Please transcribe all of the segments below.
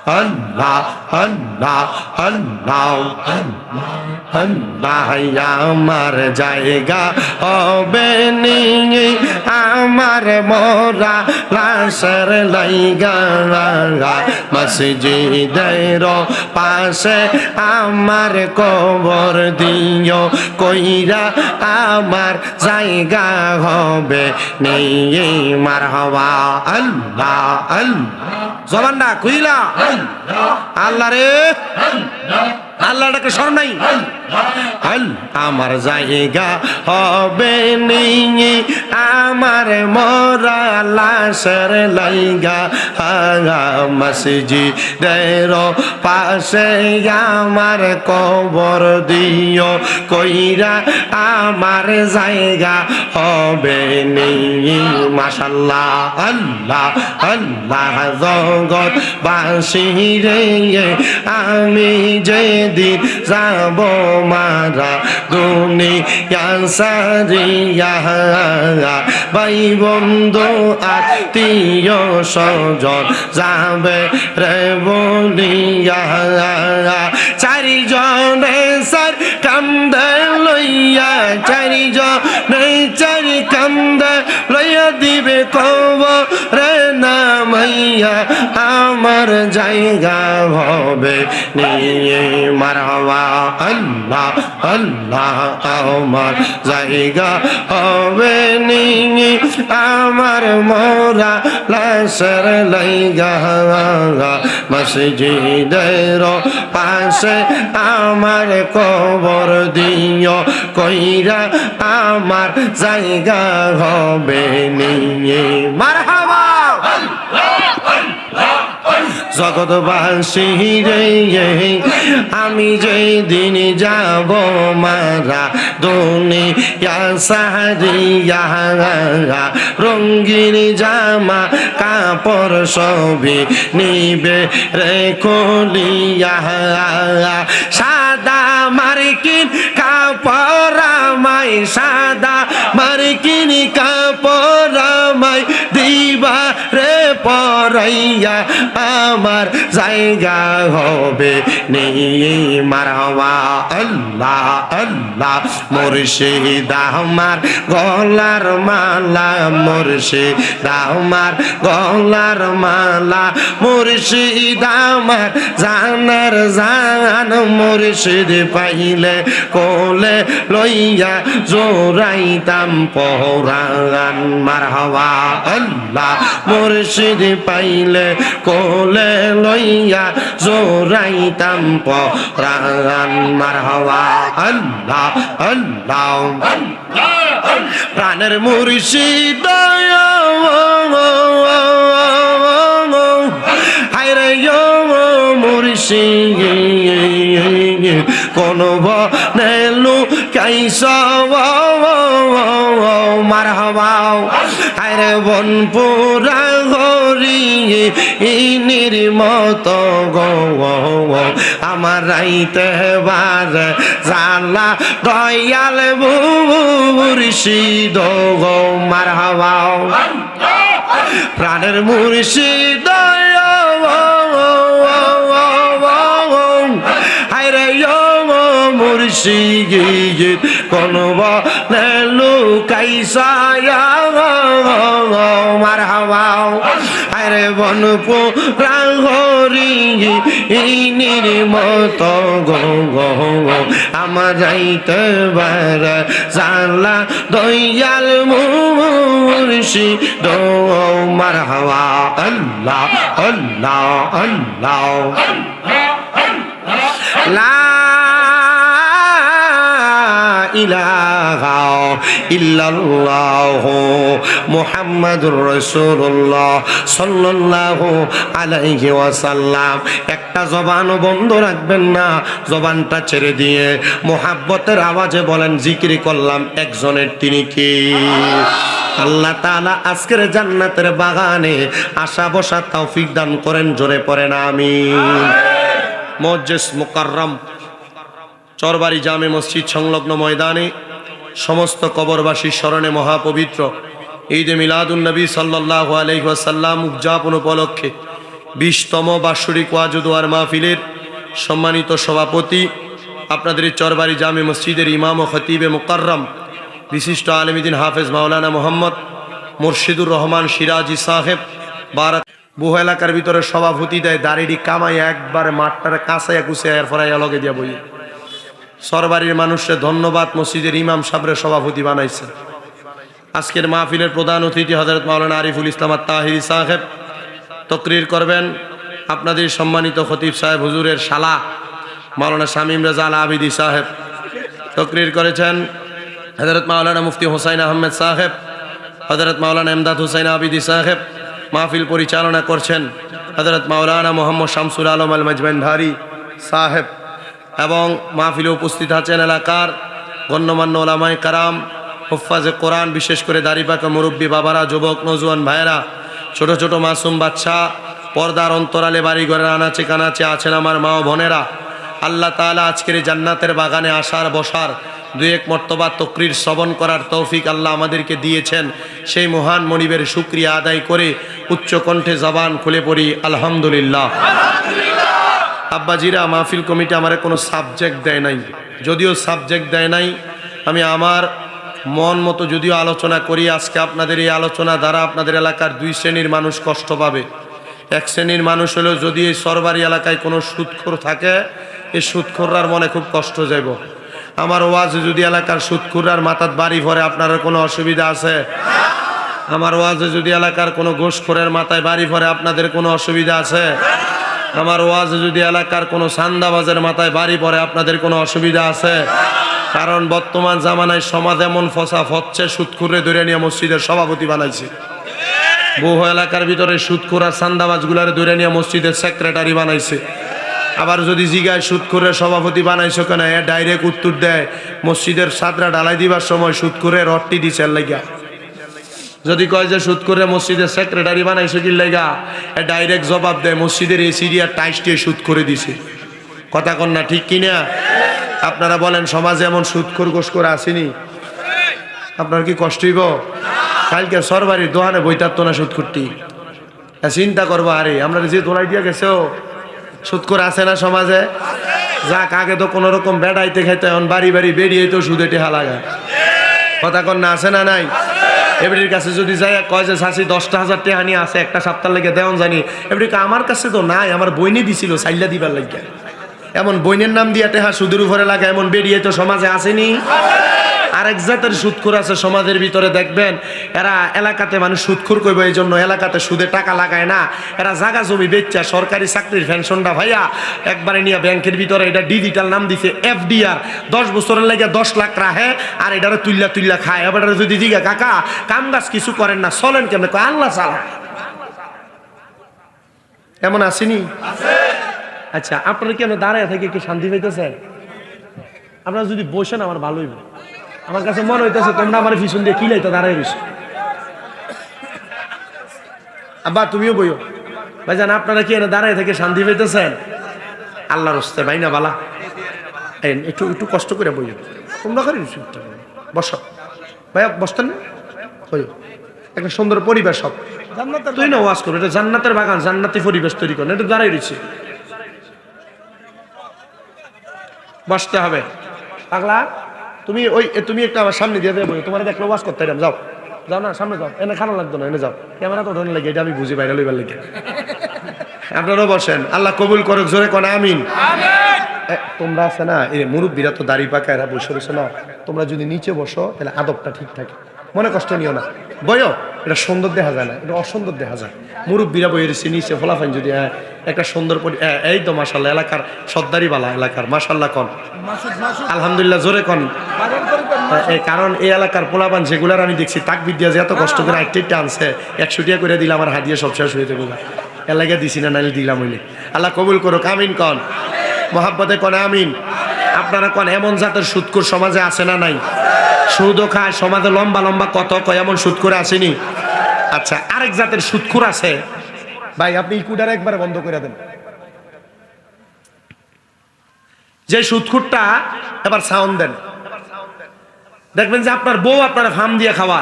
আল্লাহ আল্লাহ আল্লাহ আল্লাহ আমার জায়গা হবে নি আমার মোরা লাশের লাইগা মসজিদের পাশে আমার কবর দিও কইরা আমার জায়গা হবে নি মারহাবা আল্লাহ আল্লাহ জবানটা খুইলা আল্লাহ রে আল্লাহ ডাকে স্মরণ নাই আমার জায়গা হবে নি আমার মোরা লাশের লাইগা মসজিদের পাশে আমার কবর দিও কইরা আমার জায়গা হবে নি মাশাআল্লাহ আল্লাহ আল্লাহ জগৎ বাসী রে আমি যেদিন যাব মারা দুনিয়া সারিয়া ভাই বন্ধু আত্মীয় স্বজন যাবে রে বলিয়া চারিজনে সার কান্দে লইয়া চারিজনে চারি কান্দে লইয়া দিবে কবরে নামাইয়া আমার জায়গা হবে নিয়ে মারহাবা আল্লাহ আল্লাহ আমার জায়গা হবে নিয়ে আমার মোরা লাশের লাইগা মসজিদের পাশে আমার কবর দিও কইরা আমার জায়গা হবে নিয়ে মারহাবা জগৎবাসী রে আমি যেদিন যাব মারা দুনিয়া সারিয়া রঙিন জামা কাপড় সবই নিবে রে খুলিয়া সাদা মার্কিন কাপড় আমায় সাদা মার্কিন কাপড় আমায় দিবা রে পরাইয়া আমার জায়গা হবে নিয়ে মারহাবা আল্লাহ আল্লাহ মুর্শিদ আমার গলার মালা মুর্শিদ আমার গলার মালা মুর্শিদ আমার জানার জান মুর্শিদ পাইলে কোলে লইয়া জোরাইতাম পরাণ মারহাবা আল্লাহ মুর্শিদ পাইলে কোলে লইয়া জোরাইতাম পরাণ মারহাবা আল্লাহ আল্লাহ প্রাণের মুর্শিদ হায়রে মুর্শিদ কোন বনেলু কাইসা মারহাবা আরে বন পুরা হরি ইনির মত গো আমার রাইতে বার জালা দয়াল মুর্শিদ গো মারহাবা প্রাণের মুর্শিদ হায়রে মুর্শিদ কোন বনেলু কাইসা মারহাবা আরে বনপুরা হরি ইনির মত গো আমার যাইতে বার জানলা দয়াল মুর্শিদ মারহাবা আল্লাহ আল্লাহ আল্লাহ লা ইলাহা ইল্লাল্লাহু মুহাম্মাদুর রাসূলুল্লাহ সাল্লাল্লাহু আলাইহি ওয়াসাল্লাম। একটা জবান বন্ধ রাখবেন না, জবানটা ছেড়ে দিয়ে মুহাব্বতের আওয়াজে বলেন জিকির করলাম একজনের, তিনি কি? আল্লাহ তাআলা আজকের জান্নাতের বাগানে আশা বসা তৌফিক দান করেন, জোরে পড়েন আমিন। মুআজ্জিজ মুকাররম চরবাড়ি জামে মসজিদ সংলগ্ন ময়দানে সমস্ত কবরবাসীর স্মরণে মহাপবিত্র ঈদে মিলাদুন নবী সাল্লাল্লাহু আলাইহি ওয়াসাল্লাম উদযাপন উপলক্ষে 20তম বাৎসরিক ওয়াজ ও দোয়ার মাহফিলের সম্মানিত সভাপতি, আপনাদের চরবাড়ি জামে মসজিদের ইমাম ও খতিবে মুকাররম বিশিষ্ট আলেমীদ্দিন হাফেজ মাওলানা মোহাম্মদ মুর্শিদুর রহমান সিরাজি সাহেব বারাক বহু এলাকার ভিতরে সভাপতি দেয়, দাড়িটি কামাই একবারে মাঠটারে কাঁচাইয়া কুচাইয়া এর ফরাইয়া লগে দিয়া বই। সরবারির মানুষের ধন্যবাদ, মসজিদের ইমাম সাহেবের সভাপতি বানাইছে। আজকের মাহফিলের প্রধান অতিথি হযরত মাওলানা আরিফুল ইসলাম আত-তাহিরি সাহেব তকরির করবেন। আপনাদের সম্মানিত খতিব সাহেব হুজুরের শালা মাওলানা শামীম রেজা আল আবিদি সাহেব তকরির করেছেন। হযরত মাওলানা মুফতি হোসাইন আহমেদ সাহেব, হযরত মাওলানা ইমদাদ হুসাইন আবিদি সাহেব মাহফিল পরিচালনা করছেন। হযরত মাওলানা মোহাম্মদ শামসুল আলম আল মাজবান্ধারী সাহেব এবং মাহফিলে উপস্থিত আছেন এলাকার গণ্যমান্য ওলামায়ে কারাম, হুফাজে কোরআন, বিশেষ করে দাড়িপাকা মুরব্বী বাবারা, যুবক নওজোয়ান ভাইয়েরা, ছোট ছোট মাসুম বাচ্চা, পর্দার অন্তরালে বাড়িঘরের আনাচে কানাচে আছেন আমার মা ও বোনেরা। আল্লাহ তাআলা আজকের এই জান্নাতের বাগানে আসার বসার দুই এক মর্তবা তকরির শ্রবণ করার তৌফিক আল্লাহ আমাদেরকে দিয়েছেন। সেই মহান মনিবের শুকরিয়া আদায় করে উচ্চ কণ্ঠে জবান খুলে পড়ি আলহামদুলিল্লাহ। আব্বাজিরা, মাহফিল কমিটি আমারে কোনো সাবজেক্ট দেয় নাই, যদিও সাবজেক্ট দেয় নাই, আমি আমার মন মতো যদিও আলোচনা করি। আজকে আপনাদের এই আলোচনা দ্বারা আপনাদের এলাকার দুই শ্রেণীর মানুষ কষ্ট পাবে। এক শ্রেণীর মানুষ হলো, যদি এই সরবারি এলাকায় কোনো সুদখোর থাকে, এই সুদখোররার মনে খুব কষ্ট যাইব। আমার ওয়াজে যদি এলাকার সুদখোররার মাথাত বাড়ি ভরে, আপনার কোনো অসুবিধা আছে? আমার ওয়াজে যদি এলাকার কোনো ঘুষখোরের মাথায় বাড়ি ভরে, আপনাদের কোনো অসুবিধা আছে? আমার ওয়াজে যদি এলাকার কোনো সান্দাবাজের মাথায় বাড়ি পড়ে, আপনাদের কোনো অসুবিধা আছে? কারণ বর্তমান জামানায় সমাজ এমন ফসাফ হচ্ছে, সুদখোরে ধরে নিয়ে মসজিদের সভাপতি বানাইছে। বহু এলাকার ভিতরে সুদখোর আর সান্দাবাজগুলারে ধরে নিয়ে মসজিদের সেক্রেটারি বানাইছে। আবার যদি জিগায় সুদখোরের সভাপতি বানাইছো কেন, এ ডাইরেক্ট উত্তর দেয়, মসজিদের ছাদরা ঢালাই দিবার সময় সুদখোরে রট্টি দিছে লাইগা। যদি কয় যে সুদখোরে মসজিদের সেক্রেটারি বানাইছো কি লাইগা, এ ডাইরেক্ট জবাব দেয়, মসজিদের এই সিরিয়ার টাইস দিয়ে সুদখোরে দিছে। কথা কন না, ঠিক কিনা? আপনারা বলেন, সমাজে এমন সুদখোর গোসখোর আসেনি? আপনার কি কষ্ট হইব? কালকে সরবারির দোকানে বইতারতো না সুদখোরটি। চিন্তা করবো, আরে আমরা যে তোলাই দিয়া গেছে সুদখোর আছে না সমাজে? যাক, আগে তো কোনো রকম বেড়াইতে খাইতে, এখন বাড়ি বাড়ি বেরিয়ে তো সুদে টেহা লাগা। কথা কন না, আছে না নাই? এবারের কাছে যদি যাই কয় যে চাষি 10,000 টাকা নিয়ে আছে, একটা সপ্তাহ লেগে দেওয়ান জানি, এবারে আমার কাছে তো নাই, আমার বইনে দিছিল সাইল্লা দিবার লাগিয়া। এমন বইনের নাম দিয়া টেহা সুদের উপরে লাগা, এমন বেরিয়ে তো সমাজে আসেনি? আরেক জাতের সুদখোর আছে সমাজের ভিতরে, দেখবেন এরা এলাকাতে মানুষ সুদখোর করবে, এই জন্য এলাকাতে সুদে টাকা লাগায় না, এরা জায়গা জমি বেচা সরকারি চাকরির পেনশনটা ভাইয়া একবারে নিয়ে ব্যাংকের ভিতরে, এটা ডিজিটাল নাম দিছে FDR, 10 বছরের লাগে 10 লাখ রাখে, আর এটারে তুল্লা তুল্লা খায়। এবার যদি জিগা, কাকা কাম গাছ কিছু করেন না, চলেন কেমন? আল্লাহ চালা। এমন আসেনি? আচ্ছা, আপনারা কেন দাঁড়ায় থেকে কি শান্তি পাইতেছেন? আপনারা যদি বসেন আমার ভালো হইব। আমার কাছে মনে হইতেছে তোমরা আমার পিছন দিয়ে কি লাইতো দাঁড়ায় রইছো। আব্বা তুমিও বইও। ভাইজান, আপনারা কি এনে দাঁড়ায় থেকে শান্তি পাইতেছেন? আল্লাহর রাস্তায় ভাই না বালা, একটু একটু কষ্ট করে বইও। তোমরা করে বসো ভাইয়া, বসতেন না? বইও। একটা সুন্দর পরিবেশ সব, তুই না ওয়াজ করো, এটা জান্নাতের বাগান, জান্নাতি পরিবেশ তৈরি করেন, একটু দাঁড়ায় রয়েছে। বসতে হবে। পাগলা, তুমি একটা আমার সামনে দিয়ে দেবো, তোমার দেখলে ওয়াজ করতে যাও যাও না, সামনে যাও, এনে খারাপ লাগতো না, এনে যাও। ক্যামেরা তো ধরনের লাগে, এটা আমি বুঝি, বাইরে লইবার লাগে। আপনারাও বসেন, আল্লাহ কবুল করুক, জোরে কোন আমিন। তোমরা আছে না, এই মুরব্বীরা তো দাড়ি পাকা, এরা বসে বসে না, তোমরা যদি নিচে বসো তাহলে আদবটা ঠিক থাকে, মনে কষ্ট নিও না। বইও, এটা সুন্দর দেখা যায় না, এটা অসুন্দর দেখা যায়। মুরব্বীরা বইয়ে রয়েছে নিচে, ফলাফাইন যদি একটা সুন্দর এই তো মাশাল্লাহ, এলাকার সর্দারি বালা এলাকার, মাশাল্লাহ কন, আলহামদুলিল্লাহ জোরে কন। কারণ এই এলাকার পোলাপান যেগুলার আমি দেখছি তাকবীর দিয়া যে এত কষ্ট করে একটা আনছে, 100 টাকা করে দিলে আমার হাদিয়া সব শেষ হয়ে যাবে। এলাকায় দিছি না, নাইলে দিলাম হইলে। আল্লাহ কবুল করুক, আমিন কন, মহাব্বতে কন আমিন। আপনারা কন, এমন জাতের সুদখোর সমাজে আছে না নাই? সুদও খায় সমাজে, লম্বা লম্বা কত কয়, এমন সুদখোর আসেনি? আচ্ছা, আরেক জাতের সুদখোর আছে ভাই, আপনি ইকুডার একবারে বন্ধ করে দেন। যে সুদখোরটা, এবার সাউন্ড দেন, দেখবেন যে আপনার বউ আপনার ফার্ম দিয়ে খাওয়া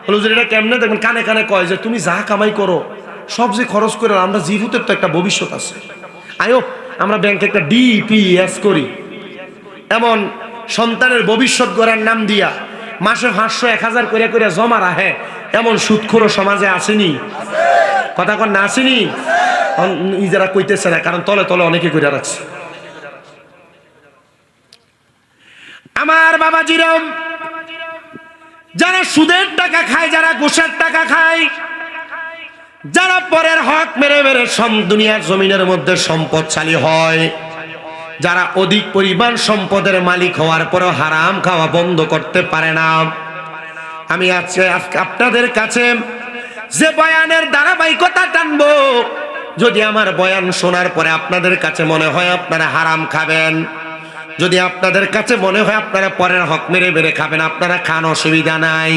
হলো, যে এটা কেমনে দেখবেন কানে কানে কয় যে তুমি যা কামাই করো সব যে খরচ করে আমরা জীবিতের তো একটা ভবিষ্যৎ আছে। আয়ো আমরা ব্যাংকে একটা ডিপিএস করি, এমন সন্তানের ভবিষ্যৎ গড়ার নাম দিয়া মাসে 500-1000 করে করে জমা রাখে, এমন সুদখোর সমাজে আসেনি? কথা কন না, আসেনি? ইজারা কইতেছে না, কারণ তলে তলে অনেকে করে রাখছে। আমার বাবাজিরাম, যারা সুদের টাকা খায়, যারা ঘুষের টাকা খায়, যারা পরের হক মেরে মেরে দুনিয়ার জমিনের মধ্যে সম্পদশালী হয়, যারা অধিক পরিমাণ সম্পদের মালিক হওয়ার পরও হারাম খাওয়া বন্ধ করতে পারে না, আমি আজকে আপনাদের কাছে যে বয়ানের ধারাবাহিকতা টানবো, যদি আমার বয়ান শোনার পরে আপনাদের কাছে মনে হয় আপনারা হারাম খাবেন, যদি আপনাদের কাছে মনে হয় আপনারা পরের হক মেরে মেরে খাবেন, আপনারা খান, অসুবিধা নাই।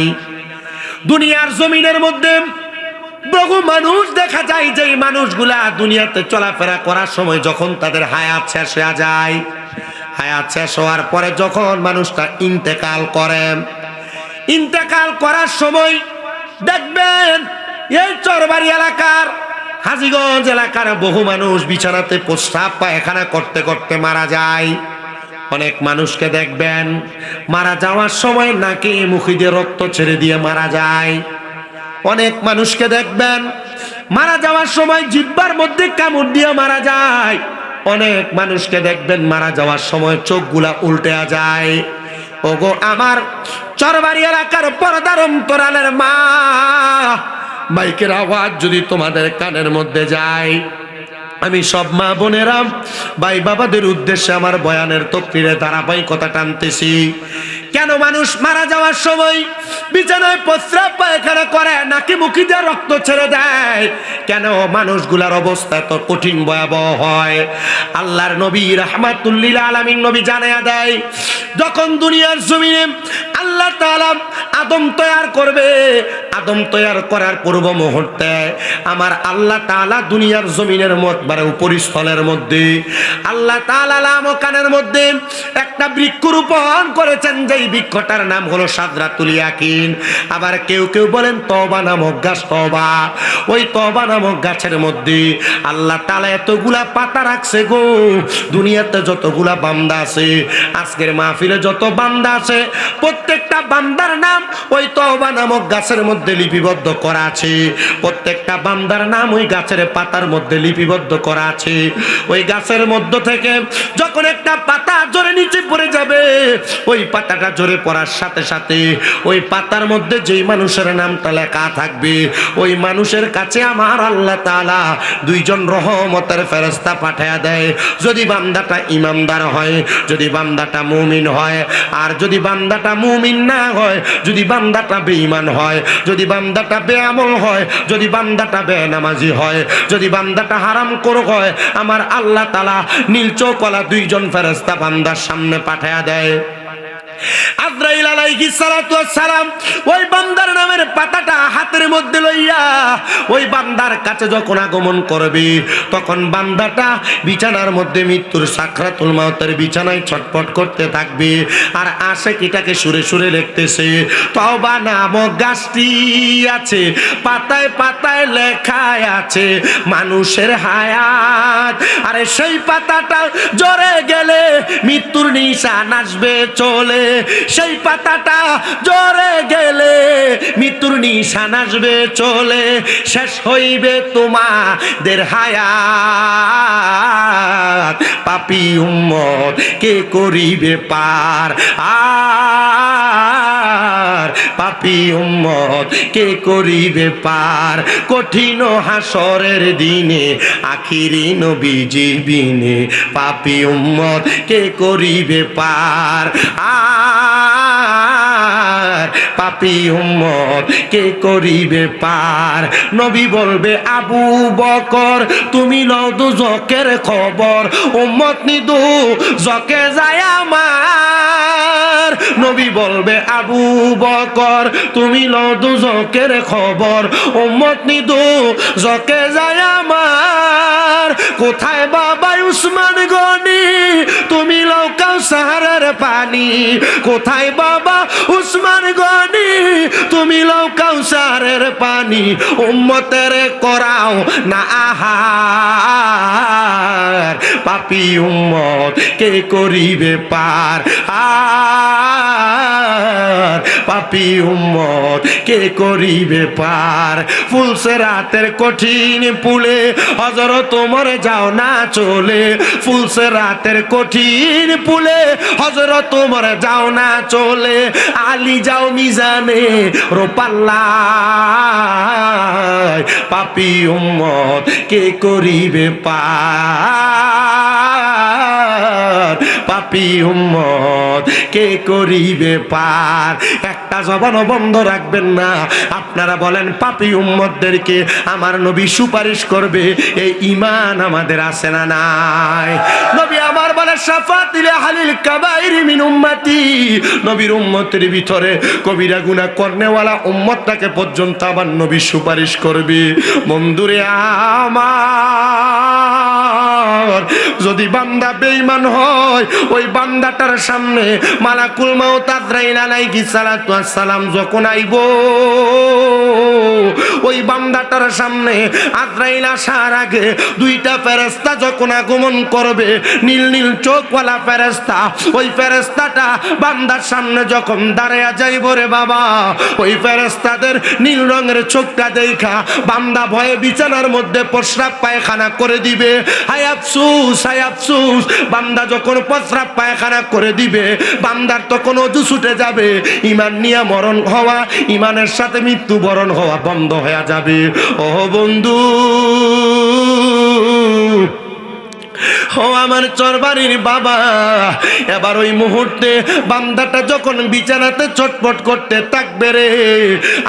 দুনিয়ার জমিনের মধ্যে বহু মানুষ দেখা যায়, যে মানুষগুলা দুনিয়াতে চলাফেরা করার সময় যখন তাদের হায়াত শেষ হয়ে যায়, হায়াত শেষ হওয়ার পরে যখন মানুষটা ইন্তেকাল করে, ইন্তেকাল করার সময় দেখবেন এই চরবাড়ি এলাকার, হাজীগঞ্জ এলাকার বহু মানুষ বিছানাতে প্রস্রাব পায়খানা করতে করতে মারা যায়। অনেক মানুষকে দেখবেন মারা যাওয়ার সময় নাকে মুখে দিয়ে রক্ত ছেড়ে দিয়ে মারা যায়। অনেক মানুষকে দেখবেন মারা যাওয়ার সময় জিহ্বার মধ্যে কামড় দিয়ে মারা যায়। অনেক মানুষকে দেখবেন মারা যাওয়ার সময় চোখগুলা উল্টে যায়। ওগো আমার চরবাড়ি এলাকার পর্দার অন্তরালের মা, মাইকের আওয়াজ যদি তোমাদের কানের মধ্যে যায়, আমি সব মা বোনেরা ভাই বাবাদের উদ্দেশ্যে আমার বয়ানের তকরিরে ধারাবাহিকতা টানতেছি। কেন মানুষ মারা যাওয়ার সময় বিছানায় প্রস্রাব পায়খানা করে, নাকি মুখি দিয়ে রক্ত ছেড়ে দেয়? কেন মানুষগুলার অবস্থা এত কঠিন ভয়াবহ হয়? আল্লাহর নবী রাহমাতুল লিল আলামিন নবী জানায়া দেয়, যখন দুনিয়ার জমিনে আল্লাহ তাআলা আদম তৈয়ার করবে, আদম তৈয়ার করার পূর্ব মুহূর্তে আমার আল্লাহ তাআলা দুনিয়ার জমিনের মধ্যে উপরিস্থলের মধ্যে আল্লাহ তাআলা লামকানের মধ্যে একটা বৃক্ষ রোপণ করেছেন, যেই বৃক্ষটার নাম হলো সাদরাতুল ইয়াকিন। আবার কেউ কেউ বলেন তওবা নামক গাছ, তওবা। ওই তওবা নামক গাছের মধ্যে আল্লাহ তাআলা এতগুলা পাতা রাখছে গো, দুনিয়াতে যতগুলা বান্দা আছে, আজকের মাহফিলে যত বান্দা আছে, প্রত্যেকটা বান্দার নাম ওই তওবা নামক গাছের মধ্যে লিপিবদ্ধ করা আছে। প্রত্যেকটা বান্দার নাম ওই গাছের পাতার মধ্যে লিপিবদ্ধ করা আছে। ওই গাছের মধ্য থেকে যখন একটা পাতা জোরে নিচে পড়ে যাবে, ওই পাতাটা জোরে পড়ার সাথে সাথে ওই পাতার মধ্যে যেই মানুষের নামটা লেখা থাকবে, ওই মানুষের কাছে আমার আল্লাহ তাআলা 2 জন রহমতের ফেরেশতা পাঠায়া দেয়। যদি বান্দাটা ইমানদার হয়, যদি বান্দাটা মুমিন হয়, আর যদি বান্দাটা মুমিন না হয়, যদি বান্দাটা বেঈমান হয়, যদি বান্দাটা বেআমল হয়, যদি বান্দাটা বেনামাজি হয়, যদি বান্দাটা হারামখোর হয়, আমার আল্লাহ তাআলা নীল চোখওয়ালা 2 জন ফেরেশতা বান্দার সামনে পাঠায়া দেয়। আজরাইল আলাইহিস সালাতু ওয়াস সালাম ওই বান্দার নামের পাতাটা হাতের মধ্যে লইয়া ওই বান্দার কাছে যখন আগমন করবে, তখন বান্দাটা বিছানার মধ্যে মৃত্যুর সাকরাতুল মাউতের বিছানায় ছটফট করতে থাকবে। আর আশিকটাকে সুরে সুরে লিখতেছে, তওবা নামক গাছটি আছে, পাতায় পাতায় লেখা আছে মানুষের হায়াত। আরে সেই পাতাটা জড়ে গেলে মৃত্যুর নিশান আসবে চলে, সেই পাতাটা জড়ে গেলে মৃত্যুর নিশান আসবে চলে, শেষ হইবে তোমাদের হায়াত, পাপী উম্মত কে করিবে পার, আর পাপী উম্মত কে করিবে পার, কঠিন হাসরের দিনে আখিরি নবীজি বিনে, পাপী উম্মত কে করিবে পার, আর পাপী উম্মত কে করিবে পার। নবী বলবে, আবু বকর তুমি লও দুজকের খবর, উম্মত নিদু জকে যায় আমার, নবী বলবে আবু বকর তুমি লও দুজকের খবর, উম্মত নিদু জকে যায় আমার। কোথায় বাবা উসমান গনি তুমি লও কাউসারের পানি, কোথায় বাবা উসমান গনি তুমি লও কাউসারের পানি। উম্মতের করাও না আহার, পাপী উম্মত কে করিবে পার। আর পাপী উম্মত কে করিবে পার। ফুলসে রাতের কঠিন পুলে হযরত ওমর যাও না চলে, ফুলসে রাতের কঠিন পুলে হযরত ওমর যাও না চলে। আলী যাও মিজানে রোপাল্লায়, পাপী উম্মত কে করিবে পার। পাপী উম্মত কে করিবে পার। একটা জবানও বন্ধ রাখবেন না। আপনারা বলেন পাপী উম্মতদেরকে আমার নবী সুপারিশ করবে, এই ঈমান আমাদের আছে না নাই? নবী আমার বলে শাফাতিল আহলিল কাবাইর মিন উম্মতি, নবীর উম্মতের ভিতরে কবিরা গুনাহ করনেওয়ালা উম্মতটাকে পর্যন্ত আমার নবী সুপারিশ করবে। বন্ধুরে আমার, যদি বান্দা বেঈমান হয় ওই বান্দাটার সামনে মালাকুল মাউত আজরাইল আলাইহিস সালাতু ওয়াস সালাম যখন আইব, ওই বান্দাটার সামনে আজরাইল আসার আগে দুইটা ফেরেশতা যখন আগমন করবে, নীল নীল চোখওয়ালা ফেরেশতা, ওই ফেরেশতাটা বান্দার সামনে যখন দাঁড়ায়া যাইব রে বাবা, ওই ফেরেশতাদের নীল রঙের চোখটা দেখা বান্দা ভয়ে বিছানার মধ্যে প্রস্রাব পায়খানা করে দিবে। হায় আফসোস, হায় আফসোস, বান্দা যখন প্রস্রাব পায়খানা করে দিবে বান্দার তখন অজু ছুটে যাবে, ঈমান নিয়ে মরণ হওয়া, ঈমানের সাথে মৃত্যুবরণ হওয়া বন্ধ হয়ে যাবে। ও বন্ধু, ও আমার চরবাড়ির বাবা, এবার ওই মুহূর্তে বান্দাটা যখন বিছানাতে ছটফট করতে থাকবে রে,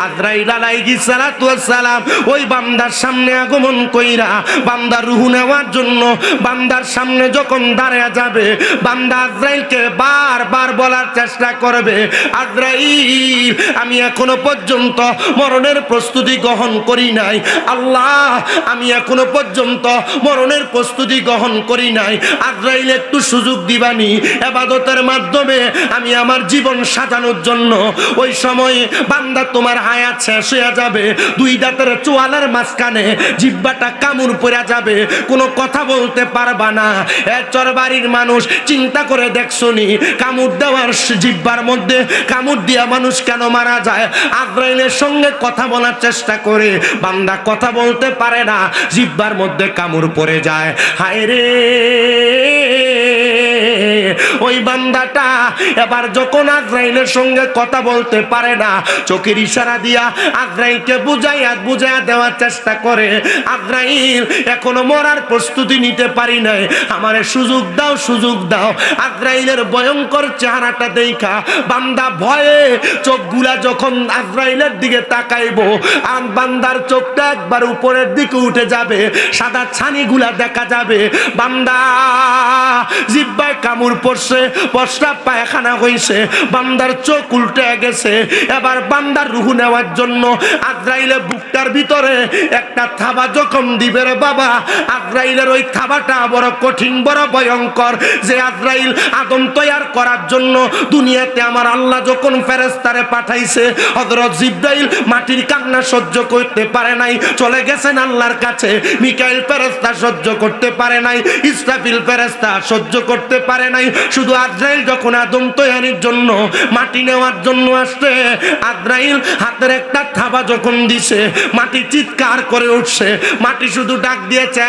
আজরাইল আলাইহিস সালাতু ওয়াস সালাম ওই বান্দার সামনে আগমন কইরা বান্দার রূহ নেওয়ার জন্য বান্দার সামনে যখন দাঁড়ায়া যাবে, বান্দা আজরাইলকে বারবার বলার চেষ্টা করবে, আজরাইল আমি এখনো পর্যন্ত মরণের প্রস্তুতি গ্রহণ করি নাই, আল্লাহ আমি এখনো পর্যন্ত মরণের প্রস্তুতি গ্রহণ করি নাই, আজরাইল একটু সুযোগ দিবানি ইবাদতের মাধ্যমে আমি আমার জীবন সাজানোর জন্য। ওই সময় বান্দা তোমার হায়াত শেষ হয়ে যাবে, দুই দাঁতের চোয়ালের মাঝখানে জিহ্বাটা কামড় পড়ে যাবে, কোনো কথা বলতে পারবা না। এ চরবাড়ির মানুষ চিন্তা করে দেখছনি, কামড় দেওয়ার জিহ্বার মধ্যে কামড় দিয়া মানুষ কেন মারা যায়? আজরাইলের সঙ্গে কথা বলার চেষ্টা করে বান্দা কথা বলতে পারে না, জিহ্বার মধ্যে কামড় পড়ে যায়। হায় রে, ওই বান্দাটা এবার যখন আজরাইলের সঙ্গে কথা বলতে পারে না, চোখের ইশারা দিয়া আজরাইলকে বুঝাইয়া দেওয়ার চেষ্টা করে, আজরাইল এখনো মরার প্রস্তুতি নিতে পারি নাই, আমারে সুযোগ দাও, সুযোগ দাও। আজরাইলের ভয়ঙ্কর চেহারাটা দেখা বান্দা ভয়ে চোখগুলা যখন আজরাইলের দিকে তাকাইবো, আর বান্দার চোখটা একবার উপরের দিকে উঠে যাবে, সাদা ছানিগুলা দেখা যাবে, বান্দা জিহ্বায় কামড় পড়ছে, প্রস্রাব পায়খানা হইছে, বান্দার চোখ উল্টে গেছে। এবার বান্দার রূহ নেওয়ার জন্য আজরাইলের বুকটার ভিতরে একটা থাবা যখন দিবে রে বাবা, আজরাইলের ওই থাবাটা বড় কঠিন, বড় ভয়ঙ্কর। যে আজরাইল আদম তৈয়ার করার জন্য দুনিয়াতে আমার আল্লাহ যখন ফেরেশতারে পাঠাইছে, হযরত জিবরাইল মাটির কান্না সহ্য করতে পারে নাই, চলে গেছেন আল্লাহর কাছে। মিকাইল ফেরেশতা সহ্য করতে পারে নাই, ইসরাফিল ফেরেশতা সহ্য করতে পারে নাই। শুধু আজরাইল যখন আদম তৈয়ারির জন্য মাটি নেওয়ার জন্য আসছে, আজরাইল হাতের একটা থাবা যখন দিছে, মাটি চিৎকার করে উঠছে, মাটি শুধু ডাক দিয়েছে,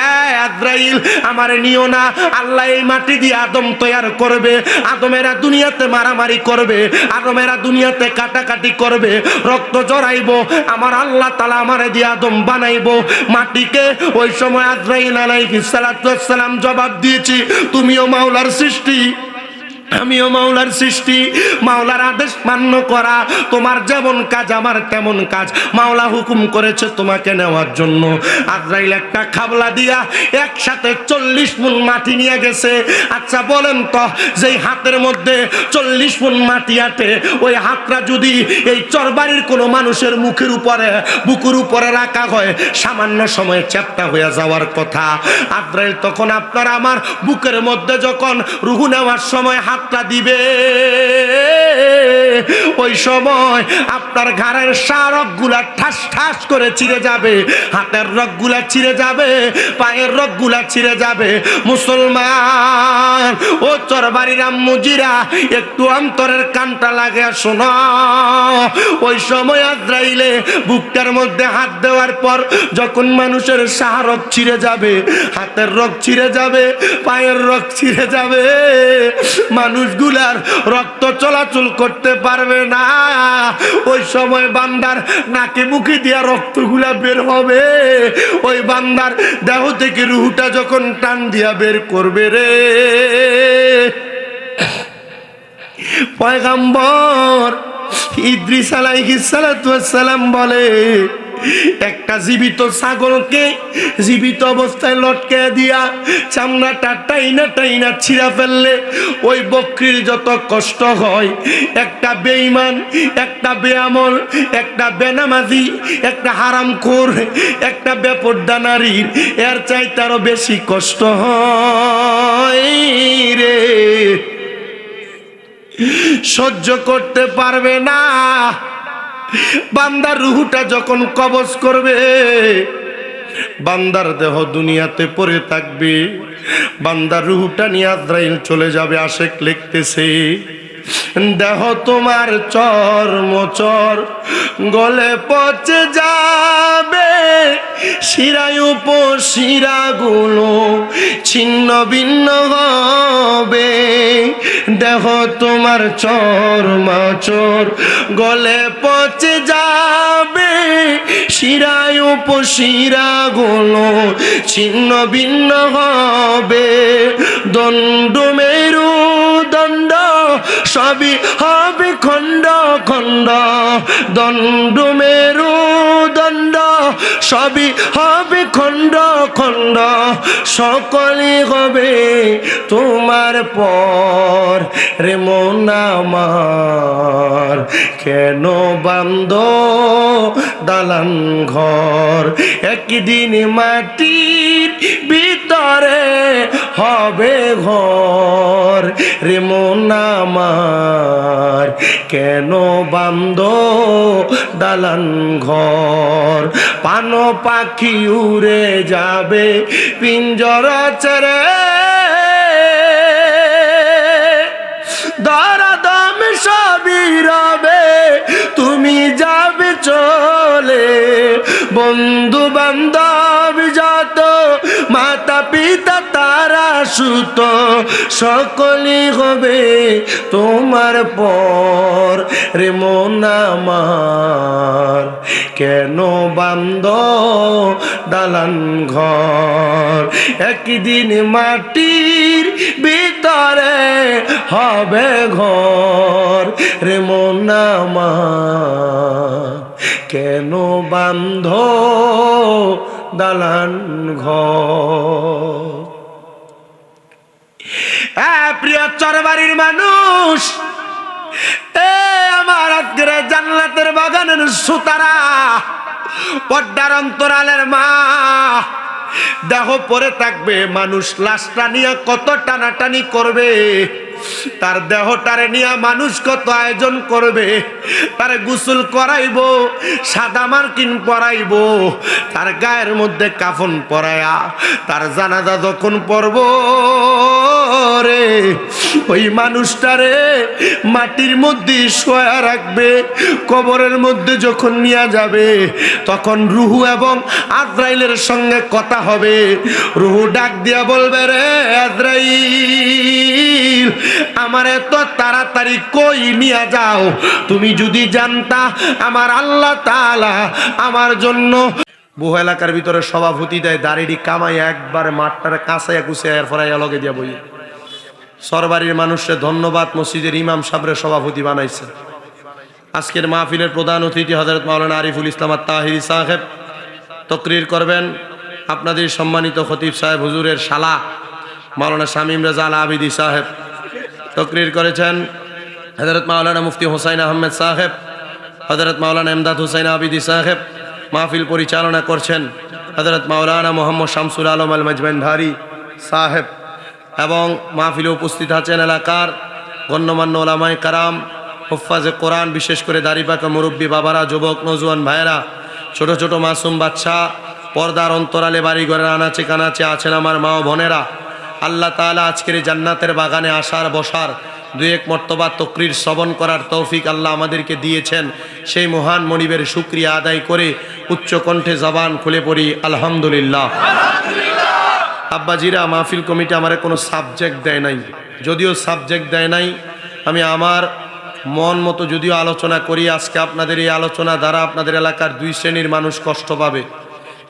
আজরাইল আমারে নিও না, আল্লাহ এই মাটি দিয়ে আদম তৈয়ার করবে, আদমেরা দুনিয়াতে মারামারি করবে, আদমেরা দুনিয়াতে কাটাকাটি করবে, রক্ত জড়াইবো, আমার আল্লাহ তাআলা আমারে দিয়ে আদম বানাইবো মাটিকে। ওই সময় আজরাইল আলাইহিস সালাতু ওয়াস সালাম জবাব দিয়েছি, তুমিও মাওলার সৃষ্টি, আমিও মাওলার সৃষ্টি, মাওলার আদেশ মান্য করা তোমার যেমন কাজ আমার তেমন কাজ। মাওলা হুকুম করেছে তোমাকে নেওয়ার জন্য। আজরাইল একটা খাবলা দিয়া একসাথে 40 মণ মাটি নিয়ে গেছে। আচ্ছা বলেন তো, যেই হাতের মধ্যে 40 মণ মাটি আটে, ওই হাতটা যদি এই চরবাড়ির কোনো মানুষের মুখের উপরে বুকুর উপরে রাখা হয়, সামান্য সময়ে চ্যাপ্টা হয়ে যাওয়ার কথা। আজরাইল তখন আপনার আমার বুকের মধ্যে যখন রূহ নেওয়ার সময় হাতটা দিবে, ওই সময় আপনার ঘাড়ের রগগুলা ঠাস ঠাস করে ছিঁড়ে যাবে, হাতের রগগুলা ছিঁড়ে যাবে, পায়ের রগগুলা ছিঁড়ে যাবে। মুসলমান ও চরবাড়ির আম্মুজিরা, একটু অন্তরের কানটা লাগে শোনো। ওই সময় আজরাইলে বুকটার মধ্যে হাত দেওয়ার পর যখন মানুষের রগ ছিঁড়ে যাবে, হাতের রগ ছিঁড়ে যাবে, পায়ের রগ ছিঁড়ে যাবে, মানুষগুলার রক্ত চলাচল করতে পারবে না। ওই সময় বান্দার নাকে মুখে দিয়া রক্তগুলা বের হবে। ওই বান্দার দেহ থেকে রুহটা যখন টান দিয়া বের করবে রে, পয়গাম্বর ইদ্রিস আলাইহিস সালাতু ওয়াস সালাম বলে, একটা জীবিত ছাগলকে জীবিত অবস্থায় লটকে দিয়া চামড়াটা টাইনা টাইনা ছিঁড়া ফেললে ওই বকরির যত কষ্ট হয়, একটা বেঈমান, একটা বেআমল, একটা বেনামাজি, একটা হারামখোর, একটা বেপরদা নারীর এর চাইতে আরো বেশি কষ্ট হয় রে। সহ্য করতে পারবে না। বান্দার রুহটা যখন কবজ করবে, বান্দার দেহ দুনিয়াতে পড়ে থাকবে, বান্দার রুহটা নিয়ে আজরাইল চলে যাবে। আশেক লিখতেছে, দেহ তোমার চর্মচর গলে পচে যাবে, শিরায় উপশিরাগুলো ছিন্ন ভিন্ন হবে। দেহ তোমার চর্মচর গলে পচে যাবে, শিরায় উপশিরাগুলো ছিন্ন ভিন্ন হবে। দণ্ড মেরু দণ্ড সবই হবে খণ্ড খণ্ড, দণ্ড মেরু দণ্ড সবই হবে খণ্ড খণ্ড, সকলই হবে তোমার পর রে মন আমার। কেন বান্দ দালান ঘর, একদিন মাটির ভিতরে হবে ঘর রে মন আমার। কেন বান্দ দালান ঘর, পান পাখি উড়ে যাবে পিঞ্জর ছেড়ে, দরাদম সবই রবে তুমি যাবে চলে। বন্ধু বান্ধব যত, মাতা পিতা তারা সুত, সকলই হবে তোমার পর রে মন আমার। কেন বান্দ দালান ঘর, একদিন মাটির ভিতরে হবে ঘর রে মন আমার। কেন বান্ধ দালান ঘর। প্রিয় চরবাড়ির মানুষ, আমার আজকের জান্নাতের বাগানের সুতারা, পর্দার অন্তরালের মা, দেহ পরে থাকবে, মানুষ লাশটা নিয়ে কত টানাটানি করবে, তার দেহটারে নিয়ে মানুষ কত আয়োজন করবে, তারে গোসল করাইবো, সাদা মার্কিন পরাইবো, তার গায়ের মধ্যে কাফন পরায়া তার জানাজা যখন পড়ব রে, ওই মানুষটারে মাটির মধ্যে শোয়া রাখবে। কবরের মধ্যে যখন নিয়ে যাবে, তখন রুহু এবং আজরাইলের সঙ্গে কথা হবে। রুহু ডাক দিয়া বলবে, রে আজরাইল, আমার এত তাড়াতাড়ি কই নিয়ে যাও? তুমি যদি জানতা আমার আল্লাহ তাআলা আমার জন্য বহু এলাকার ভিতরে সভাপতি দেয়, দাড়িটি কামাই একবার মাঠটারে কাঁচাইয়া কুচাইয়া এর ফরাইয়া লগে দিয়া বই সরবারির মানুষের ধন্যবাদ, মসজিদের ইমাম সাহেবের সভাপতি বানাইছে। আজকের মাহফিলের প্রধান অতিথি হযরত মাওলানা আরিফুল ইসলাম আত-তাহিরি সাহেব তকরির করবেন। আপনাদের সম্মানিত খতিব সাহেব হুজুরের শালা মাওলানা শামীম রেজা আল আবিদি সাহেব তকরির করেছেন। হযরত মাওলানা মুফতি হোসাইন আহমেদ সাহেব, হযরত মাওলানা এমদাদ হুসাইন আবিদি সাহেব মাহফিল পরিচালনা করছেন। হযরত মাওলানা মোহাম্মদ শামসুল আলম আল মাজবান্ধারী সাহেব এবং মাহফিলে উপস্থিত আছেন এলাকার গণ্যমান্য ওলামায়ে কারাম, হুফাজে কোরআন, বিশেষ করে দাড়িপাকা মুরব্বী বাবারা, যুবক নওজোয়ান ভাইয়েরা, ছোট ছোট মাসুম বাচ্চা, পর্দার অন্তরালে বাড়ি ঘরের আনাচে কানাচে আছেন আমার মা ও বোনেরা। আল্লাহ তাআলা আজকের এই জান্নাতের বাগানে আসার বসার দুই এক মর্তবা তকরির শ্রবণ করার তৌফিক আল্লাহ আমাদেরকে দিয়েছেন। সেই মহান মনিবের শুকরিয়া আদায় করে উচ্চ কণ্ঠে জবান খুলে পড়ি আলহামদুলিল্লাহ। আব্বাজিরা, মাহফিল কমিটি আমার কোনো সাবজেক্ট দেয় নাই, যদিও সাবজেক্ট দেয় নাই, আমি আমার মন মতো যদিও আলোচনা করি। আজকে আপনাদের এই আলোচনা দ্বারা আপনাদের এলাকার দুই শ্রেণীর মানুষ কষ্ট পাবে।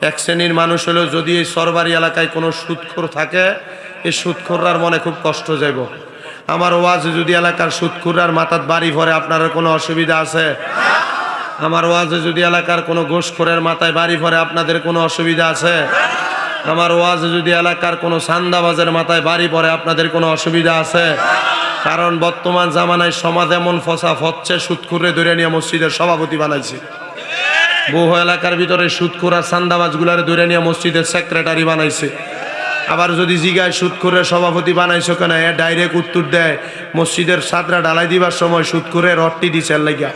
এক শ্রেণীর মানুষ হলো, যদি এই সরবারি এলাকায় কোনো সুদখোর থাকে, এই সুদখোররার মনে খুব কষ্ট যাইব। আমার ওয়াজে যদি এলাকার সুদখোররার মাথাত বাড়ি ভরে, আপনার কোনো অসুবিধা আছে? আমার ওয়াজে যদি এলাকার কোনো ঘুষখোরের মাথায় বাড়ি ভরে, আপনাদের কোনো অসুবিধা আছে? আমার ওয়াজে যদি এলাকার কোনো সান্দাবাজের মাথায় বাড়ি পড়ে, আপনাদের কোনো অসুবিধা আছে? কারণ বর্তমান জামানায় সমাজ এমন ফসাফ হচ্ছে, সুদখোরে ধরে নিয়ে মসজিদের সভাপতি বানাইছে। বহু এলাকার ভিতরে সুদখোর আর সান্দাবাজগুলারে ধরে নিয়ে মসজিদের সেক্রেটারি বানাইছে। আবার যদি জিগায় সুদখোরের সভাপতি বানাইছো কেন, এ ডাইরেক্ট উত্তর দেয়, মসজিদের ছাদরা ঢালাই দিবার সময় সুদখোরের রট্টি দিছে লাইগা।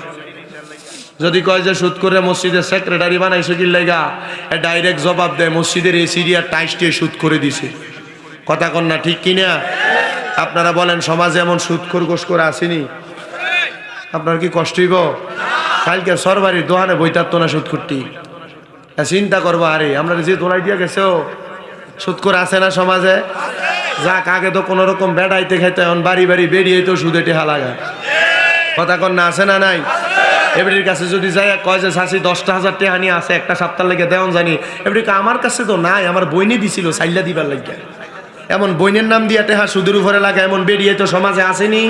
যদি কয় যে সুদখোরে মসজিদের সেক্রেটারি বানাইছো কি লাইগা, এ ডাইরেক্ট জবাব দেয়, মসজিদের এই সিরিয়ার টাইস দিয়ে সুদখোরে দিছে। কথা কন না, ঠিক কিনা? আপনারা বলেন, সমাজে এমন সুদখোর গোসখোর আসেনি? আপনার কি কষ্ট হইব? কালকে সরবারির দোকানে বইতার না সুদখোরটি, চিন্তা করবো। আরে আমরা যে দোলাই দিয়ে গেছে, সুদখোর আছে না সমাজে? যাক, আগে তো কোনো রকম বেড়াইতে খাইতে, এখন বাড়ি বাড়ি বেরিয়ে তো সুদে টেহা লাগায়। কথা কন না, আছে না নাই? এবারের কাছে যদি যাই, কয় যে শাশি 10,000 টেহা নিয়ে আছে, একটা সপ্তাহ লেগে দেওয়ান জানি। এবারে আমার কাছে তো নাই, আমার বইনে দিছিল সাইল্লা দিবার লাগিয়া। এমন বইনের নাম দিয়া টেহা সুদের উপরে লাগা, এমন বেরিয়ে তো সমাজে আসেনি?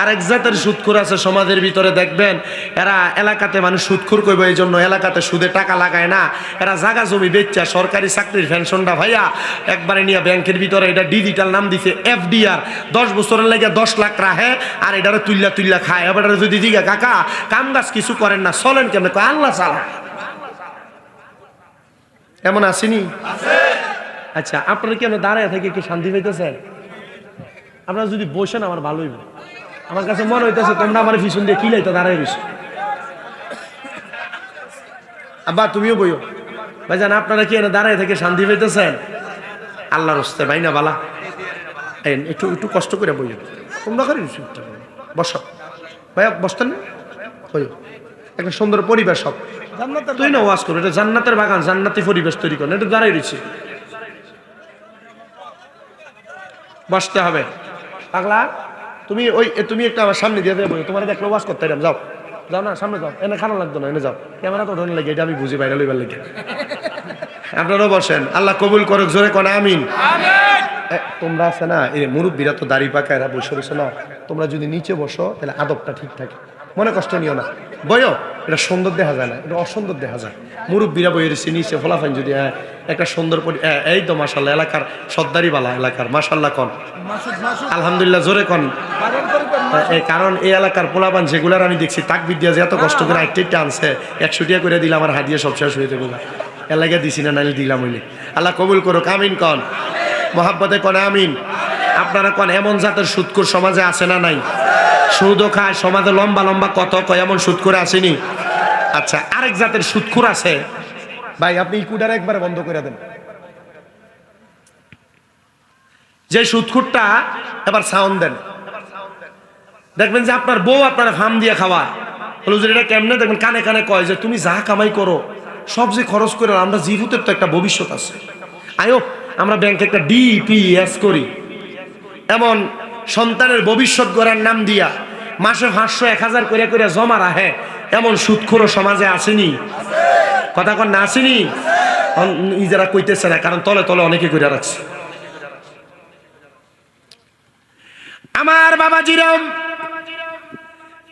আরেক জাতের সুদখোর আছে সমাজের ভিতরে, দেখবেন এরা এলাকাতে মানুষ সুদখোর করবে, এই জন্য এলাকাতে সুদে টাকা লাগায় না। এরা জায়গা জমি বেচা সরকারি চাকরির পেনশনটা ভাইয়া একবারে নিয়ে ব্যাংকের ভিতরে, এটা ডিজিটাল নাম দিছে FDR, 10 বছরের লেগে 10 লাখ রাখে, আর এটারে তুল্লা খায়। এবার যদি জিগা, কাকা কাম গাছ কিছু করেন না, চলেন কেমন? আল্লাহ চালা। এমন আসেনি? আচ্ছা, আপনারা কেন দাঁড়ায় থেকে কি শান্তি পাইতেছেন? আপনারা যদি বসেন আমার ভালো হইব। আমার কাছে মনে হইতেছে তোমরা আমার পিছন দিয়ে কি লাইতো দাঁড়ায় রইছো। আব্বা তুমিও বইও। ভাইজান, আপনারা কি এনে দাঁড়ায় থেকে শান্তি পাইতেছেন? আল্লাহর হস্তে ভাই না বালা, একটু একটু কষ্ট করে বইও। তোমরা করে বসো ভাইয়া, বসতেন না? বইও, একটা সুন্দর পরিবেশ। সব তুই না ওয়াজ করো, এটা জান্নাতের বাগান, জান্নাতি পরিবেশ তৈরি করেন। একটু দাঁড়ায় রয়েছি, বসতে হবে। পাগলা, তুমি একটা আমার সামনে দিয়ে দেবো, তোমার দেখলে ওয়াজ করতে যাও যাও না, সামনে যাও। এনে খারাপ লাগতো না, এনে যাও। ক্যামেরা তো ধরে লাগে, এটা আমি বুঝি, বাইরে লইবার লাগে। আপনারাও বসেন, আল্লাহ কবুল করুক, জোরে কোন আমিন। তোমরা আছে না, এই মুরব্বীরা তো দাড়ি পাকা, এরা বসে রয়েছে না, তোমরা যদি নিচে বসো তাহলে আদবটা ঠিক থাকে, মনে কষ্ট নিও না। বয়ো, এটা সুন্দর দেখা যায় না, এটা অসুন্দর দেখা যায়। মুরব্বীরা বইয়ে রয়েছে নিচে, ফলাফাইন যদি একটা সুন্দর এই তো মাশাল্লাহ, এলাকার সর্দারি বালা এলাকার, মাশাল্লাহ কন, আলহামদুলিল্লাহ জোরে কন। কারণ এই এলাকার পোলাপান যেগুলার আমি দেখছি তাকবীর দিয়া যে এত কষ্ট করে একটা আনছে, 100 টাকা করে দিলে আমার হাদিয়া সব শেষ হয়ে যাবে। এলাকা দিছি না, নাইলে দিলাম হইলে। আল্লাহ কবুল করুক, আমিন কন, মোহাব্বতে কন আমিন। আপনারা কন, এমন জাতের সুদখোর সমাজে আছে না নাই? সুদও খায় সমাজে, লম্বা লম্বা কত কয়, এমন সুদখোর আসেনি? আচ্ছা, আরেক জাতের সুদখোর আছে ভাই, আপনি ইকুডার একবার বন্ধ করে দেন। যে সুদখোরটা, এবার সাউন্ড দেন, দেখবেন যে আপনার বউ আপনার ফার্ম দিয়ে খাওয়া হলো, যে এটা কেমনে দেখবেন কানে কানে কয় যে তুমি যা কামাই করো সব যে খরচ করে, আমরা জীবিতের তো একটা ভবিষ্যৎ আছে, আয়ো আমরা ব্যাংকে একটা DPS করি। এমন সন্তানের ভবিষ্যৎ গড়ার নাম দিয়া মাসে 500-1000 করে জমা রাখে, এমন সুদখোর সমাজে আসেনি? কথা কন না, আসেনি? নিজেরা কইতেছে না, কারণ তলে তলে অনেকে করে রাখছে। আমার বাবাজিরাম,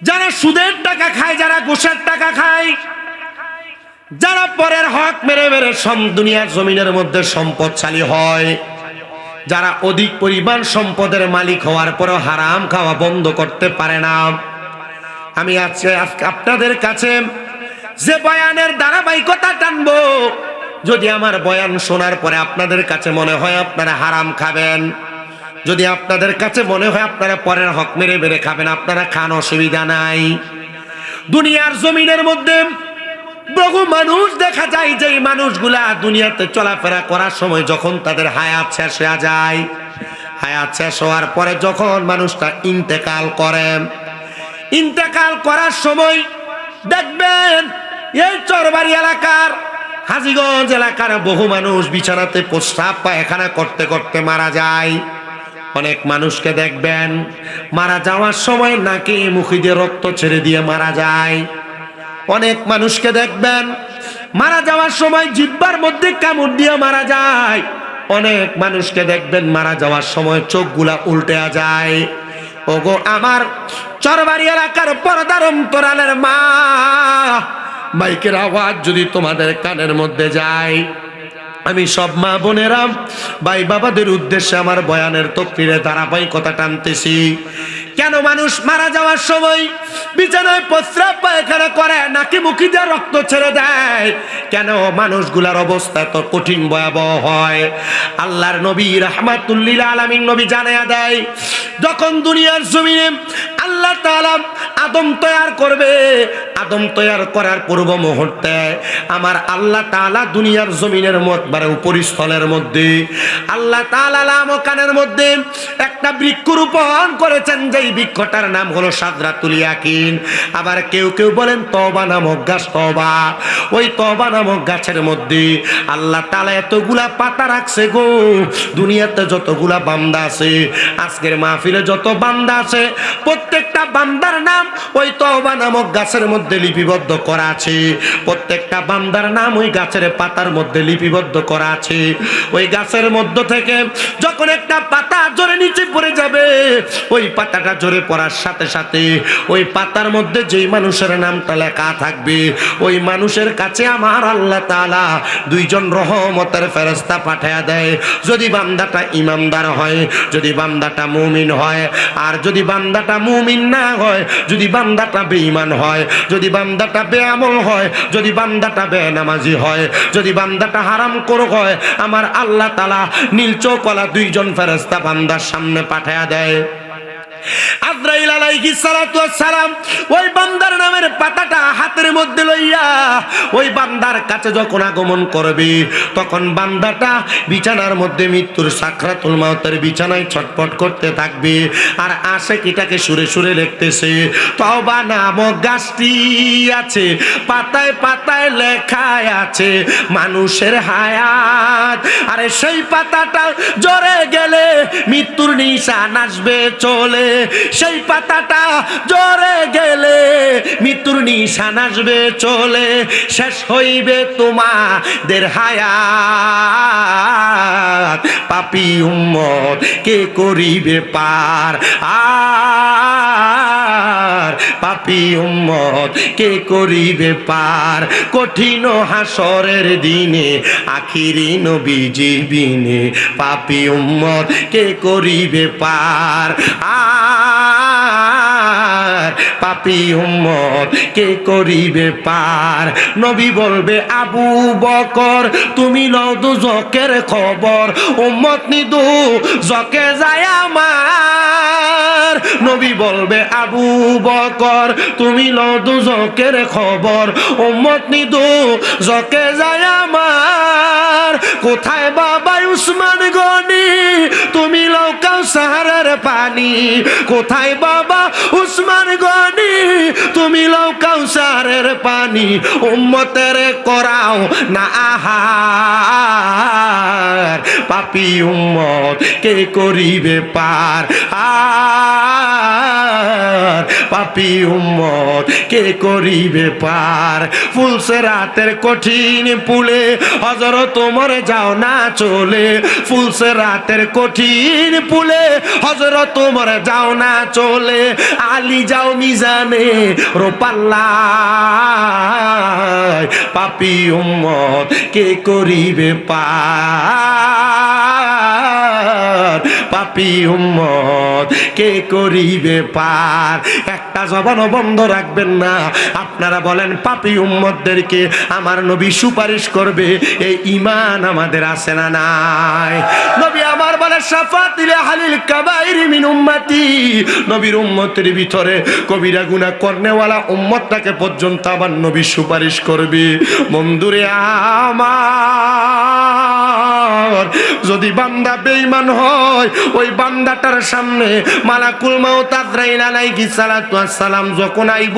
যারা সুদের টাকা খায়, যারা ঘুষের টাকা খায়, যারা পরের হক মেরে মেরে দুনিয়ার জমিনের মধ্যে সম্পদশালী হয়, যারা অধিক পরিমাণ সম্পদের মালিক হওয়ার পরও হারাম খাওয়া বন্ধ করতে পারে না, আমি আজকে আপনাদের কাছে যে বয়ানের ধারাবাহিকতা টানবো, যদি আমার বয়ান শোনার পরে আপনাদের কাছে মনে হয় আপনারা হারাম খাবেন, যদি আপনাদের কাছে মনে হয় আপনারা পরের হক মেরে মেরে খাবেন, আপনারা খান, অসুবিধা নাই। দুনিয়ার জমিনের মধ্যে বহু মানুষ দেখা যায়, যে মানুষগুলা দুনিয়াতে চলাফেরা করার সময় যখন তাদের হায়াত শেষ হয়ে যায়, হায়াত শেষ হওয়ার পরে যখন মানুষটা ইন্তেকাল করে, ইন্তেকাল করার সময় দেখবেন এই চরবাড়ি এলাকার, হাজীগঞ্জ এলাকার বহু মানুষ বিছানাতে প্রস্রাব পায়খানা করতে করতে মারা যায়। অনেক মানুষকে দেখবেন মারা যাওয়ার সময় নাকে মুখে দিয়ে রক্ত ছেড়ে দিয়ে মারা যায়। অনেক মানুষকে দেখবেন মারা যাওয়ার সময় জিহ্বার মধ্যে কামড় দিয়ে মারা যায়। অনেক মানুষকে দেখবেন মারা যাওয়ার সময় চোখগুলা উল্টে যায়। ওগো আমার চরবাড়ি এলাকার পর্দার অন্তরালের মা, মাইকের আওয়াজ যদি তোমাদের কানের মধ্যে যায়, আমি সব মা বোনেরা ভাই বাবাদের উদ্দেশ্যে আমার বয়ানের তকরিরে ধারাবাহিকতা টানতেছি। কেন মানুষ মারা যাওয়ার সময় বিছানায় প্রস্রাব পায়খানা করে, নাকি মুখে দিয়ে রক্ত ছেড়ে দেয়? কেন মানুষগুলার অবস্থা তো কঠিন ভয়াবহ হয়? আল্লাহর নবী রাহমাতুল্লিল আলামিন নবী জানায়া দেয়, যখন দুনিয়ার জমিনে আল্লাহ তাআলা আদম তৈয়ার করবে, আদম তৈয়ার করার পূর্ব মুহূর্তে আমার আল্লাহ তাআলা দুনিয়ার জমিনের উপরিস্থলের মধ্যে আল্লাহ তাআলা লামকানের মধ্যে একটা বৃক্ষ রোপণ করেছেন, যেই বৃক্ষটার নাম হলো সাদরাতুল ইয়াকিন। আবার কেউ কেউ বলেন তওবা নামক গাছ, তওবা। ওই তওবা নামক গাছের মধ্যে আল্লাহ তাআলা এতগুলা পাতা রাখছে গো। দুনিয়াতে যতগুলা বান্দা আছে, আজকের মাহফিলে যত বান্দা আছে, প্রত্যেকটা বান্দার নাম ওই তওবা নামক গাছের মধ্যে লিপিবদ্ধ করা আছে। প্রত্যেকটা বান্দার নাম ওই গাছের পাতার মধ্যে লিপিবদ্ধ করা আছে। ওই গাছের মধ্য থেকে যখন একটা পাতা জোরে নিচে পড়ে যাবে, ওই পাতাটা জোরে পড়ার সাথে সাথে ওই পাতার মধ্যে যেই মানুষের নামটা লেখা থাকবে, ওই মানুষের কাছে আমার আল্লাহ তাআলা দুইজন রহমতের ফেরেশতা পাঠায়া দেয়। যদি বান্দাটা ইমানদার হয়, যদি বান্দাটা মুমিন হয়, আর যদি বান্দাটা মুমিন না হয়, যদি বান্দাটা বেঈমান হয়, যদি বান্দাটা বেআমল হয়, যদি বান্দাটা বেনামাজি হয়, যদি বান্দাটা হারামখোর হয়, আমার আল্লাহ তাআলা নীল চৌকলা দুইজন ফেরেশতা বান্দার সামনে পাঠায়া দেয়। আজরাইল আলাইহিস সালাতু ওয়াস সালাম ওই বান্দার নামের পাতাটা হাতের মধ্যে লইয়া ওই বান্দার কাছে যখন আগমন করবে, তখন বান্দাটা বিছানার মধ্যে মৃত্যুর সাকরাতুল মাউতের বিছানায় ছটফট করতে থাকবে। আর আশিকিটাকে সুরে সুরে লিখতেছে, তওবা নামক গাছটি আছে, পাতায় পাতায় লেখা আছে মানুষের হায়াত। আরে সেই পাতাটা জড়ে গেলে মৃত্যুর নিশান আসবে চলে, সেই পাতাটা জড়ে গেলে মৃত্যুর নিশান আসবে চলে, শেষ হইবে তোমাদের হায়াত, পাপী উম্মত কে করিবে পার, আর পাপী উম্মত কে করিবে পার, কঠিন হাসরের দিনে আখিরি নবীজি বিনে, পাপী উম্মত কে করিবে পার, আর পাপী উম্মত কে করিবে পার। নবী বলবে, আবু বকর তুমি লও দুজকের খবর, উম্মত নিদু জকে যায় আমার। নবী বলবে, আবু বকর তুমি লও দুজকের খবর, উম্মত নিদু জকে যায় আমার। কোথায় বাবা উসমান গনি তুমি লও কাউসারের পানি, কোথায় বাবা উসমান গনি তুমি লও কাউসারের পানি, উম্মতের করাও না আহার, পাপী উম্মত কে করিবে পার, আর পাপী উম্মত কে করিবে পার। ফুলসেরাতের কঠিন পুলে হযরত ওমর যাও না চলে, ফুলসেরাতের কঠিন পুলে হযরত ওমর যাও না চলে, আলী যাও মিজানে রোপাল্লায়, পাপী উম্মত কে করিবে পার, পাপী উম্মত কে করিবে পার। একটা জবানও বন্ধ রাখবেন না। আপনারা বলেন পাপী উম্মতদেরকে আমার নবী সুপারিশ করবে, এই ঈমান আমাদের আছে না নাই? নবী আমার বলে শাফাতিল আহলিল কাবাইর মিন উম্মতি, নবীর উম্মতের ভিতরে কবিরা গুনাহ করনেওয়ালা উম্মতটাকে পর্যন্ত আমার নবী সুপারিশ করবে। বন্ধুরে আমার, যদি বান্দা বেঈমান হয়, ওই বান্দাটার সামনে মালাকুল মাউত আজরাইল আলাইহিস সালাতু ওয়াস সালাম যখন আইব,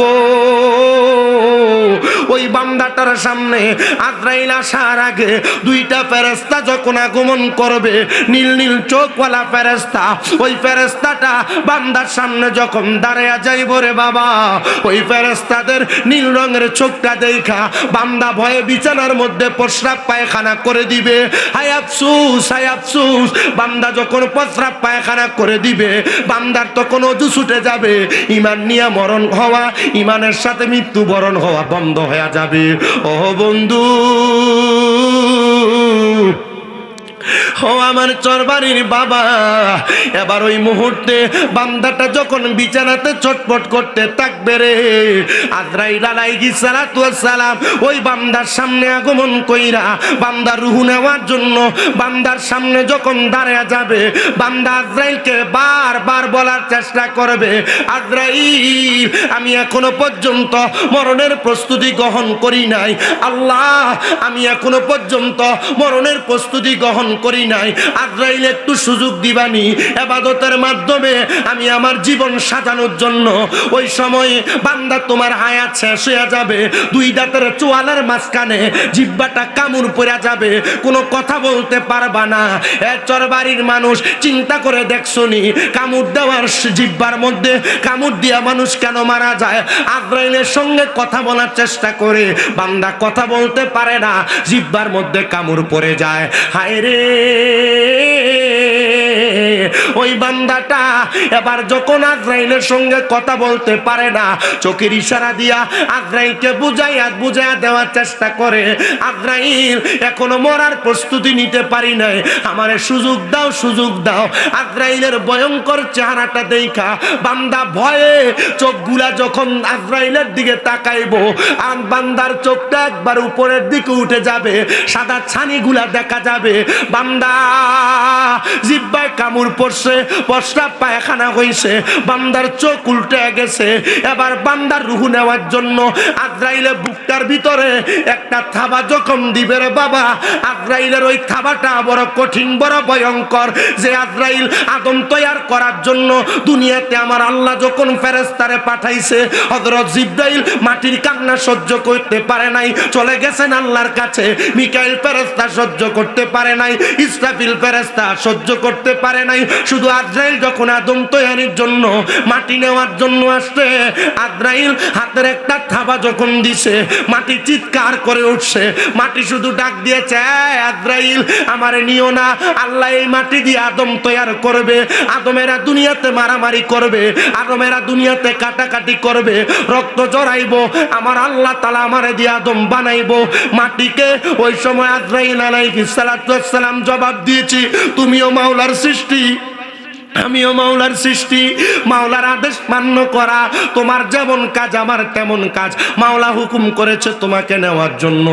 ওই বান্দাটার সামনে আজরাইল আসার আগে দুইটা ফেরেশতা যখন আগমন করবে, নীল নীল চোখওয়ালা ফেরেশতা, ওই ফেরেশতাটা বান্দার সামনে যখন দাঁড়ায়া যাইব রে বাবা, ওই ফেরেশতাদের নীল রঙের চোখটা দেখা বান্দা ভয়ে বিছানার মধ্যে প্রস্রাব পায়খানা করে দিবে। হায় আফসোস, হায় আফসোস, বান্দা যখন প্রস্রাব পায়খানা করে দিবে, বান্দার তখন ওযু ছুটে যাবে, ঈমান নিয়ে মরণ হওয়া, ঈমানের সাথে মৃত্যুবরণ হওয়া বন্ধ হয়ে যাবে। ও বন্ধু, ও আমার চরবাড়ির বাবা, এবার ওই মুহূর্তে বান্দাটা যখন বিছানাতে ছটফট করতে থাকবে রে, আজরাইল আলাইহিস সালাতু ওয়াস সালাম ওই বান্দার সামনে আগমন কইরা বান্দার রূহ নেওয়ার জন্য বান্দার সামনে যখন দাঁড়ায়া যাবে, বান্দা আজরাইলকে বারবার বলার চেষ্টা করবে, আজরাইল আমি এখনো পর্যন্ত মরণের প্রস্তুতি গ্রহণ করি নাই, আল্লাহ আমি এখনো পর্যন্ত মরণের প্রস্তুতি গ্রহণ করি নাই, আজরাইল একটু সুযোগ দিবানি ইবাদতের মাধ্যমে আমি আমার জীবন সাজানোর জন্য। ওই সময়ে বান্দা তোমার হায়াত শেষ হয়ে যাবে, দুই দাঁতের চোয়ালের মাঝখানে জিহ্বাটা কামড় পড়ে যাবে, কোনো কথা বলতে পারবা না। চরবাড়ির মানুষ চিন্তা করে দেখছনি, কামড় দেওয়ার জিহ্বার মধ্যে কামড় দিয়া মানুষ কেন মারা যায়? আজরাইলের সঙ্গে কথা বলার চেষ্টা করে বান্দা কথা বলতে পারে না, জিহ্বার মধ্যে কামড় পড়ে যায়। হায় রে, ওই বান্দাটা এবার যখন আজরাইলের সঙ্গে কথা বলতে পারে না, চোখের ইশারা দিয়া আজরাইলকে বুঝাইয়া দেওয়ার চেষ্টা করে, আজরাইল এখনো মরার প্রস্তুতি নিতে পারি নাই, আমারে সুযোগ দাও, সুযোগ দাও। আজরাইলের ভয়ঙ্কর চেহারাটা দেখা বান্দা ভয়ে চোখগুলা যখন আজরাইলের দিকে তাকাইবো, আর বান্দার চোখটা একবার উপরের দিকে উঠে যাবে, সাদা ছানিগুলা দেখা যাবে, বান্দা জিহ্বায় কামড় পড়ছে, প্রস্রাব পায়খানা হইছে, বান্দার চোখ উল্টে গেছে। এবার বান্দার রূহ নেওয়ার জন্য আজরাইলের বুকটার ভিতরে একটা থাবা যখন দিবে রে বাবা, আজরাইলের ওই থাবাটা বড় কঠিন, বড় ভয়ঙ্কর। যে আজরাইল আদম তৈয়ার করার জন্য দুনিয়াতে আমার আল্লাহ যখন ফেরেশতারে পাঠাইছে, হযরত জিবরাইল মাটির কান্না সহ্য করতে পারে নাই, চলে গেছেন আল্লাহর কাছে। মিকাইল ফেরেশতা সহ্য করতে পারে নাই, ইসরাফিল ফেরেশতা সহ্য করতে পারে নাই। শুধু আজরাইল যখন আদম তৈয়ারির জন্য মাটি নেওয়ার জন্য আসছে, আজরাইল হাতের একটা থাবা যখন দিছে, মাটি চিৎকার করে উঠছে, মাটি শুধু ডাক দিয়েছে, আজরাইল আমারে নিও না, আল্লাহ এই মাটি দিয়ে আদম তৈয়ার করবে, আদমেরা দুনিয়াতে মারামারি করবে, আদমেরা দুনিয়াতে কাটাকাটি করবে, রক্ত জড়াইবো, আমার আল্লাহ তাআলা আমারে দিয়ে আদম বানাইবো মাটিকে। ওই সময় আজরাইল আলাইহিস সালাতু ওয়াস সালাম জবাব দিয়েছি, তুমিও মাওলার সৃষ্টি, আমিও মাওলার সৃষ্টি, মাওলার আদেশ মান্য করা তোমার যেমন কাজ আমার তেমন কাজ, মাওলা হুকুম করেছে তোমাকে নেওয়ার জন্য।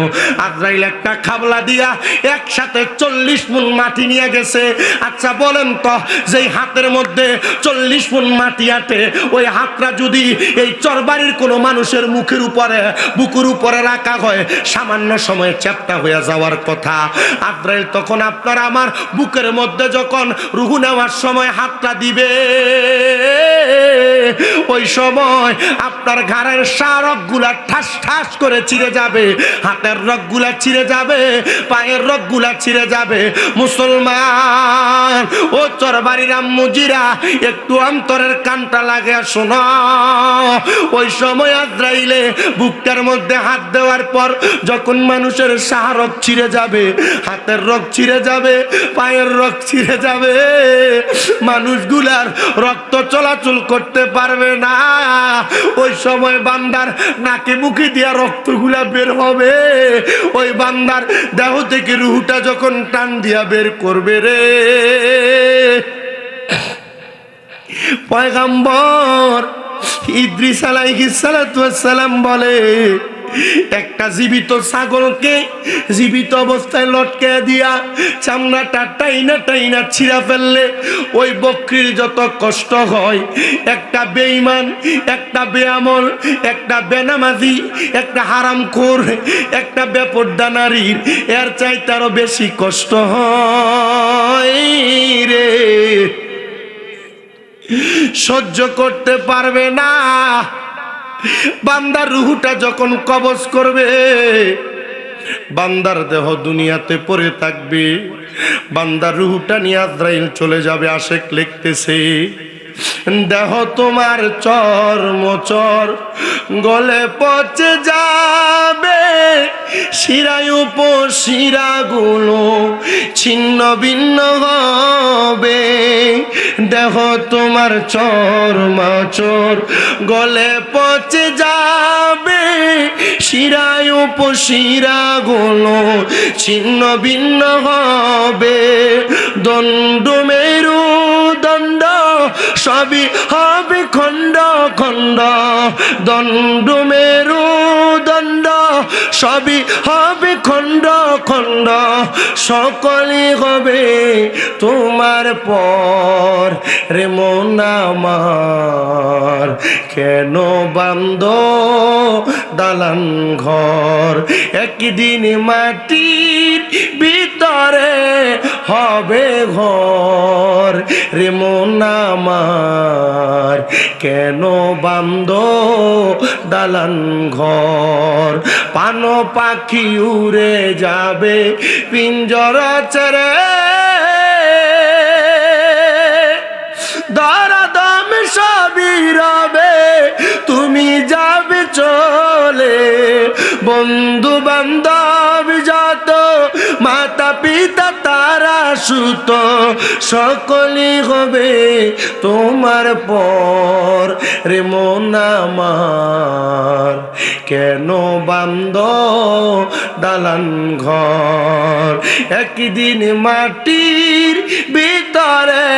আজরাইল একটা খাবলা দিয়া একসাথে 40 মণ মাটি নিয়ে গেছে। আচ্ছা বলেন তো, যেই হাতের মধ্যে 40 মণ মাটি আটে, ওই হাতটা যদি এই চরবাড়ির কোনো মানুষের মুখের উপরে, বুকের উপরে রাখা হয়, সামান্য সময়ে চ্যাপ্টা হয়ে যাওয়ার কথা। আজরাইল তখন আপনার আমার বুকের মধ্যে যখন রূহ নেওয়ার সময় হাতটা দিবে, ওই সময় আপনার ঘাড়ের রগগুলা ঠাস ঠাস করে ছিঁড়ে যাবে, হাতের রগগুলা ছিঁড়ে যাবে, পায়ের রগগুলা ছিঁড়ে যাবে। মুসলমান ও চরবাড়ির আম্মুজিরা, একটু অন্তরের কানটা লাগে শোনো। ওই সময় আজরাইলে বুকটার মধ্যে হাত দেওয়ার পর যখন মানুষের রগ ছিঁড়ে যাবে, হাতের রগ ছিঁড়ে যাবে, পায়ের রগ ছিঁড়ে যাবে, মানুষগুলার রক্ত চলাচল করতে পারবে না। ওই সময় বান্দার নাকে মুখে দিয়া রক্তগুলা বের হবে। ওই বান্দার দেহ থেকে রুহটা যখন টান দিয়া বের করবে রে, পয়গম্বর ইদ্রিস আলাইহিস সালাতু ওয়াস সালাম বলে, একটা জীবিত ছাগলকে জীবিত অবস্থায় লটকে দিয়া চামড়াটা টাইনা টাইনা ছিঁড়া ফেললে ওই বকরির যত কষ্ট হয়, একটা বেঈমান, একটা বেআমল, একটা বেনামাজি, একটা হারামখোর, একটা বেপরদা নারীর এর চাইতে আরো বেশি কষ্ট হয় রে। সহ্য করতে পারবে না। বান্দার রুহুটা যখন কবজ করবে, বান্দার দেহ দুনিয়াতে পড়ে থাকবে, বান্দার রুহুটা নিয়ে আজরাইল চলে যাবে। আশেক লিখতেছে, দেহ তোমার চর্মচর গলে পচে যাবে, শিরায় উপশিরাগুলো ছিন্ন ভিন্ন হবে। দেহ তোমার চর্মচর গলে পচে যাবে, শিরায় উপশিরাগুলো ছিন্ন ভিন্ন হবে। দণ্ড মেরু দণ্ড সবই হবে খণ্ড খণ্ড, দণ্ড মেরু দণ্ড সবই হবে খণ্ড খণ্ড, সকলই হবে তোমার পর রে মন আমার। কেন বান্দ দালান ঘর, একদিন মাটির ভিতরে হবে ঘর রে মন আমার। কেন বান্দ দালান ঘর, পানো পাখি উড়ে যাবে পিঞ্জরা ছেড়ে, দরাদম সবই রবে তুমি যাবে চলে। বন্ধু বান্ধব যত, মাতা পিতা তারা সুত, সকলই হবে তোমার পর রে মন আমার। কেন বান্দ দালান ঘর, একদিন মাটির ভিতরে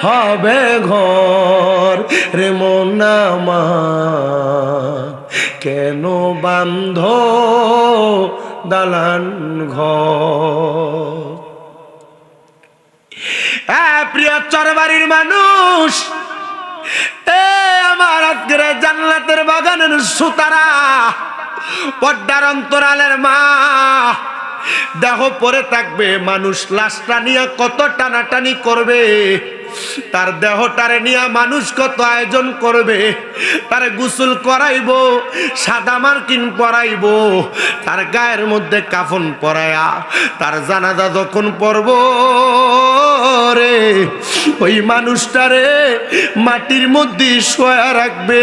হবে ঘর রে মন আমার। কেন বান্ধ দালান ঘর। প্রিয় চরবাড়ির মানুষ, আমার আজকের জান্নাতের বাগানের সুতারা, পর্দার অন্তরালের মা, দেহ পরে থাকবে, মানুষ লাশটা নিয়ে কত টানাটানি করবে, তার দেহটারে নিয়ে মানুষ কত আয়োজন করবে, তার গোসল করাইবো, সাদা মার্কিন পরাইবো, তার গায়ের মধ্যে কাফন পরায়া তার জানাজা যখন পড়ব রে, ওই মানুষটারে মাটির মধ্যে শোয়া রাখবে।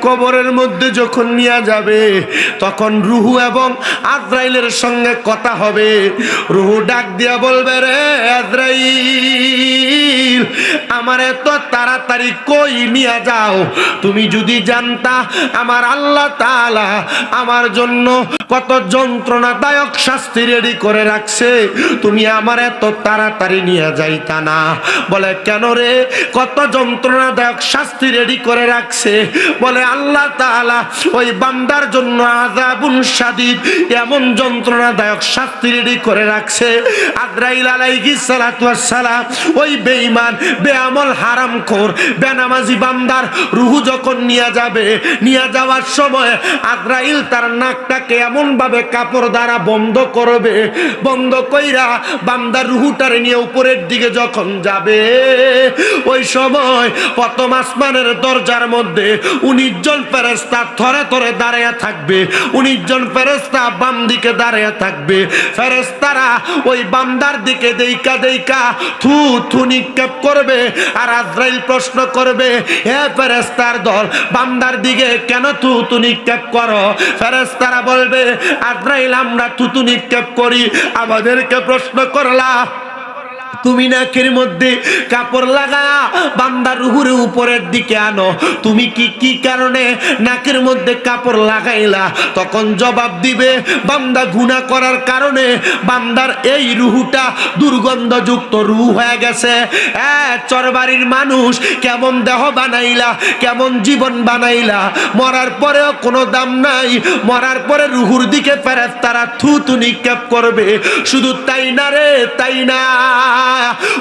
কবরের মধ্যে যখন নিয়ে যাবে তখন রুহু এবং আজরাইলের সঙ্গে কথা হবে। রুহু ডাক দিয়া বলবে, রে আজরাইল, আমার এত তাড়াতাড়ি কই নিয়ে যাও? তুমি যদি জানতা আমার আল্লাহ তাআলা আমার জন্য কত যন্ত্রণাদায়ক শাস্তি রেডি করে রাখছে, তুমি আমার এত তাড়াতাড়ি নিয়ে যাইতা না। বলে, কেন রে, কত যন্ত্রণাদায়ক শাস্তি রেডি করে রাখছে? বলে, আল্লাহ তাআলা ওই বান্দার জন্য আযাবুন শাদীদ, এমন যন্ত্রণাদায়ক শাস্তি রেডি করে রাখছে। আজরাইল আলাইহিস সালাতু ওয়াস সালাম ওই বেঈমান, বেআমল, হারামখোর, বেনামাজি বান্দার রুহু যখন নিয়ে যাবে, নিয়ে যাওয়ার সময় আজরাইল তার নাকটাকে এমন এমন ভাবে কাপড় দ্বারা বন্ধ করবে, বন্ধ কইরা বান্দার রুহুটারে নিয়ে উপরের দিকে যখন যাবে, ওই সময় প্রথম আসমানের দরজার মধ্যে 19 জন ফেরেশতা থরে থরে দাঁড়িয়ে থাকবে। 19 জন ফেরেশতা বাম দিকে দাঁড়িয়ে থাকবে। ফেরেশতারা ওই বান্দার দিকে দেইকা দেইকা থু থু নিক্ষেপ করবে। আর আজরাইল প্রশ্ন করবে, হে ফেরেশতার দল, বান্দার দিকে কেন থু থু নিক্ষেপ করো? ফেরেশতারা বলবে, আজরাইল, আমরা থু থু নিক্ষেপ করি, আমাদেরকে প্রশ্ন করলা তুমি নাকের মধ্যে কাপড় লাগায়া বান্দার রুহুর উপরের দিকে আনো, তুমি কি কারণে নাকের মধ্যে কাপড় লাগাইলা? তখন জবাব দিবে, বান্দা গুনাহ করার কারণে বান্দার এই রুহুটা দুর্গন্ধযুক্ত রুহ হয়ে গেছে। চরবাড়ির মানুষ কেমন দেহ বানাইলা, কেমন জীবন বানাইলা, মরার পরেও কোনো দাম নাই। মরার পরে রুহুর দিকে ফেরেশতারা থু থু নিক্ষেপ করবে। শুধু তাই না রে, তাই না,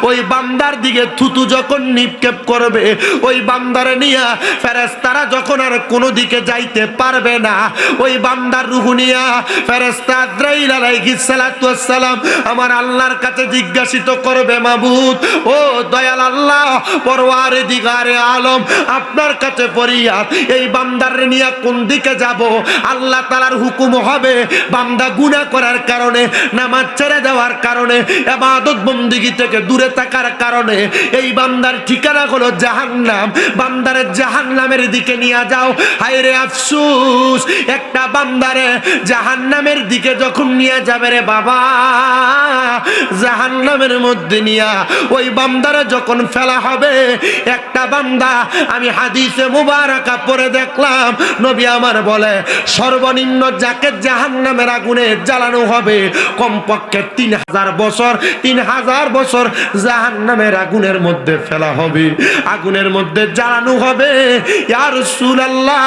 ওই বান্দার দিকে থুতু যখন নিক্ষেপ করবে, ওই বান্দারে নিয়া ফেরেশতারা যখন আর কোনো দিকে যাইতে পারবে না, ওই বান্দার রূহ নিয়া ফেরেশতা আজরাইল আলাইহিস সালাতু ওয়াস সালাম আমার আল্লাহর কাছে জিজ্ঞাসিত করবে, মাবুদ, ও দয়াল আল্লাহ, পরওয়ারদিগারে আলম, আপনার কাছে ফরিয়াদ, এই বান্দারে নিয়া কোন দিকে যাব? আল্লাহ তাআলার হুকুম হবে, বান্দা গুনাহ করার কারণে, নামাজ ছেড়ে দেওয়ার কারণে, ইবাদত বন্দেগী থেকে দূরে থাকার কারণে এই বান্দার ঠিকানা হলো জাহান্নাম। বান্দারে জাহান্নামের দিকে নিয়ে যাও। হায়রে আফসোস, একটা বান্দারে জাহান্নামের দিকে যখন নিয়ে যাবে রে বাবা, জাহান্নামের মধ্যে নিয়া ওই বান্দারে যখন ফেলা হবে, একটা বান্দা, আমি হাদিসে মুবারাকা পড়ে দেখলাম, নবী আমার বলে, সর্বনিম্ন যাকে জাহান্নামের আগুনে জ্বালানো হবে, কমপক্ষে 3000 বছর, 3000 বছর জাহান্নামের আগুনের মধ্যে ফেলা হবে, আগুনের মধ্যে জ্বালানো হবে। ইয়া রাসূলুল্লাহ,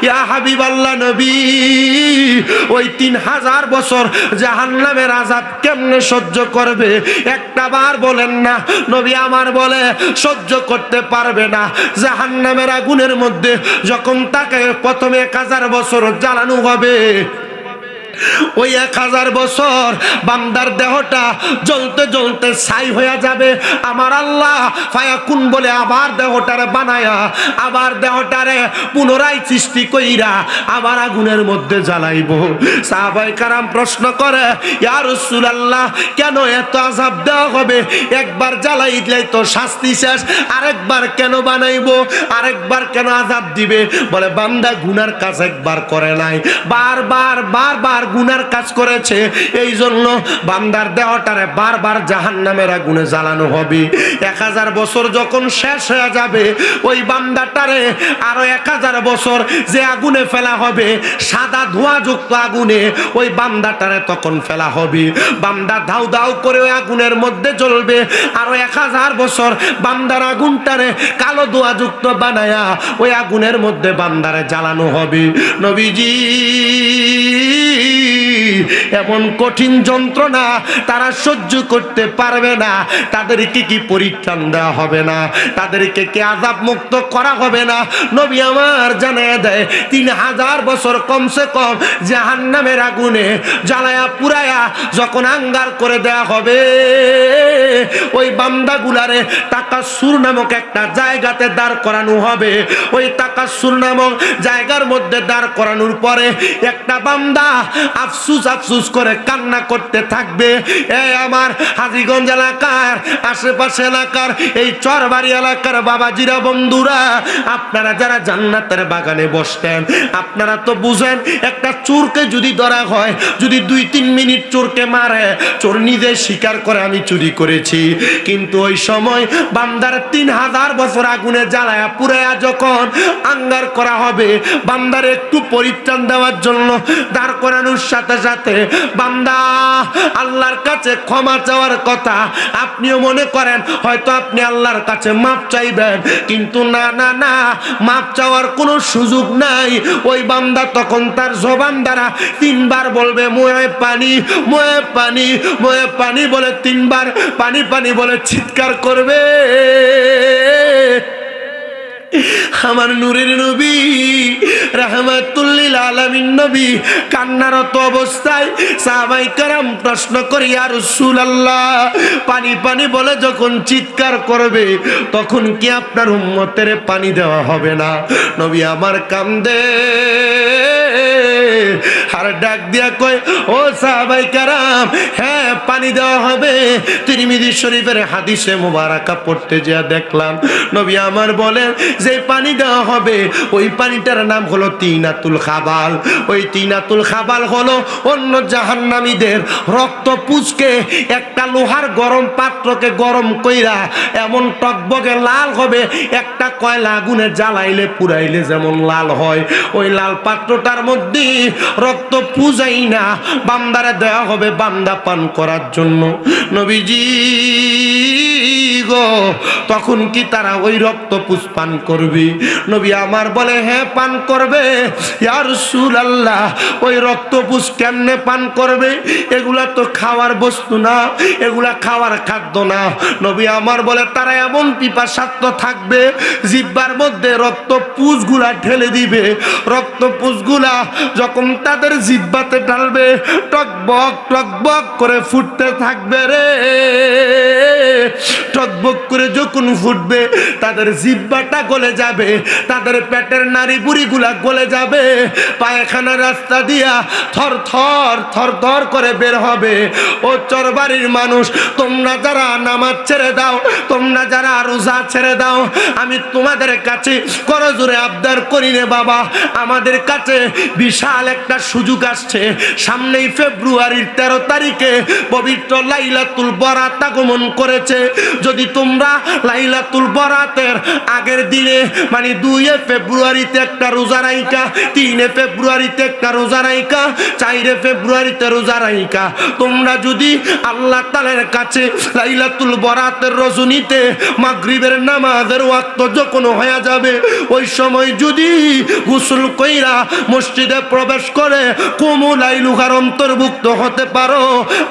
ইয়া হাবিবাল্লাহ নবী, ওই 3000 বছর জাহান্নামের আযাব কেমনে সহ্য করবে? একটা বার বলেন না। নবী আমার বলে, সহ্য করতে পারবে না। জাহান্নামের আগুনের মধ্যে যখন তাকে প্রথমে 1000 বছর জ্বালানো হবে, ওই 1000 বছর বান্দার দেহটা জ্বলতে জ্বলতে ছাই হয়ে যাবে। আমার আল্লাহ ফায়াকুন বলে আবার দেহটারে বানায়া, আবার দেহটারে পুনরায় সৃষ্টি কইরা আবার আগুনের মধ্যে জ্বালাইব। সাহাবায়ে কেরাম প্রশ্ন করে, ইয়া রাসূলুল্লাহ, কেন এত আযাব দেওয়া হবে? একবার জ্বালাইলে তো শাস্তি শেষ, আরেকবার কেন বানাইবো? আরেকবার কেন আযাব দিবে? বলে, বান্দা গুনার কাজ একবার করে নাই, বারবার গুনার কাজ করেছে, এই জন্য বান্দার দেহটারে বারবার জাহান্নামের আগুনে জ্বালানো হবে। 1000 বছর যখন শেষ হয়ে যাবে, ওই বান্দাটারে আরো 1000 বছর যে আগুনে ফেলা হবে, সাদা ধোঁয়াযুক্ত আগুনে ওই বান্দাটারে তখন ফেলা হবে। বান্দা ধাউ ধাউ করে ওই আগুনের মধ্যে জ্বলবে। আরো 1000 বছর বান্দার আগুনটারে কালো ধোঁয়াযুক্ত বানায়া ওই আগুনের মধ্যে বান্দারে জ্বালানো হবে। নবীজি, এমন কঠিন যন্ত্রণা তারা সহ্য করতে পারবে না। তাদেরকে কি পরিত্রাণ দেওয়া হবে না? তাদেরকে কি আযাব মুক্ত করা হবে না? নবী আমার জানায় দেয়, 3000 বছর কমসে কম জাহান্নামের আগুনে জ্বালায়া পুরায়া যখন আঙ্গার করে দেওয়া হবে, ওই বান্দাগুলারে তাকাসসুর নামক একটা জায়গাতে দাঁড় করানো হবে। ওই তাকাসসুর নামক জায়গার মধ্যে দাঁড় করানোর পরে একটা বান্দা আফসুস করে কান্না করতে থাকবে। এই আমার হাজীগঞ্জ এলাকার, আশেপাশে এলাকার, এই চরবাড়ি এলাকার বাবাজিরা, বন্ধুরা, আপনারা যারা জান্নাতের বাগানে বসতেন, আপনারা তো বুঝেন, একটা চোরকে যদি ধরা হয়, যদি 2-3 মিনিট চোরকে মারে, চোর নিজে স্বীকার করে আমি চুরি করেছি। কিন্তু ওই সময় বান্দার 3000 বছর আগুনে জ্বালায়া পুরায়া যখন আঙ্গার করা হবে, বান্দার একটু পরিত্রাণ দেওয়ার জন্য দাঁড় করানোর সাথে সাথে বান্দা আল্লাহর কাছে ক্ষমা চাওয়ার কথা। আপনিও মনে করেন হয়তো আপনি আল্লাহর কাছে মাপ চাইবেন, কিন্তু না না না, মাপ চাওয়ার কোনো সুযোগ নাই। ওই বান্দা তখন তার জবান দ্বারা 3 বার বলবে, মোয়ে পানি, মোয়ে পানি, মোয়ে পানি বলে 3 বার পানি পানি বলে চিৎকার করবে। আমার নূরের নবী রাহমাতুল লিল আলামিন নবী কান্নারত অবস্থায় সাহাবায়ে কেরাম প্রশ্ন করে ইয়া রাসূলুল্লাহ পানি পানি বলে যখন চিৎকার করবে তখন কি আপনার উম্মতের পানি দেওয়া হবে না? নবী আমার কান্দে আর ডাক দিয়া কয় ও সাহাবায়ে কেরাম হ্যাঁ পানি দেওয়া হবে। তিরমিজি শরীফের হাদিসে মুবারাকা পড়তে যা দেখলাম নবী আমার বলেন যে পানি দেওয়া হবে ওই পানিটার নাম হলো তিনাতুল খাবাল। ওই তিনাতুল খাবাল হলো অন্য জাহান্নামীদের রক্ত পুচকে একটা লোহার গরম পাত্রকে গরম কইরা এমন টকবগে লাল হবে, একটা কয়লা আগুনে জ্বালাইলে পুরাইলে যেমন লাল হয় ওই লাল পাত্রটার মধ্যে রক্ত পুজাই না বান্দারে দেওয়া হবে বান্দা পান করার জন্য। নবীজি গো তখন কি তারা ওই রক্ত পুজ পান করবে? নবী আমার বলে হ্যাঁ পান করবে। ইয়া রাসূলুল্লাহ ওই রক্ত পুজ কেমনে পান করবে? এগুলা তো খাওয়ার বস্তু না, এগুলা খাওয়ার খাদ্য না। নবী আমার বলে তারা এমন পিপাসার্থ থাকবে জিহ্বার মধ্যে রক্ত পুজগুলা ঢেলে দিবে, রক্ত পুজগুলা যখন তাদের জিহ্বাতে ঢালবে টকবক টকবক করে ফুটতে থাকবে রে। টকবক করে যখন ফুটবে তাদের জিহ্বাটা গলে যাবে, তাদের পেটের নাড়ি বুড়িগুলা গলে যাবে, পায়খানার রাস্তা দিয়া থর থর থর থর করে বের হবে। ও চরবাড়ির মানুষ তোমরা যারা নামাজ ছেড়ে দাও, তোমরা যারা রোজা ছেড়ে দাও, আমি তোমাদের কাছে করজোরে আবদার করি রে বাবা, আমাদের কাছে বিশাল একটা সুযোগ আসছে। সামনেই ফেব্রুয়ারির 13 তারিখে পবিত্র লাইলাতুল বরাত আগমন করেছে। যদি তোমরা লাইলাতুল বরাতের আগের দিনে মানে 2 ফেব্রুয়ারিতে একটা রোজা রাইকা, 3 ফেব্রুয়ারিতে একটা রোজা রাইকা, 4 ফেব্রুয়ারিতে রোজা রাইকা তোমরা যদি আল্লাহ তাআলার কাছে লাইলাতুল বরাতের রজনীতে মাগরিবের নামাজের ওয়াক্ত যখন হয়ে যাবে ওই সময় যদি গোসল কইরা মসজিদে প্রবেশ করে কুমুলাই লুহার অন্তর্ভুক্ত হতে পারো,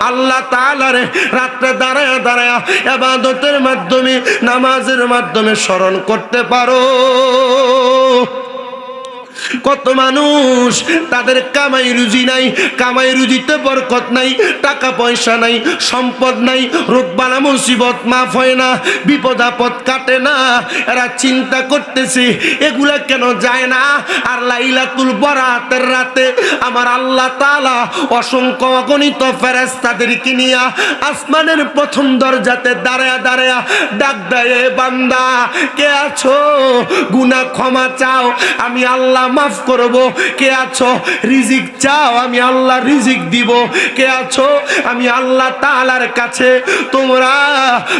আল্লাহ তাআলার রাত্রে দাঁড়ায়া দাঁড়ায়া ইবাদতের মাধ্যমে নামাজের মাধ্যমে স্মরণ করতে পারো। কত মানুষ তাদের কামাই রুজি নাই, কামাই রুজিতে বরকত নাই, টাকা পয়সা নাই, সম্পদ নাই, রোগ বালা মুসিবত মাফ হয় না, বিপদ আপদ কাটে না। এরা চিন্তা করতেছে এগুলা কেন যায় না। আর লাইলাতুল বরাতের রাতে আমার আল্লাহ তাআলা অসংখ্য অগণিত ফেরেশতাদেরকে নিয়ে আসমানের প্রথম দরজাতে দাঁড়ায়া দাঁড়ায়া ডাক দেয় বান্দা কে আছো, গুনাহ ক্ষমা চাও আমি আল্লাহ মাফ করব। কে আছো রিজিক চাও আমি আল্লাহ রিজিক দিব। কে আছো আমি আল্লাহ তাআলার কাছে তোমরা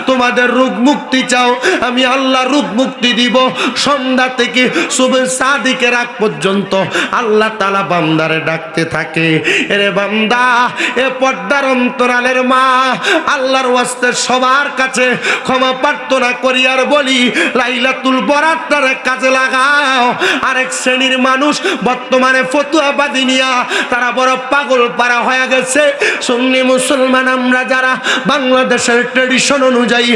তোমাদের রোগ মুক্তি চাও আমি আল্লাহ রোগ মুক্তি দিব। সন্ধ্যা থেকে সুবহ সাদিকের রাত পর্যন্ত আল্লাহ তাআলা বান্দারে ডাকতে থাকে। এরে বান্দা এ পর্দার অন্তরালের মা আল্লাহর ওয়াস্তে সবার কাছে ক্ষমা প্রার্থনা করি আর বলি লাইলাতুল বরাতটারে কাজে লাগাও। আরেক শ্রেণীর মানুষ বর্তমানে ফতুয়াবাদী নিয়া তারা বড় পাগল পারা হয়ে গেছে। সুন্নি মুসলমান আমরা যারা বাংলাদেশের ট্রেডিশন অনুযায়ী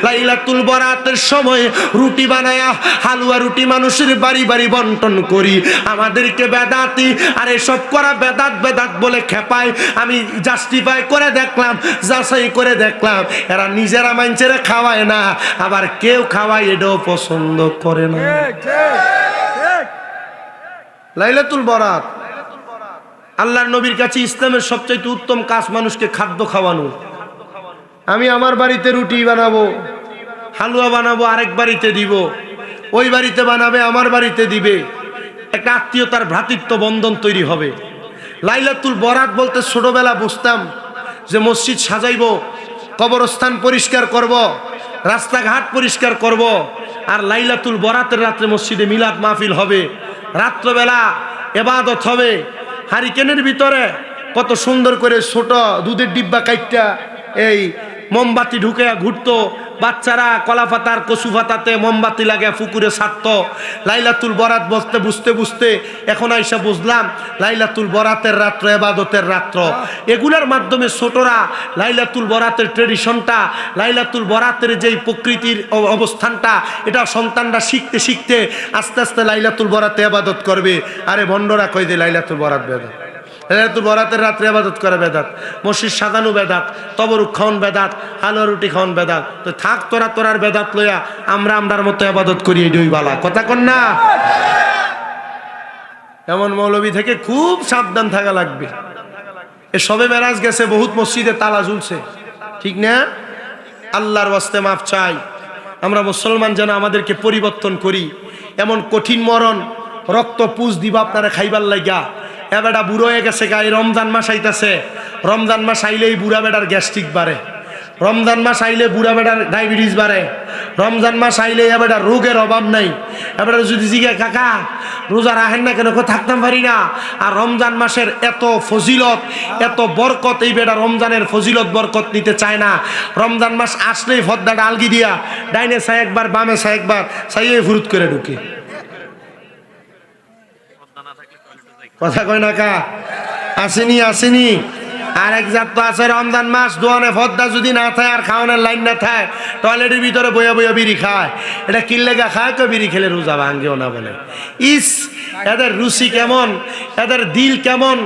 লাইলাতুল বরাতের সময় রুটি বানায়া হালুয়া রুটি মানুষের বাড়ি বাড়ি বন্টন করি। আমাদেরকে বেদাতি আর এসব করা বেদাত বেদাত বলে খেপায়। আমি জাস্টিফাই করে দেখলাম, যাচাই করে দেখলাম এরা নিজেরা মানুষেরা খাওয়ায় না, আবার কেউ খাওয়ায় এটাও পছন্দ করে না। লাইলাতুল বরাত আল্লাহর নবীর কাছে ইসলামের সবচেয়ে উত্তম কাজ মানুষকে খাদ্য খাওয়ানো। আমি আমার বাড়িতে রুটি বানাবো, হালুয়া বানাবো, আরেক বাড়িতে দিব, ওই বাড়িতে বানাবে আমার বাড়িতে দিবে, একটা আত্মীয়তার ভ্রাতৃত্ব বন্ধন তৈরি হবে। লাইলাতুল বরাত বলতে ছোটবেলা বুঝতাম যে মসজিদ সাজাইব, কবরস্থান পরিষ্কার করব, রাস্তাঘাট পরিষ্কার করব, আর লাইলাতুল বরাতের রাত্রে মসজিদে মিলাদ মাহফিল হবে, রাত্রবেলা ইবাদত হবে। হারিকেনের ভিতরে কত সুন্দর করে ছোট দুধের ডিব্বা কাইটটা এই মোমবাতি ঢুকে ঘুরতো, বাচ্চারা কলা পাতার কচু পাতাতে মোমবাতি লাগে পুকুরে ছাড়তো। লাইলাতুল বরাত বসতে বুঝতে বুঝতে এখন আইসা বুঝলাম লাইলাতুল বরাতের রাত্র ইবাদতের রাত্র। এগুলোর মাধ্যমে ছোটরা লাইলাতুল বরাতের ট্রেডিশনটা, লাইলাতুল বরাতের যেই প্রকৃতির অবস্থানটা, এটা সন্তানরা শিখতে শিখতে আস্তে আস্তে লাইলাতুল বরাতে ইবাদত করবে। আরে বন্ডরা কই দে লাইলাতুল বরাত বেদাত, লাইলাতুল বরাতের রাত্রে ইবাদত করে বেদাত, মসজিদ সাজানো বেদাত, তবরুক খাওয়ান বেদাত, হালুয়া রুটি খাওয়ান বেদাত। তো থাক তোরা তোরার বেদাত লইয়া আমরা আমরার মতো ইবাদত করি, এই বালা কথা কন না। এমন মৌলবী থেকে খুব সাবধান থাকা লাগবে। এ সবে মেরাজ গেছে, বহুত মসজিদে তালা ঝুলছে, ঠিক না? আল্লাহর ওয়াস্তে মাফ চাই। আমরা মুসলমান যেন আমাদেরকে পরিবর্তন করি। এমন কঠিন মরণ, রক্ত পুষ দিব আপনারা খাইবার লাগা। এ বেটা বুড়ো হয়ে গেছে, গায়ে রমজান মাস আইতাছে। রমজান মাস আইলেই বুড়া বেটার গ্যাস্ট্রিক বাড়ে, রমজান মাস আইলে বুড়া বেটার ডায়াবেটিস বাড়ে, রমজান মাস আইলে এ বেটার রোগের অভাব নাই। এবার যদি জিজ্ঞাসা কাকা রোজা রাখেন না কেন, থাকতাম পারি না। আর রমজান মাসের এত ফজিলত, এত বরকত, এই বেটা রমজানের ফজিলত বরকত নিতে চায় না। রমজান মাস আসলেই ফদ্দাটা আলগি দিয়া ডাইনে চাই একবার, বামে চাই একবার, চাইয়ে ফুরুত করে ঢুকে। কথা কয় না কা? আসেনি আসেনি। আর এক জাত তো আছে রমজান মাস দোয়ানে ফদ্দা যদি না থাকে আর খাওয়ানোর লাইন না থাকে, টয়লেটের ভিতরে বইয়া বইয়া বিড়ি খায়। এটা কিল্লেগা খায়, কেউ বিড়ি খেলে রোজা ভাঙ্গেও না বলে। ইস, এদের রুচি কেমন, এদের দিল কেমন,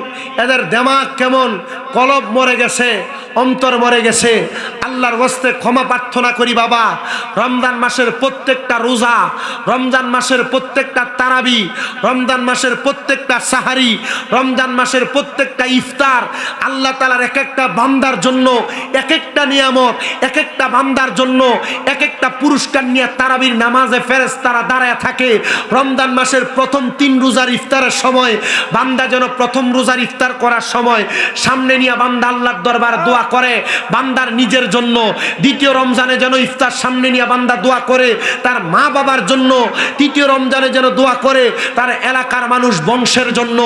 এদের দেমাগ কেমন। কলব মরে গেছে, অন্তর মরে গেছে। আল্লাহর ওয়াস্তে ক্ষমা প্রার্থনা করি বাবা। রমজান মাসের প্রত্যেকটা রোজা, রমজান মাসের প্রত্যেকটা তারাবি, রমজান মাসের প্রত্যেকটা সাহারি, রমজান মাসের প্রত্যেকটা ইফতার আল্লাহ তাআলার এক একটা বান্দার জন্য এক একটা নিয়ামত, এক একটা বান্দার জন্য এক একটা পুরস্কার নিয়ে তারাবির নামাজে ফেরেশতারা দাঁড়ায় থাকে। রমজান মাসের প্রথম 3 রোজার ইফতারের সময় বান্দা যেন প্রথম রোজার ইফতার করার সময় সামনে নিয়ে বান্দা আল্লাহর দরবারে দোয়া করে বান্দার নিজের জন্য। দ্বিতীয় রমজানে যেন ইফতার সামনে নিয়ে বান্দা দোয়া করে তার মা বাবার জন্য। তৃতীয় রমজানে যেন দোয়া করে তার এলাকার মানুষ, বংশের জন্য।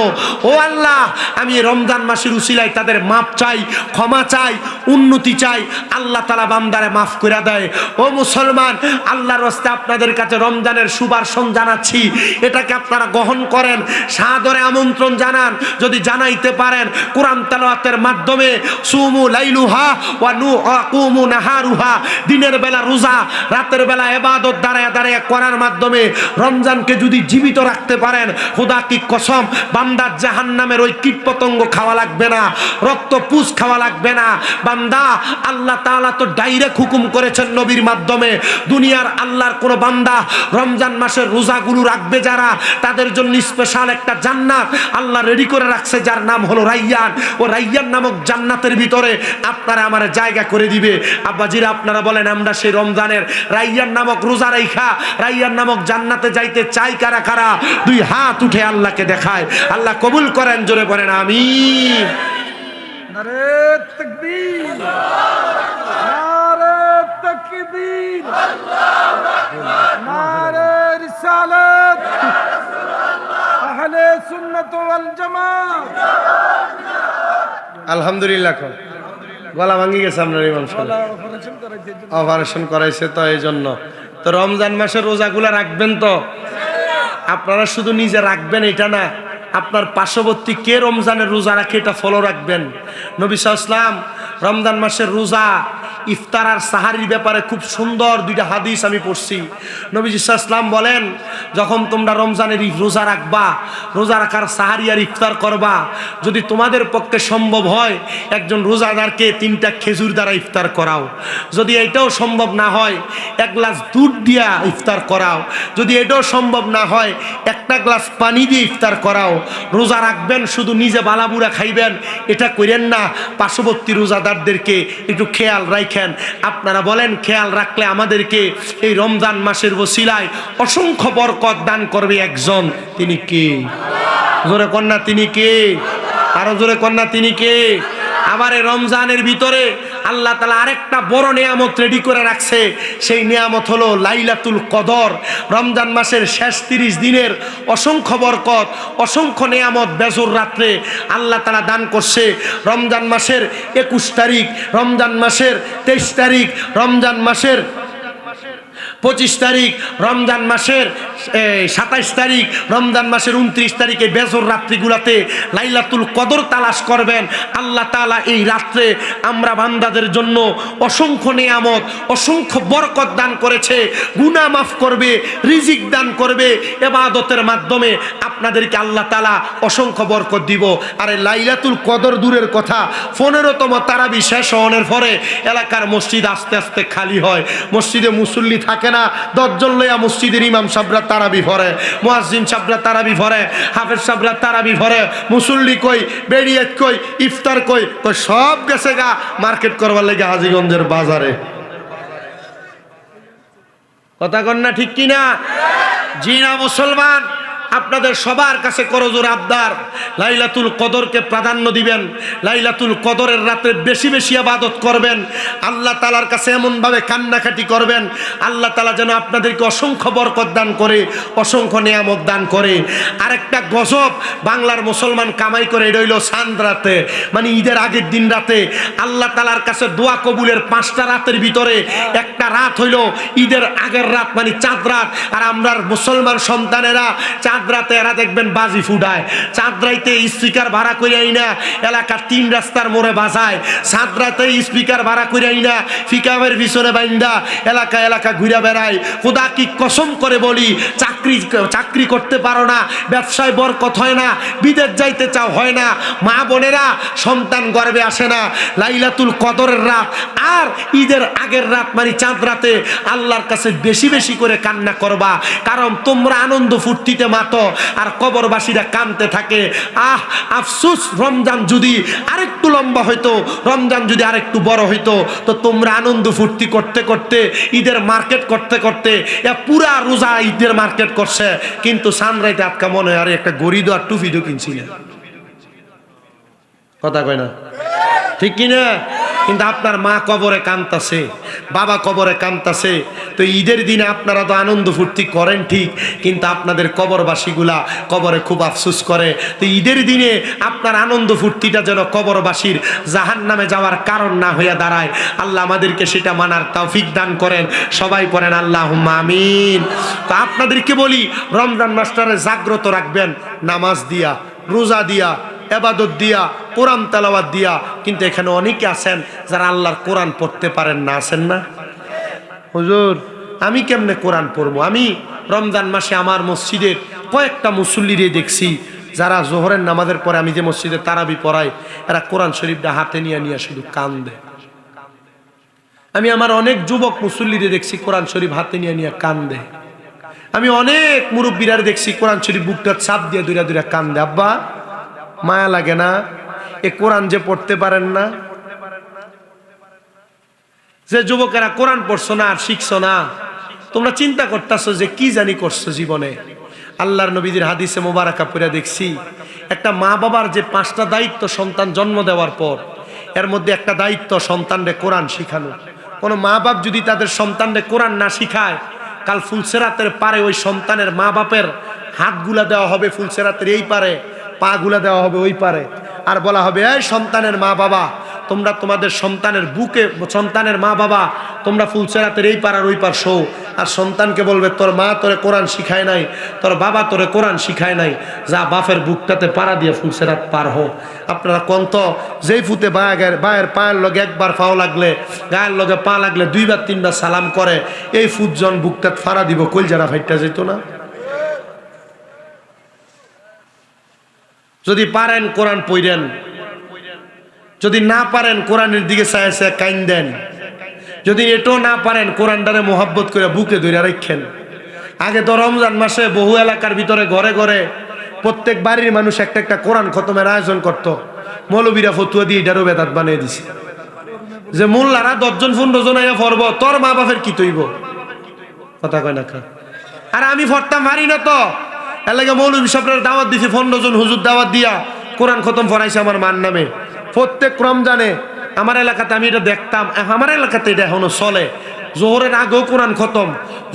ও আল্লাহ, আমি রমজান মাসের উসিলায় তাদের মাপ চাই, ক্ষমা চাই, উন্নতি চাই। আল্লাহ তাআলা বান্দারে মাফ করে দেয়। ও মুসলমান, আল্লাহর রাস্তে আপনাদের কাছে রমজানের শুভাশং জানাচ্ছি। এটাকে আপনারা গ্রহণ করেন, সাদরে আমন্ত্রণ জানান। যদি জানাইতে পারেন কোরআন তেলাওয়াতের মাধ্যমে, সুমু লাইলুহা ওয়া নুকুমু নাহারুহা, দিনের বেলা রোজা, রাতের বেলা ইবাদত দাঁড়ায় দাঁড়ায় করার মাধ্যমে রমজানকে যদি জীবিত রাখতে পারেন, খোদা কি কসম, বান্দার জাহান্নামের ওই কীটপতঙ্গ খাওয়া লাগবে না, রক্ত পুষ খাওয়া লাগবে না। বান্দা, আল্লাহ তাআলা তো ডাইরেক্ট হুকুম করেছেন নবীর মাধ্যমে, দুনিয়ার আল্লাহর কোন বান্দা রমজান মাসের রোজাগুলো রাখবে যারা, তাদের জন্য স্পেশাল একটা জান্নাত আল্লাহ রেডি করে রাখছে, যার নাম হলো রাইয়ান। ও রাইয়ান নামক জান্নাতের ভিতরে আপনারা আমার জায়গা করে দিবে। আব্বাজিরা, আপনারা বলেন আমরা সেই রমজানের রাইয়ান নামক রোজা রাইখা রাইয়ান নামক জান্নাতে যাইতে চাই কারা কারা? 2 হাত উঠে আল্লাহকে দেখায়। আল্লাহ কবুল করেন, জোরে বলেন আমিন। নারে তাকবীর, নারে তাকবীর, নারে রিসালাত, আহলে সুন্নাত ওয়াল জামাত। আলহামদুলিল্লাহ। গলা ভাঙি গেছে আপনার ইমাম সাহেব, অপারেশন করাইছে তো এই জন্য। তো রমজান মাসের রোজাগুলা রাখবেন তো? আপনারা শুধু নিজে রাখবেন এটা না, আপনার পার্শ্ববর্তী কে রমজানের রোজা রাখে এটা ফলো রাখবেন। নবী সাল্লাল্লাহু আলাইহি ওয়াসাল্লাম রমজান মাসের রোজা, ইফতার আর সাহারির ব্যাপারে খুব সুন্দর 2টা হাদিস আমি পড়ছি। নবী সাল্লাল্লাহু আলাইহি ওয়াসাল্লাম বলেন, যখন তোমরা রমজানের রোজা রাখবা, রোজা রাখার সাহারি আর ইফতার করবা, যদি তোমাদের পক্ষে সম্ভব হয় একজন রোজাদারকে 3টা খেজুর দ্বারা ইফতার করাও। যদি এটাও সম্ভব না হয় 1 গ্লাস দুধ দিয়া ইফতার করাও। যদি এটাও সম্ভব না হয় 1টা গ্লাস পানি দিয়ে ইফতার করাও। রোজা রাখবেন, শুধু নিজে বালাবুড়া খাইবেন এটা করেন না, পার্শ্ববর্তী রোজাদারদেরকে একটু খেয়াল রাখেন। আপনারা বলেন, খেয়াল রাখলে আমাদেরকে এই রমজান মাসের ওসিলায় অসংখ্য বরকত দান করবে একজন। তিনি কে? জোরে কন্যা, তিনি কে? আরো জোরে কন্যা, তিনি কে? আবার এই রমজানের ভিতরে আল্লাহ তাআলা আরেকটা বড় নিয়ামত রেডি করে রাখছে। সেই নিয়ামত হলো লাইলাতুল কদর। রমজান মাসের শেষ 30 দিনের অসংখ্য বরকত, অসংখ্য নিয়ামত বেজর রাত্রে আল্লাহ তাআলা দান করছে। রমজান মাসের 21 তারিখ, রমজান মাসের 23 তারিখ, রমজান মাসের 25 তারিখ রমজান মাসের 27 তারিখ রমজান মাসের 29 তারিখে বেজর রাত্রিগুলাতে লাইলাতুল কদর তালাশ করবেন। আল্লাহ তাআলা এই রাত্রে আমরা বান্দাদের জন্য অসংখ্য নিয়ামত, অসংখ্য বরকত দান করেছে। গুনাহ মাফ করবে, রিজিক দান করবে, ইবাদতের মাধ্যমে আপনাদেরকে আল্লাহ তাআলা অসংখ্য বরকত দিব। আর এই লাইলাতুল কদর দূরের কথা, 15তম তারাবি শেষ হওয়ার পরে এলাকার মসজিদ আস্তে আস্তে খালি হয়। মসজিদে মুসল্লি থাকে না, 10 জন লইয়া মসজিদের ইমাম সাহেবরা তারাবি পড়ে, মুয়াজ্জিন সাহেবরা তারাবি পড়ে, হাফেজ সাহেবরা তারাবি পড়ে। মুসল্লি কই, বেরিয়েত কই, ইফতার কই, সব গেছে গা মার্কেট করবার লেগে হাজীগঞ্জের বাজারে। কথা কন না ঠিক কিনা? জি না মুসলমান, আপনাদের সবার কাছে করজোর আবদার, লাইলাতুল কদরকে প্রাধান্য দিবেন। লাইলাতুল কদরের রাতে বেশি বেশি ইবাদত করবেন। আল্লাহ তাআলার কাছে এমনভাবে কান্নাকাটি করবেন, আল্লাহ তাআলা যেন আপনাদেরকে অসংখ্য বরকত দান করে, অসংখ্য নিয়ামত দান করে। আরেকটা গজব বাংলার মুসলমান কামাই করে, এটা হইল চাঁদ রাতে, মানে ঈদের আগের দিন রাতে আল্লাহ তাআলার কাছে দোয়া কবুলের 5টা রাতের ভিতরে একটা রাত হইল ঈদের আগের রাত, মানে চাঁদ রাত। আর আমরা মুসলমান সন্তানেরা চাঁদ রাতে এরা দেখবেন বাজি ফুটায়, চাঁদ রাইতে স্পিকার ভাড়া করে আইনা এলাকার 3 রাস্তার মোড়ে বাজায়, চাঁদ রাতে স্পিকার ভাড়া করে আইনা ফিকামের পিছনে বাইন্দা এলাকা এলাকা ঘুরে বেড়ায়। খোদা কি কসম করে বলি, চাকরি করতে পারো না, ব্যবসায় বরকত হয় না, বিদেশ যাইতে চাও হয় না, মা বোনেরা সন্তান গর্ভে আসে না। লাইলাতুল কদরের রাত আর ঈদের আগের রাত মানে চাঁদ রাতে আল্লাহর কাছে বেশি বেশি করে কান্না করবা, কারণ তোমরা আনন্দ ফুর্তিতে মাতো আর কবরবাসীরা কাঁদতে থাকে। আহ আফসোস, রমজান যদি আরেকটু লম্বা হইতো, রমজান যদি আরেকটু বড় হইতো, তো তোমরা আনন্দ ফুর্তি করতে করতে, ঈদের মার্কেট করতে করতে পুরা রোজা ঈদের মার্কেট করছে, কিন্তু সানরাইতে আটকা মনে হয় আরে একটা গড়ি দো আর টুপি দো কিনছি না। কথা কয় না ঠিক কিনা? কিন্তু আপনার মা কবরে কাঁদতাছে, বাবা কবরে কাঁদতাছে, তো ঈদের দিনে আপনারা তো আনন্দ ফুর্তি করেন ঠিক, কিন্তু আপনাদের কবরবাসীগুলা কবরে খুব আফসোস করে। তো ঈদের দিনে আপনার আনন্দ ফুর্তিটা যেন কবরবাসীর জাহান্নামে যাওয়ার কারণ না হইয়া দাঁড়ায়। আল্লাহ আমাদেরকে সেটা মানার তৌফিক দান করেন। সবাই পড়েন আল্লাহুম্মা আমিন। তো আপনাদেরকে বলি, রমজান মাসটারে জাগ্রত রাখবেন, নামাজ দিয়া, রোজা দিয়া, ইবাদত দিয়া, কোরআন তেলাওয়াত দিয়া। কিন্তু এখানে অনেকে আছেন যারা আল্লাহর কোরআন পড়তে পারেন না, আছেন না? হুজুর আমি কেমনে কোরআন পড়বো? আমি রমজান মাসে আমার মসজিদের কয়েকটা মুসল্লিরে দেখছি যারা জোহরের নামাজের পরে, আমি যে মসজিদে তারাবি পড়াই, এরা কোরআন শরীফটা হাতে নিয়ে নিয়ে শুধু কান্দে। আমি আমার অনেক যুবক মুসল্লিরে দেখছি কোরআন শরীফ হাতে নিয়ে নিয়ে কান্দে। আমি অনেক মুরব্বীরা দেখছি কোরআন শরীফ বুকটা চাপ দিয়ে দূরে দূরে কান্দে। আব্বা মায়া লাগে না? এ কোরআন যে পড়তে পারেন না, যে যুবকেরা কোরআন পড়ছো না আর শিখছো না, তোমরা চিন্তা করতেছো যে কি জানি করছো জীবনে। আল্লাহর নবীজির হাদিসে মোবারকা পড়ে দেখছি, একটা মা বাবার যে 5টা দায়িত্ব সন্তান জন্ম দেওয়ার পর, এর মধ্যে একটা দায়িত্ব সন্তানরে কোরআন শিখানো। কোনো মা বাপ যদি তাদের সন্তানরে কোরআন না শিখায়, কাল ফুলসেরাতের পারে ওই সন্তানের মা বাপের হাতগুলা দেওয়া হবে ফুলসেরাতের এই পারে, পা গুলা দেওয়া হবে ওই পারে, আর বলা হবে এই সন্তানের মা বাবা, তোমরা তোমাদের সন্তানের বুকে, সন্তানের মা বাবা তোমরা ফুলসেরাতের এই পার আর ওই পার শো। আর সন্তানকে বলবে তোর মা তোরে কোরআন শিখায় নাই, তোর বাবা তোরে কোরআন শিখায় নাই, যা বাপের বুকটাতে পাড়া দিয়ে ফুলসেরাত পার হো। আপনারা কন্ত যেই ফুতে বায়ের পায়ের লগে একবার পাও লাগলে, গায়ের লগে পা লাগলে 2বার 3বার সালাম করে, এই ফুটজন বুকটাত ফাড়া দিব, কইলজারা ফাইটটা যেত না? যদি পারেন কোরআন পড়েন, যদি না পারেন কোরআনের দিকে চায় চায় কাইন্দেন, যদি এটাও না পারেন কোরআনটারে মোহাব্বত করে বুকে ধরে রাখেন। আগে তো রমজান মাসে বহু এলাকার ভিতরে ঘরে ঘরে প্রত্যেক বাড়ির মানুষ একটা একটা কোরআন খতমের আয়োজন করত। মৌলবীরা ফতুয়া দিয়ে এটারও বেদাত বানিয়ে দিছে, যে মোল্লারা 10 জন 15 জন আইয়া পড়বো, তোর মা বাপের কি তৈব? কথা কয় না খা? আর আমি পড়তাম পারি না, তো এর লাগে মৌলবী সাহেবরা দাওয়াত দিছি, 15 জন হুজুর দাওয়াত দিয়া কোরআন খতম পড়াইছে আমার মার নামে। প্রত্যেক রমজানে আমার এলাকাতে আমি এটা দেখতাম, আমার এলাকাতে এটা এখনো চলে। জোহরের আগেও কোরআন খতম,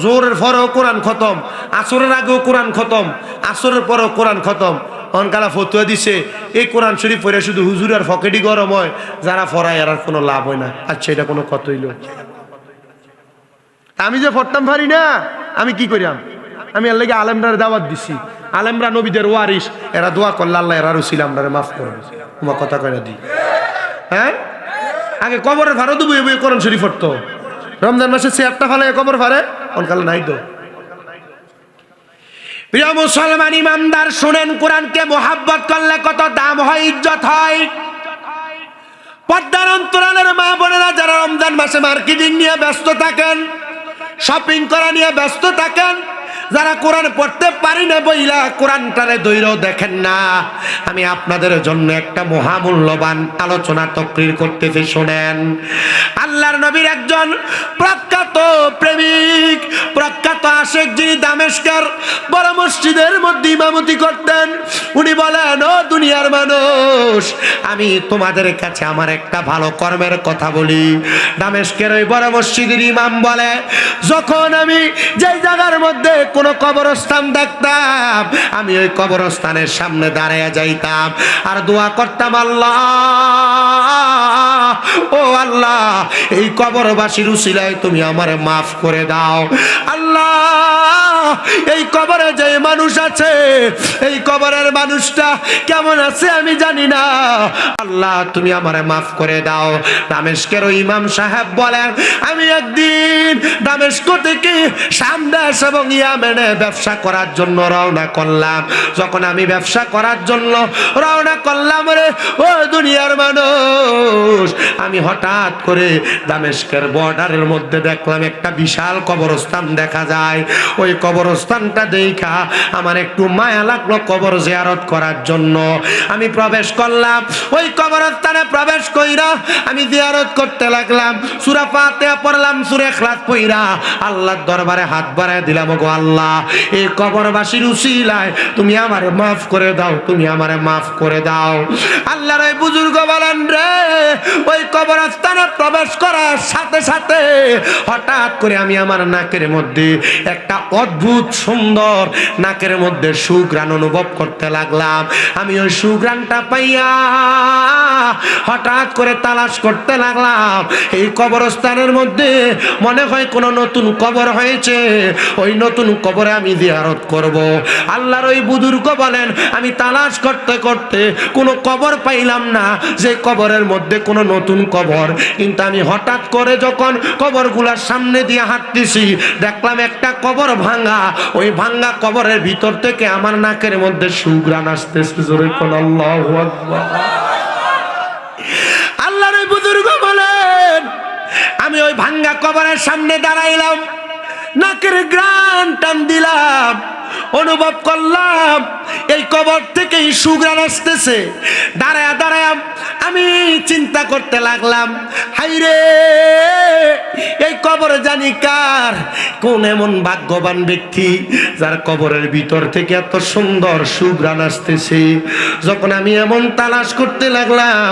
জোহরের পরেও কোরআন খতম, আসরের আগেও কোরআন খতম, আসরের পরেও কোরআন খতম। অনকালা ফতুয়া দিছে এই কোরআন শরীফ পড়ে শুধু হুজুর আর ফকেটই গরম হয়, যারা পড়ায় আর কোনো লাভ হয় না। আচ্ছা, এটা কোনো কত হইল? তা আমি যে পড়তাম পারি না, আমি কি করিলাম? আমি এর লাগে আলেমরার দাওয়াত দিছি। আলেমরা নবীদের ওয়ারিস, এরা দোয়া করলে আল্লাহ এরা রসিল আমরা মাফ করবে। তোমার কথা কয়না দি, হ্যাঁ? আগে কবরের ভাড়া তো বই বই কোরআন শরীফ পড়তো। রমজান মাসে চেয়ারটা ফালে কবর ভাড়ে অনকালে নাই তো। প্রিয় মুসলমান ইমানদার শুনেন, কোরআনকে মোহাব্বত করলে কত দাম হয়, ইজ্জত হয়। পর্দার অন্তরালের মা বোনেরা যারা রমজান মাসে মার্কেটিং নিয়ে ব্যস্ত থাকেন, শপিং করা নিয়ে ব্যস্ত থাকেন, যারা কোরআন পড়তে পারি না বইলা কোরআনটারে দৈরও দেখেন না, আমি আপনাদের জন্য একটা মহামূল্যবান আলোচনা তকরির করতেছি, শোনেন। আল্লাহর নবীর একজন প্রখ্যাত প্রেমিক, প্রখ্যাত আশেক, যিনি দামেস্কের বড় মসজিদের মধ্যে ইমামতি করতেন, উনি বলেন, ও দুনিয়ার মানুষ, আমি তোমাদের কাছে আমার একটা ভালো কর্মের কথা বলি। দামেস্কের ওই বড় মসজিদের ইমাম বলে, যখন আমি যেই জায়গার মধ্যে কোনো কবরস্থান দেখতাম, আমি ওই কবরস্থানের সামনে দাঁড়াইয়া যাইতাম আর দোয়া করতাম, আল্লাহ, ও আল্লাহ, এই কবরবাসীর উসিলায় তুমি আমারে মাফ করে দাও। আল্লাহ, এই কবরে যে মানুষ আছে, এই কবরের মানুষটা কেমন আছে আমি জানি না, আল্লাহ তুমি আমারে মাফ করে দাও। দামেস্কের ওই ইমাম সাহেব বলেন, আমি একদিন দামেস্ক থেকে শাম দেশ এবং ইয়ামেনে ব্যবসা করার জন্য রওনা করলাম। যখন আমি ব্যবসা করার জন্য রওনা করলাম, রে ও দুনিয়ার মানুষ, আমি হঠাৎ করে দামেস্কের বর্ডারের মধ্যে দেখলাম একটা বিশাল কবরস্থান দেখা যায়। ওই কবরস্থানটা দেখা আমার একটু মায়া লাগলো কবর জিয়ারত করার জন্য। আমি প্রবেশ করলাম, ওই কবরস্থানে প্রবেশ কইরা আমি জিয়ারত করতে লাগলাম। সূরা ফাতিহা পড়লাম, সূরা ইখলাস পড়া আল্লাহর দরবারে হাত বাড়ায় দিলাম, ওগো আল্লাহ, এই কবরবাসীর উসিলায় তুমি আমারে মাফ করে দাও, তুমি আমারে মাফ করে দাও। আল্লাহর ওই বুজুর্গ বলেন, রে ওই কবরস্থানে প্রবেশ করার সাথে সাথে হঠাৎ করে আমি আমার নাকের মধ্যে একটা অদ্ভুত সুন্দর নাকের মধ্যে সুঘ্রাণ অনুভব করতে লাগলাম। আমি ওই সুঘ্রাণটা পাইয়া হঠাৎ করে তালাশ করতে লাগলাম। এই কবরস্থানের মধ্যে মনে হয় কোনো নতুন কবর হয়েছে, ওই নতুন কবরে আমি জিয়ারত করব। আল্লাহর ওই বুজুর্গ বলেন, আমি তালাশ করতে করতে কোনো কবর পাইলাম না, যে কবরের মধ্যে কোনো নতুন কবর। কিন্তু আমি হঠাৎ করে যখন কবরগুলার সামনে দিয়ে হাঁটতেছি, দেখলাম একটা কবর ভাঙা। ওই ভাঙা কবরের ভিতর থেকে আমার নাকের মধ্যে সুঘ্রাণ আসতেছে। জোরে কোন আল্লাহু আকবার। আল্লাহর ওই বুজুর্গ বলেন, আমি ওই ভাঙা কবরের সামনে দাঁড়াইলাম, নাকের ঘ্রাণ টান দিলাম, অনুভব করলাম এই কবর থেকেই সুঘ্রাণ আসতেছে। দাঁড়ায়া দাঁড়ায়া আমি চিন্তা করতে লাগলাম, হাইরে এই কবর জানি কার, কোন এমন ভাগ্যবান ব্যক্তি যার কবরের ভিতর থেকে এত সুন্দর সুঘ্রাণ আসতেছে। যখন আমি এমন তালাশ করতে লাগলাম,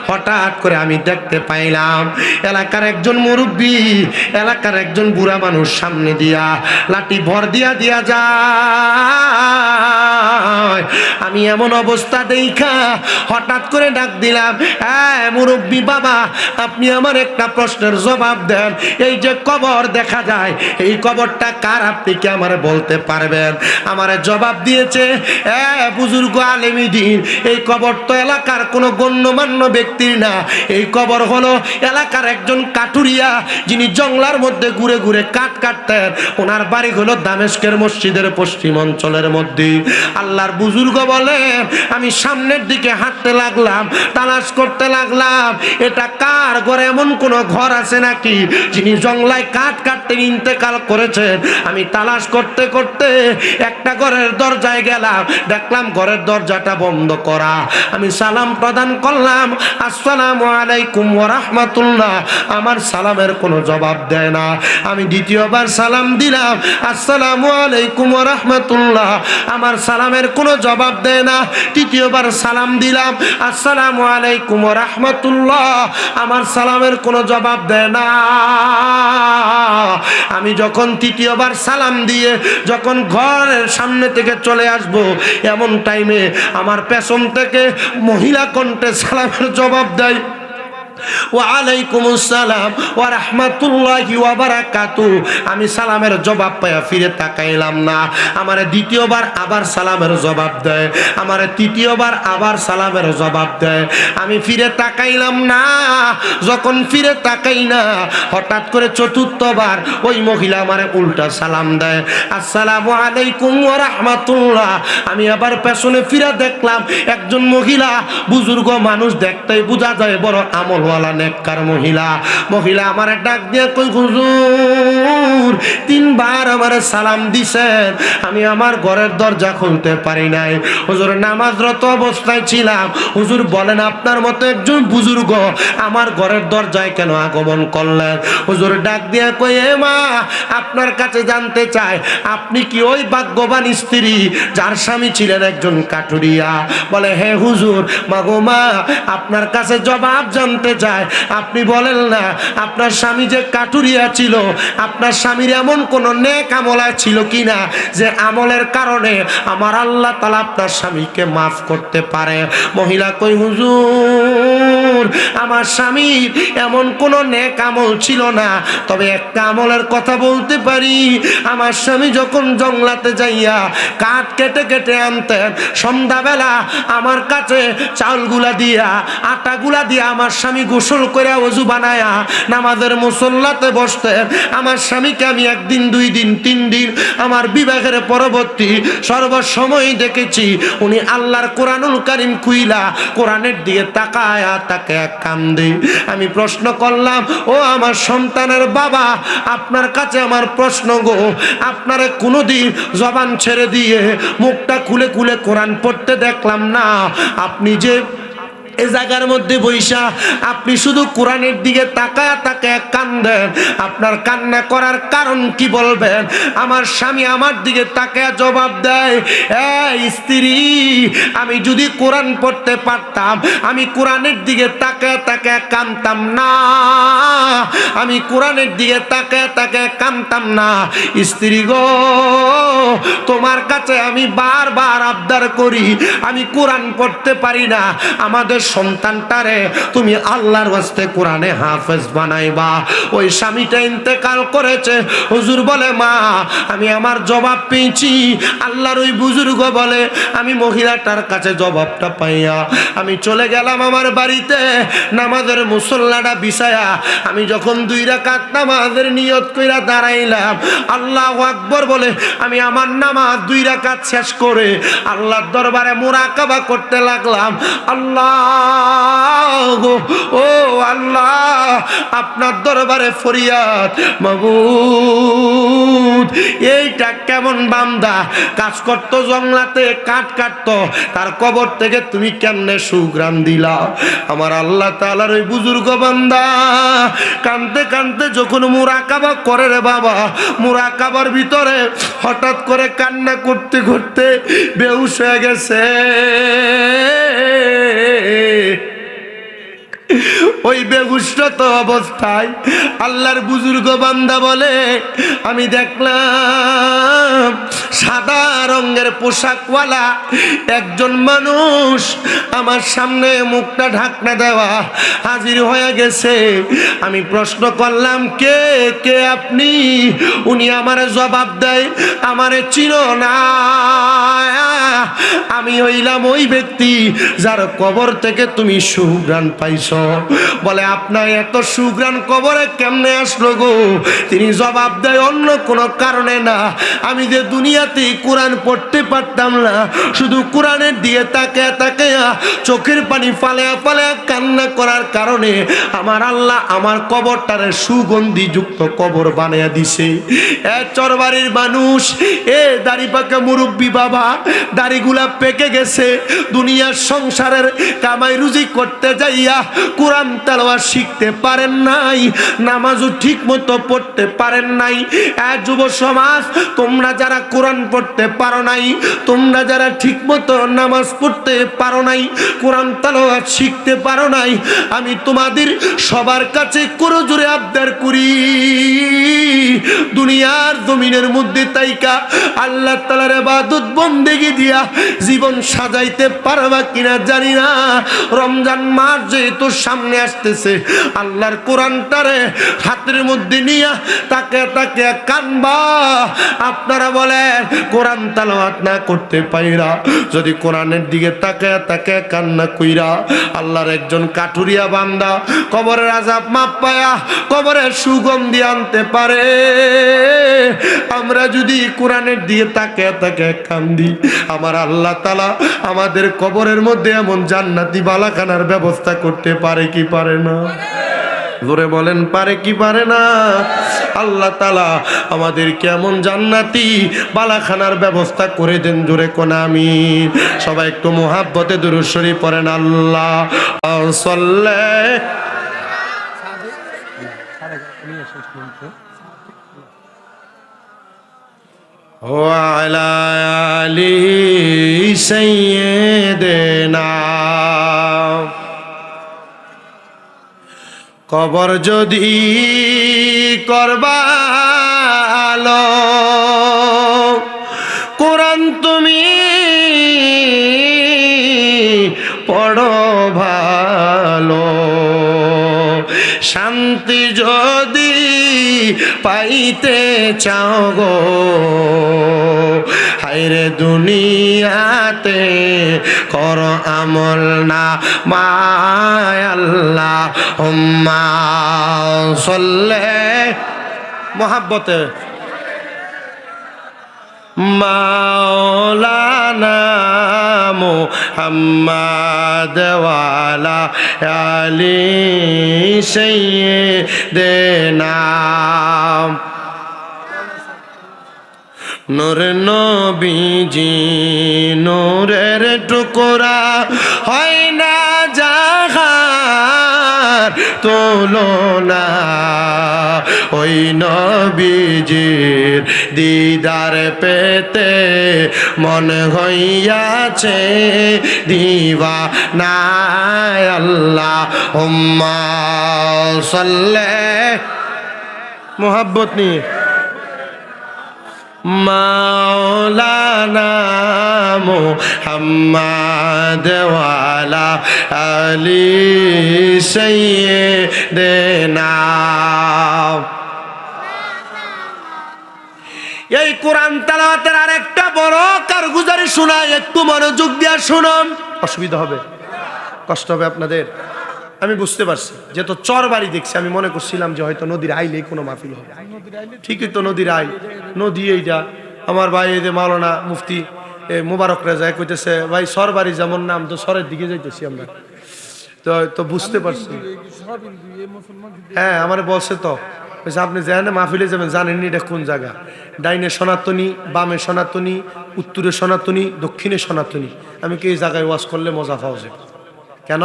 হঠাৎ করে আমি দেখতে পাইলাম এলাকার একজন মুরব্বী, এলাকার একজন বুড়া মানুষ সামনে দিয়া লাঠি ভর দিয়া দিয়া যায়। আমি এমন অবস্থা দেখা হঠাৎ করে ডাক দিলাম, হ্যাঁ মুরব্বী বাবা, আপনি আমার একটা প্রশ্নের জবাব দেন। এই যে কবর দেখা যায়, এই কবরটা কার, আপনি কি আমারে বলতে পারবেন? আমারে জবাব দিয়েছে, বুজুর্গ আলেমী দ্বীন, এই কবর তো এলাকার কোনো গণ্যমান্য ব্যক্তির না, এই কবর হলো এলাকার একজন কাঠুরিয়া, যিনি জঙ্গলার মধ্যে ঘুরে ঘুরে কাঠ কাটতেন। ওনার বাড়ি হলো দামেস্কের মসজিদের পশ্চিম অঞ্চলের মধ্যে। আল্লাহর বুজুর্গ বলেন, আমি সামনের দিকে হাঁটতে লাগলাম, তালাশ করতে লাগলাম এটা কার ঘরে, এমন কোন ঘর আছে নাকি যিনি জঙ্গলায় কাঠ কাটতে ইন্তেকাল করেছেন। আমি তালাশ করতে করতে একটা ঘরের দরজায় গেলাম, দেখলাম ঘরের দরজাটা বন্ধ করা। আমি সালাম প্রদান করলাম, আসসালামু আলাইকুম ওয়া রাহমাতুল্লাহ। আমার সালামের কোনো জবাব দেয় না। আমি দ্বিতীয়বার সালাম দিলাম, আসসালামু আলাইকুম ওয়া রাহমাতুল্লাহ। আমার সালামের কোনো জবাব দেয় না। তৃতীয়বার সালাম দিলাম, আসসালামু আলাইকুম ওয়া রাহমাতুল্লাহ। আমার সালামের কোনো জবাব দেয় না। আমি যখন তৃতীয়বার সালাম দিয়ে যখন ঘরের সামনে থেকে চলে আসব, এমন টাইমে আমার পেছন থেকে মহিলা কণ্ঠে সালামের জবাব দেয়, ওয়ালাইকুমুস সালাম ওয়া রাহমাতুল্লাহি ওয়া বারাকাতুহু। আমি সালামের জবাব পাইয়া ফিরে তাকাইলাম না। আমারে দ্বিতীয়বার আবার সালামের জবাব দেয়, আমারে তৃতীয়বার আবার সালামের জবাব দেয়। আমি ফিরে তাকাইলাম না। যখন ফিরে তাকাই না, হঠাৎ করে চতুর্থবার ওই মহিলা আমারে উল্টা সালাম দেয়, আসসালামু আলাইকুম ওয়া রাহমাতুল্লাহ। আমি আবার পেছনে ফিরে দেখলাম একজন মহিলা, বুজুর্গ মানুষ, দেখতেই বোঝা যায় বড় আমলওয়ালা নেককার মহিলা। মহিলা আমারে ডাক দিয়ে কই, হুজুর তিনবার আমারে সালাম দিছেন, আমি আমার ঘরের দরজা খুলতে পারি নাই। হুজুর নামাজরত অবস্থায় ছিলাম। হুজুর বলেন আপনার মতো একজন বুজুর্গ আমার ঘরের দরজায় কেন আগমন করলেন? হুজুর ডাক দিয়ে কই, এ মা, আপনার কাছে জানতে চাই আপনি কি ওই ভাগ্যবান স্ত্রী যার স্বামী ছিলেন একজন কাঠুরিয়া? বলে হে হুজুর। মাগো মা, আপনার কাছে জবাব জানতে চাই, আপনি বলেন না আপনার স্বামী যে কাঠুরিয়া ছিল, আপনার স্বামীর এমন কোন নেক আমলা ছিল কিনা যে আমলের কারণে আমার আল্লাহ তাআলা আপনার স্বামীকে মাফ করতে পারে? মহিলা কই, হুজুর আমার স্বামীর এমন কোন নেক আমল ছিল না, তবে একটা আমলের কথা বলতে পারি। আমার স্বামী যখন জঙ্গলাতে যাইয়া কাঠ কেটে কেটে আনতেন, সন্ধ্যাবেলা আমার কাছে চাউলগুলা দিয়া আটাগুলা দিয়া আমার স্বামী গোসল করে ওযু বানায়া নামাজের মুসল্লাতে বসতেন। আমার স্বামীকে আমি একদিন, দুই দিন, তিন দিন, আমার বিবাহের পরবর্তী সর্বসময় দেখেছি উনি আল্লাহর কোরআনুল কারীম খুইলা কোরআনের দিকে তাকায়া তাকায়া কান্দে। আমি প্রশ্ন করলাম, ও আমার সন্তানের বাবা, আপনার কাছে আমার প্রশ্ন গো, আপনারে কোনোদিন জবান ছেড়ে দিয়ে মুখটা খুলে খুলে কোরআন পড়তে দেখলাম না। আপনি যে এই জায়গার মধ্যে বৈশা আপনি শুধু কোরআনের দিকে তাকায়া তাকায়া কান্দেন, আপনার কান্না করার কারণ কি বলবেন? আমার স্বামী আমার দিকে তাকায়া জবাব দেয়, এই স্ত্রী, আমি যদি কোরআন পড়তে পারতাম আমি কোরআনের দিকে তাকায়া তাকায়া কাঁদতাম না, আমি কোরআনের দিকে তাকায়া তাকায়া কাঁদতাম না। স্ত্রী গো, তোমার কাছে আমি বারবার আবদার করি, আমি কোরআন পড়তে পারি না, আমাদের সন্তানটারে তুমি আল্লাহর ওয়াস্তে কোরআনে হাফেজ বানাইবা। ওই স্বামীটা ইন্তেকাল করেছে। হুজুর বলে, মা আমি আমার জবাব পেয়েছি। আল্লাহর ওই বুজুর্গ বলে, আমি মহিলাটার কাছে জবাবটা পাইয়া আমি চলে গেলাম আমার বাড়িতে, নামাজের মুসল্লাটা বিছায়া আমি যখন 2 রাকাত নামাজের নিয়ত কইরা দাঁড়াইলাম, আল্লাহু আকবার বলে আমি আমার নামাজ 2 রাকাত শেষ করে আল্লাহর দরবারে মুরাকাবা করতে লাগলাম। আল্লাহ গো, ও আল্লাহ, আপনার দরবারে ফরিয়াদ, মাবুদ এইটা কেমন বান্দা, কাজ করতো জঙ্গলাতে কাঠ কাটতো, তার কবর থেকে তুমি কেমনে সুঘ্রাণ দিলা? আমার আল্লাহ তাআলার ওই বুজুর্গ বান্দা কানতে কানতে যখন মুরাকাবা করে রে বাবা, মুরাকাবার ভিতরে হঠাৎ করে কান্না করতে করতে বেহুশ হয়ে গেছে। ওই বেহুশরত অবস্থায় আল্লাহর বুজুর্গ বান্দা বলে, আমি দেখলাম সাদা রঙের পোশাকওয়ালা একজন মানুষ আমার সামনে মুখটা ঢাকনা দেওয়া হাজির হয়ে গেছে। আমি প্রশ্ন করলাম, কে কে আপনি? উনি আমারে জবাব দেয়, আমারে চিনো না, আমি হইলাম ওই ব্যক্তি যার কবর থেকে তুমি সুঘ্রাণ পাইছো। বলে, আপনার এত সুঘ্রাণ কবরে কেমনে আসলো গো? তিনি জবাব দেয়, অন্য কোনো কারণে না, আমি যে দুনিয়াতে কোরআন পড়তে পারতাম না, শুধু কোরআনের দিয়ে তাকায়া তাকায়া চোখের পানি ফালায়া ফালায়া কান্না করার কারণে আমার আল্লাহ আমার কবরটারে সুগন্ধি যুক্ত কবর বানায়া দিছে। এ চরবাড়ির মানুষ, এ দাড়ি পাকা মুরব্বী বাবা, দাড়িগুলা পেকে গেছে, দুনিয়ার সংসারের কামাই রুজি করতে যাইয়া কোরআন তেলাওয়াত শিখতে পারেন নাই, নামাজও ঠিক মতো পড়তে পারেন নাই। যুব সমাজ, তোমরা যারা কোরআন পড়তে পারো নাই, তোমরা যারা ঠিক মতো নামাজ পড়তে পারো নাই, কোরআন তেলাওয়াত শিখতে পারো নাই, আমি তোমাদের সবার কাছে করজোরে আবদার করি, দুনিয়ার জমিনের মধ্যে তাইকা আল্লাহ তাআলার ইবাদত বন্দেগি দিয়া জীবন সাজাইতে পারবা কিনা জানি না। রমজান মাস যেহেতু সামনে আসতেছে, আল্লাহর কোরআনটারে হাতের মধ্যে নিয়া তাকে তাকে কানবা। আপনারা বলেন কোরআন তালাওয়াত না করতে পাইরা যদি কোরআনের দিকে তাকে তাকে কান্না কইরা আল্লাহর একজন কাঠুরিয়া বান্দা কবরের আযাব মাপ পায়া কবরের সুগন্ধি আনতে পারে, আমরা যদি কোরআনের দিকে তাকে তাকে কান্দি, আমার আল্লাহ তাআলা আমাদের কবরের মধ্যে এমন জান্নাতি বালাখানার ব্যবস্থা করতে পারে কি পারে না? জোরে বলেন পারে কি পারে না? আল্লাহ তাআলা আমাদের কেমন জান্নাতি বালাখানার ব্যবস্থা করে দেন, জোরে কোন আমিন। সবাই একটু মুহাব্বতে দুরূদ শরীফ পড়েন। আল্লাহ ওয়ালা আলি সাইয়্যিদিনা। কবর যদি করবালো কোরআন তুমি পড়ো ভালো, শান্তি যদি পাইতে চাও গো হায়রে দুনিয়াতে কর আমল না মায় আল্লাহ হুম্মা সাল্লে মোহাব্বতে মাওলানা মুহাম্মদ ওয়ালা আলি সাইয়্যিদিনা। নূর নবীজি নূরের টুকরা হয় না জাহার তুলনা, ওই নবীজির দিদার পেতে মন হইয়াছে দিওয়ানা। আল্লাহ হুম্মা সাল্লে মোহাব্বত নিয়ে মাওলানা মুহাম্মদ ওয়ালা আলি সাইয়্যিদিনা। এই কোরআন তেলাওয়াতের আরেকটা বড় কারগুজারি শোনায়, একটু মনোযোগ দিয়ে শুনুন। অসুবিধা হবে, কষ্ট হবে আপনাদের, আমি বুঝতে পারছি। যেহেতু চর বাড়ি দেখছি, আমি মনে করছিলাম যে হয়তো নদীর আইলেই কোনো মাহফিল হবে। ঠিকই তো, নদীর আইল, নদী এইটা। আমার ভাই এই যে মাওলানা মুফতি মোবারক রেজা কইতেছে, ভাই সর বাড়ি যেমন নাম, তো সরের দিকে যাইতেছি আমরা, তো বুঝতে পারছি। হ্যাঁ আমার বলছে তো, আপনি যেখানে মাহফিলে যাবেন জানেন এটা কোন জায়গা, ডাইনে সনাতনী, বামে সনাতনী, উত্তরে সনাতনী, দক্ষিণে সনাতনী। আমি কি এই জায়গায় ওয়াজ করলে মজা পাওয়া যায়? কেন?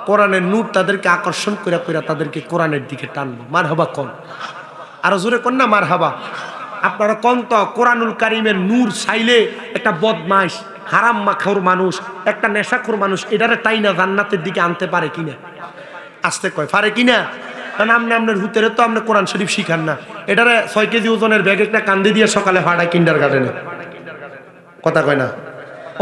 কোরআনের নূর তাদেরকে আকর্ষণ করে করে তাদেরকে কোরআনের দিকে টানবো। মার হাবা কন, আরো জোরে কন না মার হাবা। আপনারা কন তো, কোরআনুল কারিমের নূর চাইলে একটা বদমাইশ হারাম মাখর মানুষ, একটা নেশাখোর মানুষ এটারে টাইনা জান্নাতের দিকে আনতে পারে কিনা? আসতে কয় পারে কিনা? কারণ আপনি আপনার হুতেরে তো আপনি কোরআন শরীফ শিখান না। এটারে 6 কেজি ওজনের ব্যাগ একটা কান্দে দিয়ে সকালে ফাড়ায় কিন্ডার গার্ডেনে, কথা কয় না।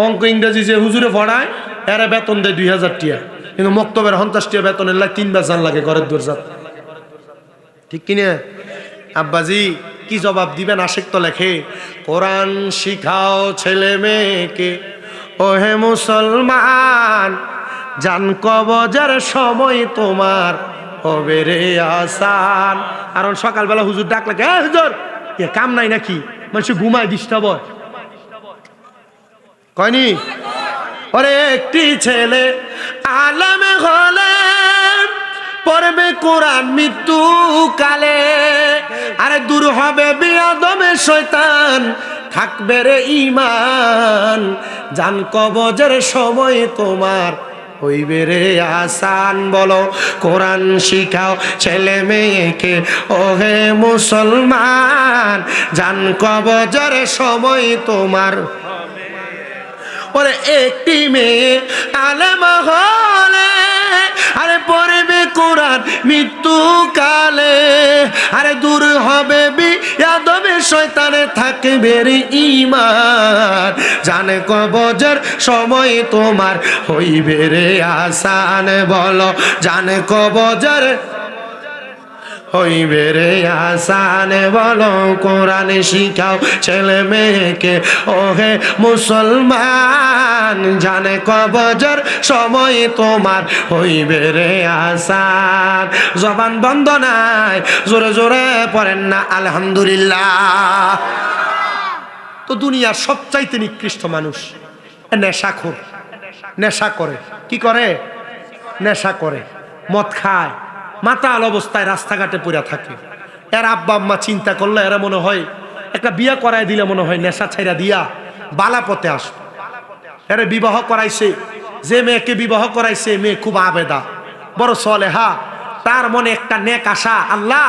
অঙ্ক ইংরেজি যে হুজুরে পড়ায় এরা বেতন দেয় 2000 টাকা, কিন্তু মক্তবের 50 টাকা বেতনের লাগে 3 বার জান লাগে ঘরের দরজা, ঠিক কিনা? আব্বাজি কি জবাব দিবেন? আশেক তো লেখে, কোরআন শিখাও ছেলে মেয়েকে ও হে মুসলমান, জান কবজের সময় তোমার হবে রে আসান। আর সকালবেলা হুজুর ডাক লাগে, হুজুর এ কাম নাই নাকি? মানুষ ঘুমায় ডিস্টার্ব হয়, কয়নি? ওরে একটি ছেলে আলেম হলে পড়বে কোরআন মৃত্যু কালে, আরে দূর হবে বিয়াদমে শয়তান, থাকবে রে ঈমান, জান কবজের সময় তোমার হইবে রে আসান। বলো কোরআন শিখাও ছেলে মেয়েকে ও হে মুসলমান, জান কবজের সময় তোমার। ওরে একটি মেয়ে আলেম হলে আরে পড়বে কোরআন বিধান মৃত্যুকালে, আরে দূর হবে বিয়াদবে শয়তানে থাকবে রে ঈমান, জানে কবজের সময় তোমার হইবে রে আসান, বলো জানে কবজের হইবে রে আসান, বলো কোরআন শিখাও ছেলে মেয়েকে ওহে মুসলমান, জানে কবজের সময় তোমার হইবে রে আসান। জবান বন্ধ নাই, জোরে জোরে পড়েন না আলহামদুলিল্লাহ। তো দুনিয়ার সবচাইতে নিকৃষ্ট মানুষ নেশাখোর, নেশা করে। কি করে? নেশা করে, মদ খায়, মাতাল অবস্থায় রাস্তাঘাটে পড়ে থাকে। এর আব্বা আম্মা চিন্তা করলে এরা মনে হয় একটা বিয়ে করায় দিলে মনে হয় নেশা ছাইরা দিয়া বালা পথে আসে। এরা বিবাহ করাইছে, যে মেয়েকে বিবাহ করাইছে মেয়ে খুব আবেদা, বড় সলেহা, তার মনে একটা নেক আশা, আল্লাহ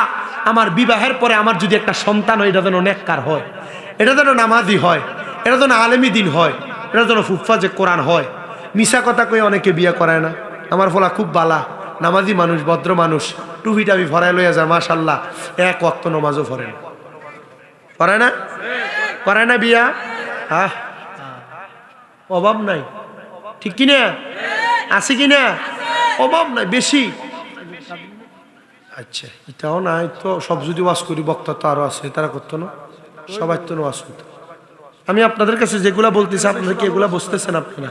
আমার বিবাহের পরে আমার যদি একটা সন্তান হয় এটা যেন নেককার হয়, এটা যেন নামাজি হয়, এটা যেন আলেমি দিন হয়, এটা যেন ফুফাজে কোরআন হয়। মিশা কথা কই অনেকে বিয়ে করায় না। আমার ফলা খুব বালা, নামাজি মানুষ, ভদ্র মানুষ, টুপি টাপি ভরাই লইয়া যায়, মাশাল্লাহ, এক ওয়াক্ত নামাজও পড়ে না। করে না? করে না বিয়া? হ্যাঁ, অভাব নাই, ঠিক কিনা? আছে কিনা? অভাব নাই, বেশি। আচ্ছা, এটাও নাই তো, সব যদি ওয়াজ করি বক্তা তো আরো আছে, তারা করতো না, সবাই তো ওয়াজ করতো। আমি আপনাদের কাছে যেগুলা বলতেছি আপনাদের কি এগুলা বুঝতেছেন আপনারা?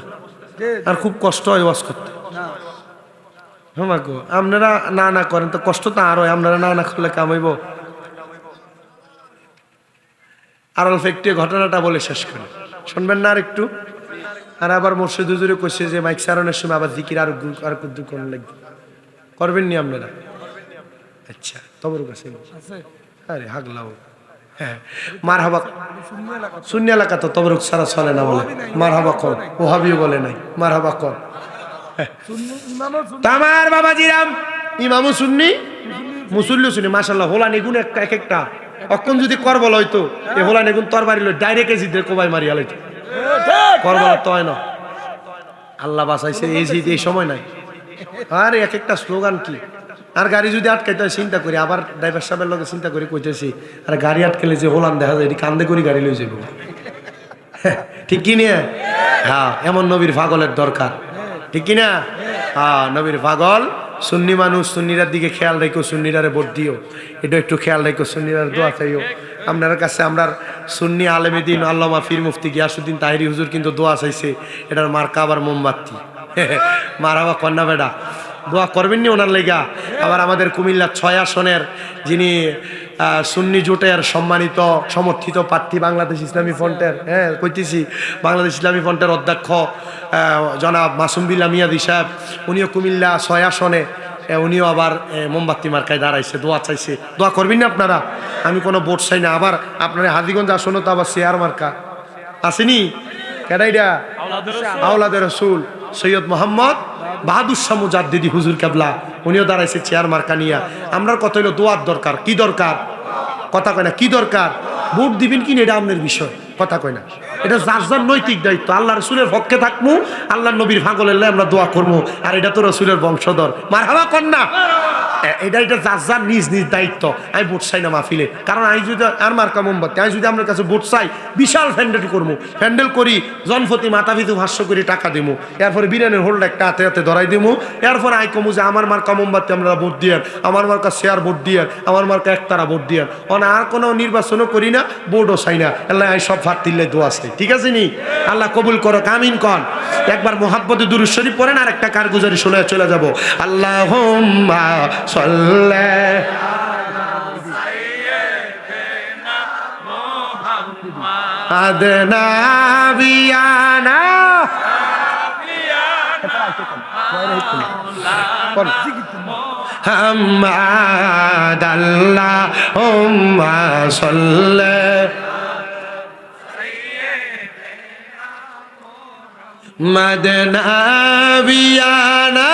আর খুব কষ্ট হয় ওয়াজ করতে। গো আপনারা না না করেন তো কষ্ট তো আর হয়, আপনারা না না করলে কামাইব। আর অল্প একটু ঘটনাটা বলে শেষ করি, শুনবেন না আর একটু? আর আবার মোর্শেদ হুজুরে কইছে যে মাইক সারণের সময় আবার জিকির আর কুদ্দু কোন লাগবে, করবেন নি আপনারা? আচ্ছা, তবর কাছে আরে হাগলাও। হ্যাঁ, মার হাবা শূন্য এলাকা তো তবরুক সারা চলে না, বলে মার হাবা কর, ওহাবিও বলে নাই মার হাবা কর। তামার বাবাজিরাম ইমামু সুন্নি মুসল্লি শুনি, মাশাআল্লাহ, হোলা নেগুন এক একটা অক্ষণ যদি করবল হইতো, এই হোলা নেগুন তরবারি লই ডাইরেক্ট এজিদের কোবাই মারিয়া লইতো, করবল তো হয় না। আল্লাহ বাঁচাইছে, এই সময় নাই। আর এক একটা স্লোগান কি, আর গাড়ি যদি আটকাইতে হয় চিন্তা করি, আবার ড্রাইভার সাহেবের লগে চিন্তা করে কইতেছি, আর গাড়ি আটকালে যে হোলান দেখা যায়, এটি কান্দে করি গাড়ি লই যাবো, ঠিক কি নিয়ে? হ্যাঁ, এমন নবীর পাগলের দরকার, ঠিক কিনা? হ্যাঁ, নবীর পাগল। সুন্নি মানুষ, সুন্নিরার দিকে খেয়াল রেখো, সুন্নিরারে ভোট দিও, এটা একটু খেয়াল রেখো, সুন্নিরার দোয়া চাইও। আপনার কাছে আমরা সুন্নি আলেমে দিন আল্লামা ফির মুফতি গিয়াসউদ্দিন তাহিরি হুজুর কিন্তু দোয়া চাইছে, এটার মার্কা আবার মোমবাতি, মারাবা কন্যা বেডা, দোয়া করবেন নি ওনার লেগা। আবার আমাদের কুমিল্লা 6 আসনের যিনি সুন্নি জোটের সম্মানিত সমর্থিত প্রার্থী বাংলাদেশ ইসলামী ফ্রন্টের, হ্যাঁ কইতেছি, বাংলাদেশ ইসলামী ফ্রন্টের অধ্যক্ষ জনাব মাসুম বিল্লাহ মিয়াদি সাহেব, উনিও কুমিল্লা 6 আসনে, উনিও আবার মোমবাতি মার্কায় দাঁড়াইছে, দোয়া চাইছে। দোয়া করবেন না আপনারা? আমি কোনো ভোট চাই না। আবার আপনার হাজীগঞ্জ আসনও তো আবার শেয়ার মার্কা আসেনি, কেডাইডা আওলাদের রসুল সৈয়দ মোহাম্মদ বাহাদুর শাহ মুজাদ্দিদি হুজুর কেবলা, উনিও দাঁড়াইছে চেয়ার মার্কা নিয়া। আমরার কথা হইলো দোয়ার দরকার। কি দরকার? কথা কয় না, কি দরকার? ভোট দিবেন কিনা এটা আপনার বিষয়, কথা কয় না, এটা যার যার নৈতিক দায়িত্ব। আল্লাহ রসুলের পক্ষে থাকবো, আল্লাহ নবীর ভাগলের আমরা দোয়া করবো, আর এটা তো রসুলের বংশধর, মারহাবা কন্যা, এটা যার যার নিজ নিজ দায়িত্ব। আমি ভোট চাই না মাহফিলে, কারণ আমি যদি আর মার্কা মোমবাতি, আমি যদি আপনার কাছে ভোট চাই, বিশাল প্যান্ডেল করবো, প্যান্ডেল করি, জনপ্রতি মাথা পিছু 500 করে টাকা দেবো, এরপরে বিরিয়ানির হোল্ড একটা হাতে হাতে ধরাই দেবো, এরপরে আই কমু যে আমার মার্কা মোমবাতি আপনারা ভোট দিয়ে, আমার মার্কা শেয়ার ভোট দিয়ে, আমার মার্কা একতারা ভোট দিয়ে, আর কোনো নির্বাচনও করি না, ভোটও চাই না। আল্লাহ এই সব ফাটিলে দোয়া চাই, ঠিক আছে নি? আল্লাহ কবুল করো, আমিন কন। একবার মুহাব্বতে দুরূদ শরীফ পড়েন, আর একটা কারগুজারি শুনে চলে যাবো। আল্লাহুম্মা সাল্লি আদনা বিয়ানা হাম্মাদ আল্লাহুম্মা সাল্লি মদনা বিয়ানা।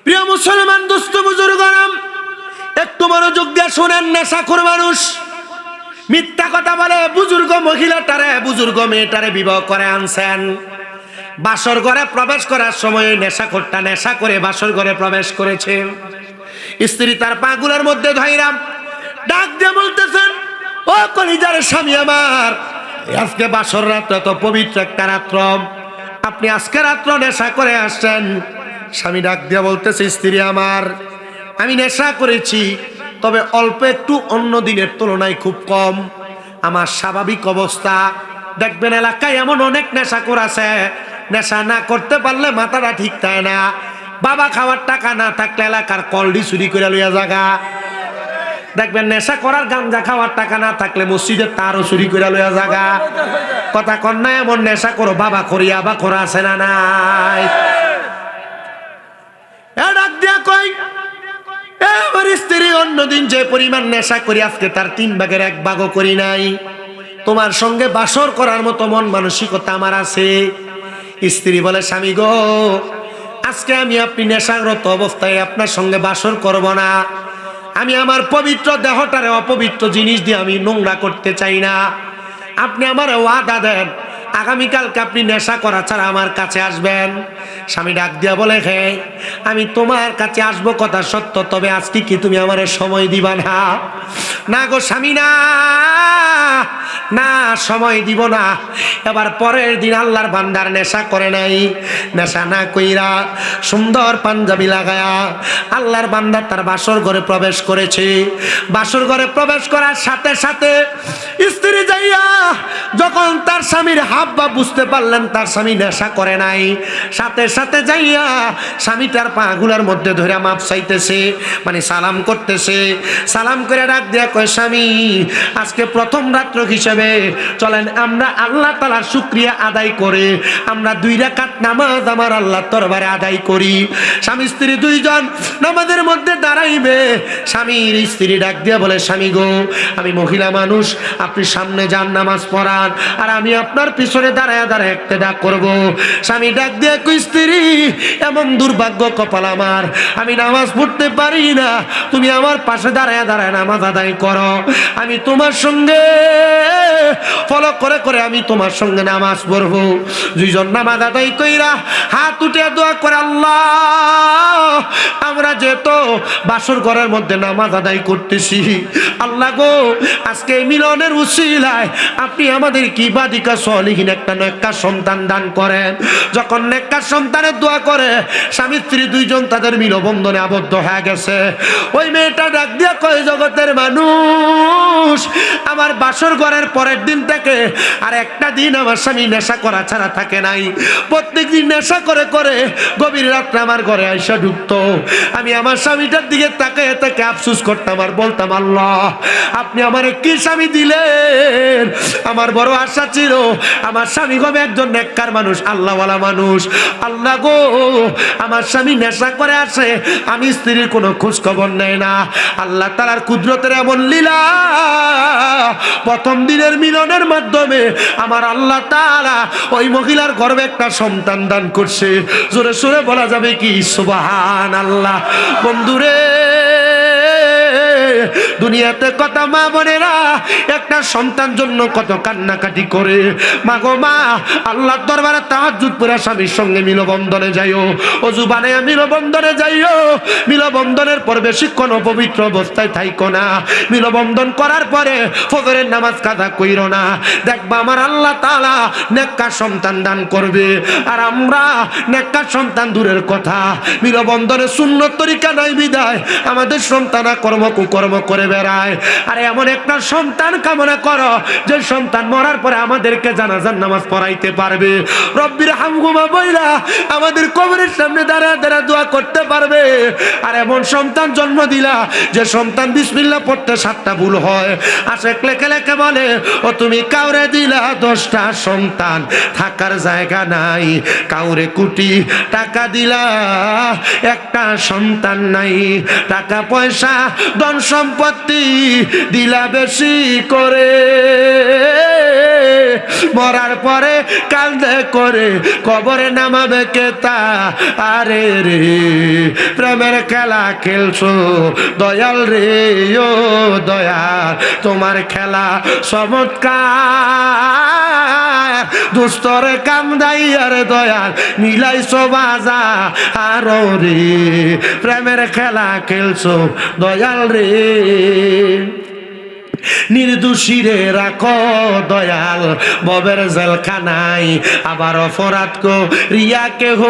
প্রিয় মুসলমান দোস্ত বুজুর্গরাম, একটু মনোযোগ দিয়ে শোনেন। নেশাখোর মানুষ মিথ্যা কথা বলে, বুজুর্গ মহিলাটারে বুজুর্গ মেয়েটারে বিবাহ করে আনছেন, বাসর ঘরে প্রবেশ করার সময় নেশাখোরটা নেশা করে বাসর ঘরে প্রবেশ করেছে। স্ত্রী তার পাগুলার মধ্যে ধইরাম ডাক দিয়ে বলতেছেন, ও কলিজার স্বামী আমার, আজকে বাসর রাত্র তো পবিত্র একটা রাত্র, আপনি আজকে রাত্র নেশা করে আসছেন। স্বামী ডাক দিয়ে বলতেছে, স্ত্রী আমার, আমি নেশা করেছি, তবে অল্প একটু, অন্য দিনের তুলনায় খুব কম। আমার স্বাভাবিক অবস্থা। দেখবেন এলাকায় এমন অনেক নেশাখোর আছে, নেশা না করতে পারলে মাথাটা ঠিক থাকে না। বাবা খাওয়ার টাকা না থাকলে এলাকার কলডি চুরি করে লইয়া জাগা। দেখবেন নেশা করার গাঞ্জা খাওয়ার টাকা না থাকলে মসজিদের তারও চুরি করে লইয়া জাগা। কথা কন্যা এমন নেশা করো বাবা করিয়া বা করা আছে না নাই? ডাক দিয়া কই, আমার স্ত্রী অন্যদিন যে পরিমাণ নেশা করি আজকে তার 3 ভাগের 1 ভাগও করি নাই। তোমার সঙ্গে বাসর করার মতো মন মানসিকতা আমার আছে। স্ত্রী বলে, স্বামী গো, আজকে আমি আপনি নেশাগ্রত অবস্থায় আপনার সঙ্গে বাসর করব না। আমি আমার পবিত্র দেহটারে অপবিত্র জিনিস দিয়ে আমি নোংরা করতে চাই না। আপনি আমার ওয়াদা দেন, আগামীকালকে আপনি নেশা করা ছাড়া আমার কাছে আসবেন। স্বামী ডাক দিয়া বলে, হ্যাঁ আমি তোমার কাছে আসবো কথা সত্য, তবে আজকে কি তুমি আমার সময় দিবা না? না গো স্বামী, না না, সময় দিব না। এবার পরের দিন আল্লাহর বান্দার নেশা করে নাই, নেশা না কইরা সুন্দর পাঞ্জাবি লাগায়া আল্লাহর বান্দা তার বাসর ঘরে প্রবেশ করেছে। বাসর ঘরে প্রবেশ করার সাথে সাথে স্ত্রী যাইয়া যখন তার স্বামীর হাবভাব বুঝতে পারলেন তার স্বামী নেশা করে নাই, সাথে সাথে যাইয়া স্বামীটার পাগুলার মধ্যে ধরে মাপ চাইতেছে, মানে সালাম করতেছে। সালাম করে ডাক দিয়া কয়, স্বামী আজকে প্রথম রাত্র হিসেবে চলেন আমরা আল্লাহ তাআলার শুকরিয়া আদায় করে আমরা 2 রাকাত নামাজ আমার আল্লাহর দরবারে আদায় করি। স্বামী স্ত্রী দুইজন নামাজের মধ্যে দাঁড়াইবে। স্বামীর স্ত্রী ডাক দিয়া বলে, স্বামী গো, আমি মহিলা মানুষ, আপনি সামনে যান নামাজ পড়ান, আর আমি আপনার পিছনে দাঁড়ায় দাঁড়ায় ইক্তেদা করব। স্বামী ডাক দিয়ে কই, স্ত্রী এমন দুর্ভাগ্য কপাল আমার, আমি নামাজ পড়তে পারি না, তুমি আমার পাশে দাঁড়ায় দাঁড়ায় নামাজ আদায় করো। আমি তোমার সঙ্গে ফলো করে করে আমি তোমার সঙ্গে নামাজ পড়বো। দুইজন নামাজ আদায় কইরা হাত উঠে দোয়া করে, আল্লাহ আমরা যেহেতু বাসর ঘরের মধ্যে নামাজ আদায় করতেছি, আল্লাহ গো আজকে মিলনের উসিলায় আপনি আমাদের কি বাদিকা সলিহীন একটা নেককার সন্তান দান করেন। যখন নেককার সন্তানের দোয়া করে স্বামী স্ত্রী দুইজন তাদের মিলবন্ধনে আবদ্ধ হয়ে গেছে। ওই মেয়েটা ডাক দিয়া কয়, জগতের মানুষ, আমার বাসর ঘরের পরের দিন থেকে আর একটা দিন আমার স্বামী নেশা করা ছাড়া থাকে নাই। প্রত্যেকদিন নেশা করে করে গভীর রাত্রে আমার ঘরে আইসা ঢুকতো। আমি আমার স্বামীটার দিকে তাকায় তাকে আফসোস করতাম আর বলতাম, আল্লাহ আপনি আমার কি স্বামী দিলেন। আমার বড় আশা ছিল আমার স্বামী হবে একজন নেককার মানুষ, আল্লাহওয়ালা মানুষ। আল্লাহ গো, আমার স্বামী নেশা করে আসে, আমি স্ত্রীর কোনো খোঁজ খবর নেয় না। আল্লাহ তাআলার কুদরতের এমন লীলা, প্রথম দিনের মিলনের মাধ্যমে আমার আল্লাহ তাআলা ওই মহিলার গর্ভে একটা সন্তান দান করছে। জোরে সোরে বলা যাবে কি সুবহানাল্লাহ। বন্ধুরে, দুনিয়াতে কত মা বোনেরা একটা সন্তান জন্য কত কান্নাকাটি করে। মা গো মা, আল্লাহর দরবারে তাহাজ্জুদ পড়ে স্বামীর সঙ্গে মিলবন্ধনে যাইও, ওযু বানায়া মিলবন্ধনে যাইও। মিলবন্ধনের পর বেশিক্ষণ অপবিত্র অবস্থায় থাইকো না। মিলবন্ধন করার পরে ফজরের নামাজ কাজা কইরো না। দেখবা আমার আল্লাহ তাআলা নেককার সন্তান দান করবে। আর আমরা নেককার সন্তান দূরের কথা, মিলবন্ধনে সুন্নত তরিকা নাই বিদায় আমাদের সন্তানা কর্ম কুকর্ম করে বেড়ায়। আর এমন একটা সন্তান কামনা করো যে সন্তান মরার পরে আমাদেরকে জানাজার নামাজ পড়াইতে পারবে। রব্বির হামহুমা বইলা আমাদের কবরের সামনে দাঁড়া দাঁড়া দোয়া করতে পারবে। আর এমন সন্তান জন্ম দিলা যে সন্তান বিসমিল্লাহ পড়তে 7টা ভুল হয়। আশেক লেখে লেখে বলে, ও তুমি কাউরে দিলা 10টা সন্তান, থাকার জায়গা নাই। কাউরে কোটি টাকা দিলা, একটা সন্তান নাই। টাকা পয়সা ধন সম্পত্তি দিলা বেশি করে, মরার পরে কান্দে করে কবরে নামাবে কেতা। আরে রে প্রেমের খেলা খেলছো দয়াল রে, ও দয়াল তোমার খেলা চমৎকার। দুস্তরে কান্দাই আর দয়াল মিলাইছো বাজা আর রে প্রেমের খেলা খেলছো দয়াল রে নির্দোষীরে রাখো দয়াল ববের জেলখানাই আবার অপরাধ কো রিয়া কেহ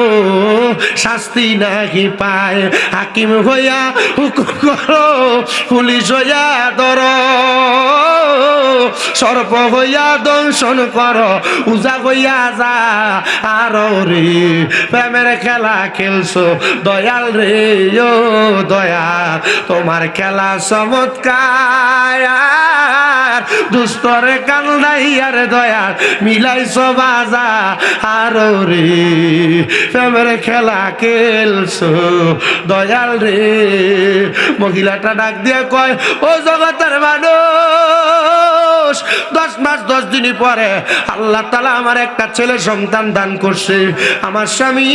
শাস্তি নাহি পায় হাকিম হইয়া হুকুম করো পুলিশ হইয়া ধর সর্প হইয়া দংশন করো উজা হইয়া যা আর রে প্রেমের খেলা খেলছো দয়াল রে ও দয়াল তোমার খেলা চমৎকার দুস্তরে কান্দাইয়ার দয়াল মিলাইছো বাজা আর রে প্রেমের খেলা খেলছো দয়াল রে মহিলাটা ডাক দিয়ে কয় ও জগতের মানুষ 10 মাস 10 দিন পরে আল্লাহ তাআলা আমার একটা ছেলে সন্তান দান করছে আমার স্বামী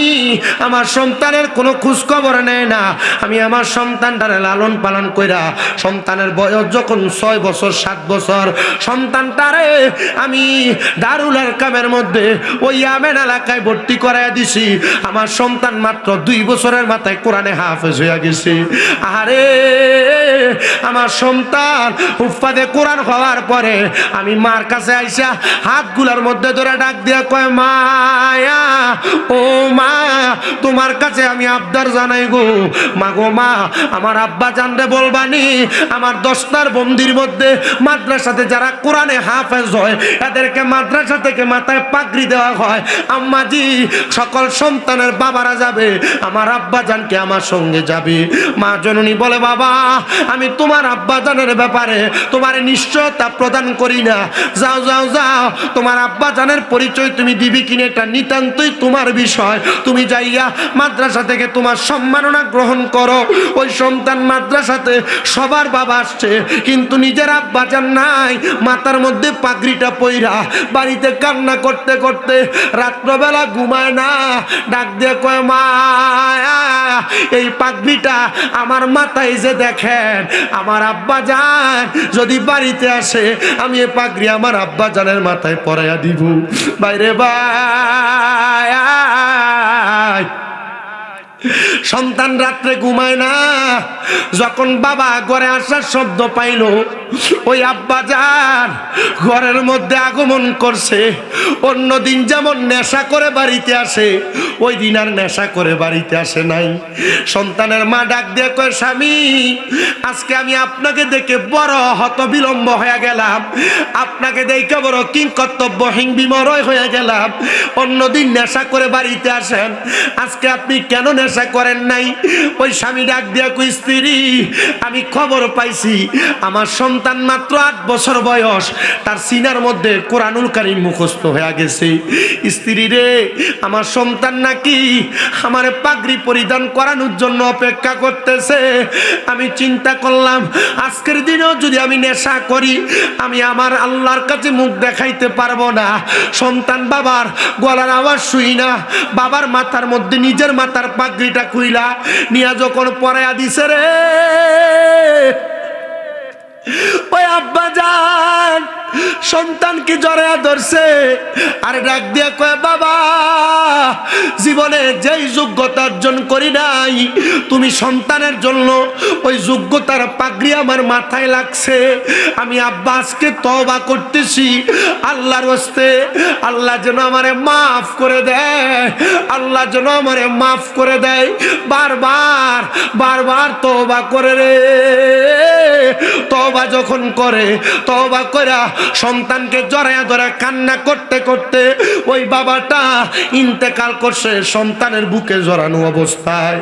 আমার সন্তানের কোনো খোঁজ খবর নেয় না আমি আমার সন্তানটারে লালন পালন কইরা সন্তানের বয়স যখন 6 বছর 7 বছর সন্তানটারে আমি দারুল আরকামের মধ্যে ওই আমেন এলাকায় ভর্তি করায় দিছি আমার সন্তান মাত্র 2 বছরের মাথায় কোরআনে হাফেজ হয়ে গেছে আরে আমার সন্তান হুফাজে কোরআন হওয়ার পরে আমি মার কাছে আইসা হাতগুলার মধ্যে ধরে ডাক দিয়া কয় মায়া ও মা তোমার কাছে আমি আবদার জানাই গো মা গো মা আমার আব্বা জানরে বলবানি আমার 10টার বন্দির মধ্যে মাদ্রাসাতে যারা কোরআনে হাফেজ হয় এদেরকে মাদ্রাসা থেকে মাথায় পাগড়ি দেওয়া হয় আম্মাজি সকল সন্তানের বাবারা যাবে আমার আব্বা জানকে আমার সঙ্গে যাবে মা জননী বলে বাবা আমি তোমার আব্বা জানের ব্যাপারে তোমার নিশ্চয়তা প্রদান করি না যাও যাও যাও তোমার আব্বা জানের পরিচয় তুমি দিবি কিনা এটা নিতান্তই তোমার বিষয় তুমি যাইয়া মাদ্রাসা থেকে তোমার সম্মাননা গ্রহণ করো ওই সন্তান মাদ্রাসাতে সবার বাবা আসছে কিন্তু নিজের আব্বা জান নাই মাথার মধ্যে পাগড়িটা পইরা বাড়িতে কান্না করতে করতে রাত্রবেলা ঘুমায় না ডাক দিয়ে কয় মা এই পাগড়িটা আমার মাথায় যে দেখেন আমার আব্বা জান যদি বাড়িতে আসে আমি এই পাগড়ি আমার আব্বা জানের মাথায় পরাইয়া দিব বাইরে ভাই সন্তান রাত্রে ঘুমায় না যখন বাবা ঘরে আসার শব্দ পাইল ওই আব্বা জান ঘরের মধ্যে আগমন করছে অন্যদিন যেমন নেশা করে বাড়িতে আসে ওই দিন আর নেশা করে বাড়িতে আসে নাই সন্তানের মা ডাক দিয়ে কয় স্বামী আজকে আমি আপনাকে দেখে বড় হতবিলম্ব হয়ে গেলাম আপনাকে দেখে বড় কিংকর্তব্যহীন বিমরয় হয়ে গেলাম অন্যদিন নেশা করে বাড়িতে আসেন আজকে আপনি কেন নেশা করেন নাই ওই স্বামী ডাক দিয়া কই স্ত্রী আমি খবর পাইছি আমার সন্তান মাত্র 8 বছর বয়স তার সিনার মধ্যে কোরআনুল কারীম মুখস্থ হয়ে গেছে স্ত্রী রে আমার সন্তান নাকি আমারে পাগড়ি পরিধান করানোর জন্য অপেক্ষা করতেছে আমি চিন্তা করলাম আজকের দিনেও যদি আমি নেশা করি আমি আমার আল্লাহর কাছে মুখ দেখাইতে পারবো না সন্তান বাবার গলার আওয়াজ শুই না বাবার মাথার মধ্যে নিজের মাথার পাগড়িটা খুইলা নিয়া যখন পরাইয়া দিছে রে ওই আব্বা জান সন্তানকে জড়ায়া ধরছে আর ডাক দিয়া কয় বাবা জীবনে যেই যোগ্যতা অর্জন করি নাই তুমি সন্তানের জন্য ওই যোগ্যতার পাগড়ি আমার মাথায় লাগছে আমি আব্বা আজকে তওবা করতেছি আল্লাহর ওয়াস্তে আল্লাহ যেন আমারে মাফ করে দেয় আল্লাহ যেন আমারে মাফ করে দেয় বারবার বারবার তওবা করে রে তওবা যখন করে তওবা কইরা সন্তানকে জড়ায়া ধরে কান্না করতে করতে ওই বাবাটা ইন্তেকাল করছে সন্তানের বুকে জড়ানো অবস্থায়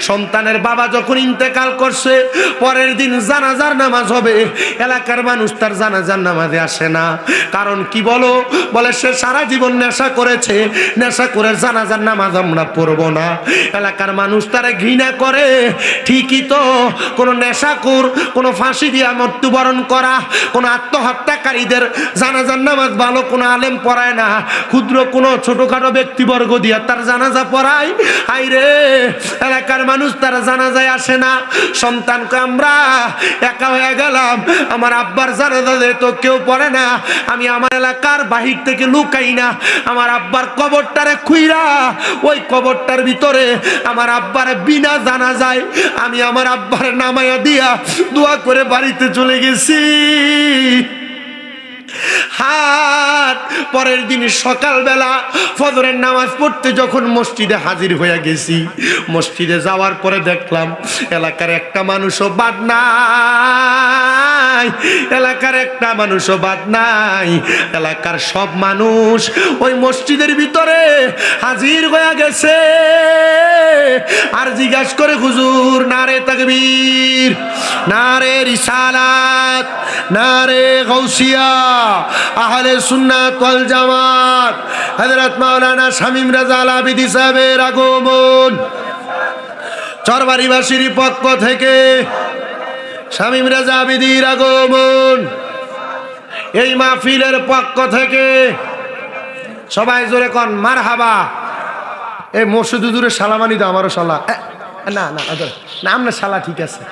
সন্তানের বাবা যখন ইন্তেকাল করছে পরের দিন জানাজার নামাজ হবে এলাকার মানুষ তার জানাজার নামাজে আসে না কারণ কি বলে সে সারা জীবন নেশা করেছে নেশা করে জানাজার নামাজ আমরা পড়বো না এলাকার মানুষ তারা ঘৃণা করে ঠিকই তো কোনো নেশাখোর কোনো ফাঁসি দিয়া মৃত্যু মৃত্যুবরণ করা। কোন আত্মহত্যাকারীদের জানাজার নামাজ ভালো কোনো আলেম পড়ায় না, ক্ষুদ্র কোনো ছোটখাটো ব্যক্তিবর্গ দিয়া তার জানাজা পড়ায়। আইরে এলাকার মানুষ তার জানাজায় আসে না। সন্তানকে আমরা একা হয়ে গেলাম, আমার আব্বার জানাজা তো কেউ পড়ে না। আমি আমার এলাকার বাহির থেকে লুকাই না, আমার আব্বার কবরটারে খুইরা ওই কবরটার ভিতরে আমার আব্বার বিনা জানাজায় আমি আমার আব্বার নামায়া দিয়া দোয়া করে বাড়িতে চলে গেছি। হাত পরের দিন সকালবেলা ফজরের নামাজ পড়তে যখন মসজিদে হাজির হয়ে গেছি, মসজিদে যাওয়ার পরে দেখলাম এলাকার একটা মানুষও বাদ নাই, এলাকার একটা মানুষও বাদ নাই। এলাকার সব মানুষ ওই মসজিদের ভিতরে হাজির হয়ে গেছে। আর জিজ্ঞাসা করে, হুজুর নারে তাকবীর, নারে রিসালাত, নারে গাউসিয়া, আহলে সুন্নাত ওয়াল জামাত, হযরত মাওলানা শামীম রাজা আল আবিদি সাহেবের আগমন। চরবাড়িবাসীর পক্ষ থেকে শামীম রাজা আবিদির আগমন। এই মাহফিলের পক্ষ থেকে সবাই জোরে কোন মারহাবা। এই মসজিদ হুজুরের সালামানি দাও, আমারও সালা। না না না, আপনার সালা ঠিক আছে।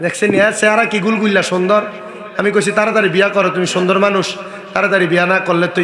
দেখছেন চেহারা কি গুলগুল্লা সুন্দর। আমি কইছি তাড়াতাড়ি বিয়া করো, তুমি সুন্দর মানুষ, তাড়াতাড়ি বিয়া না করলে তো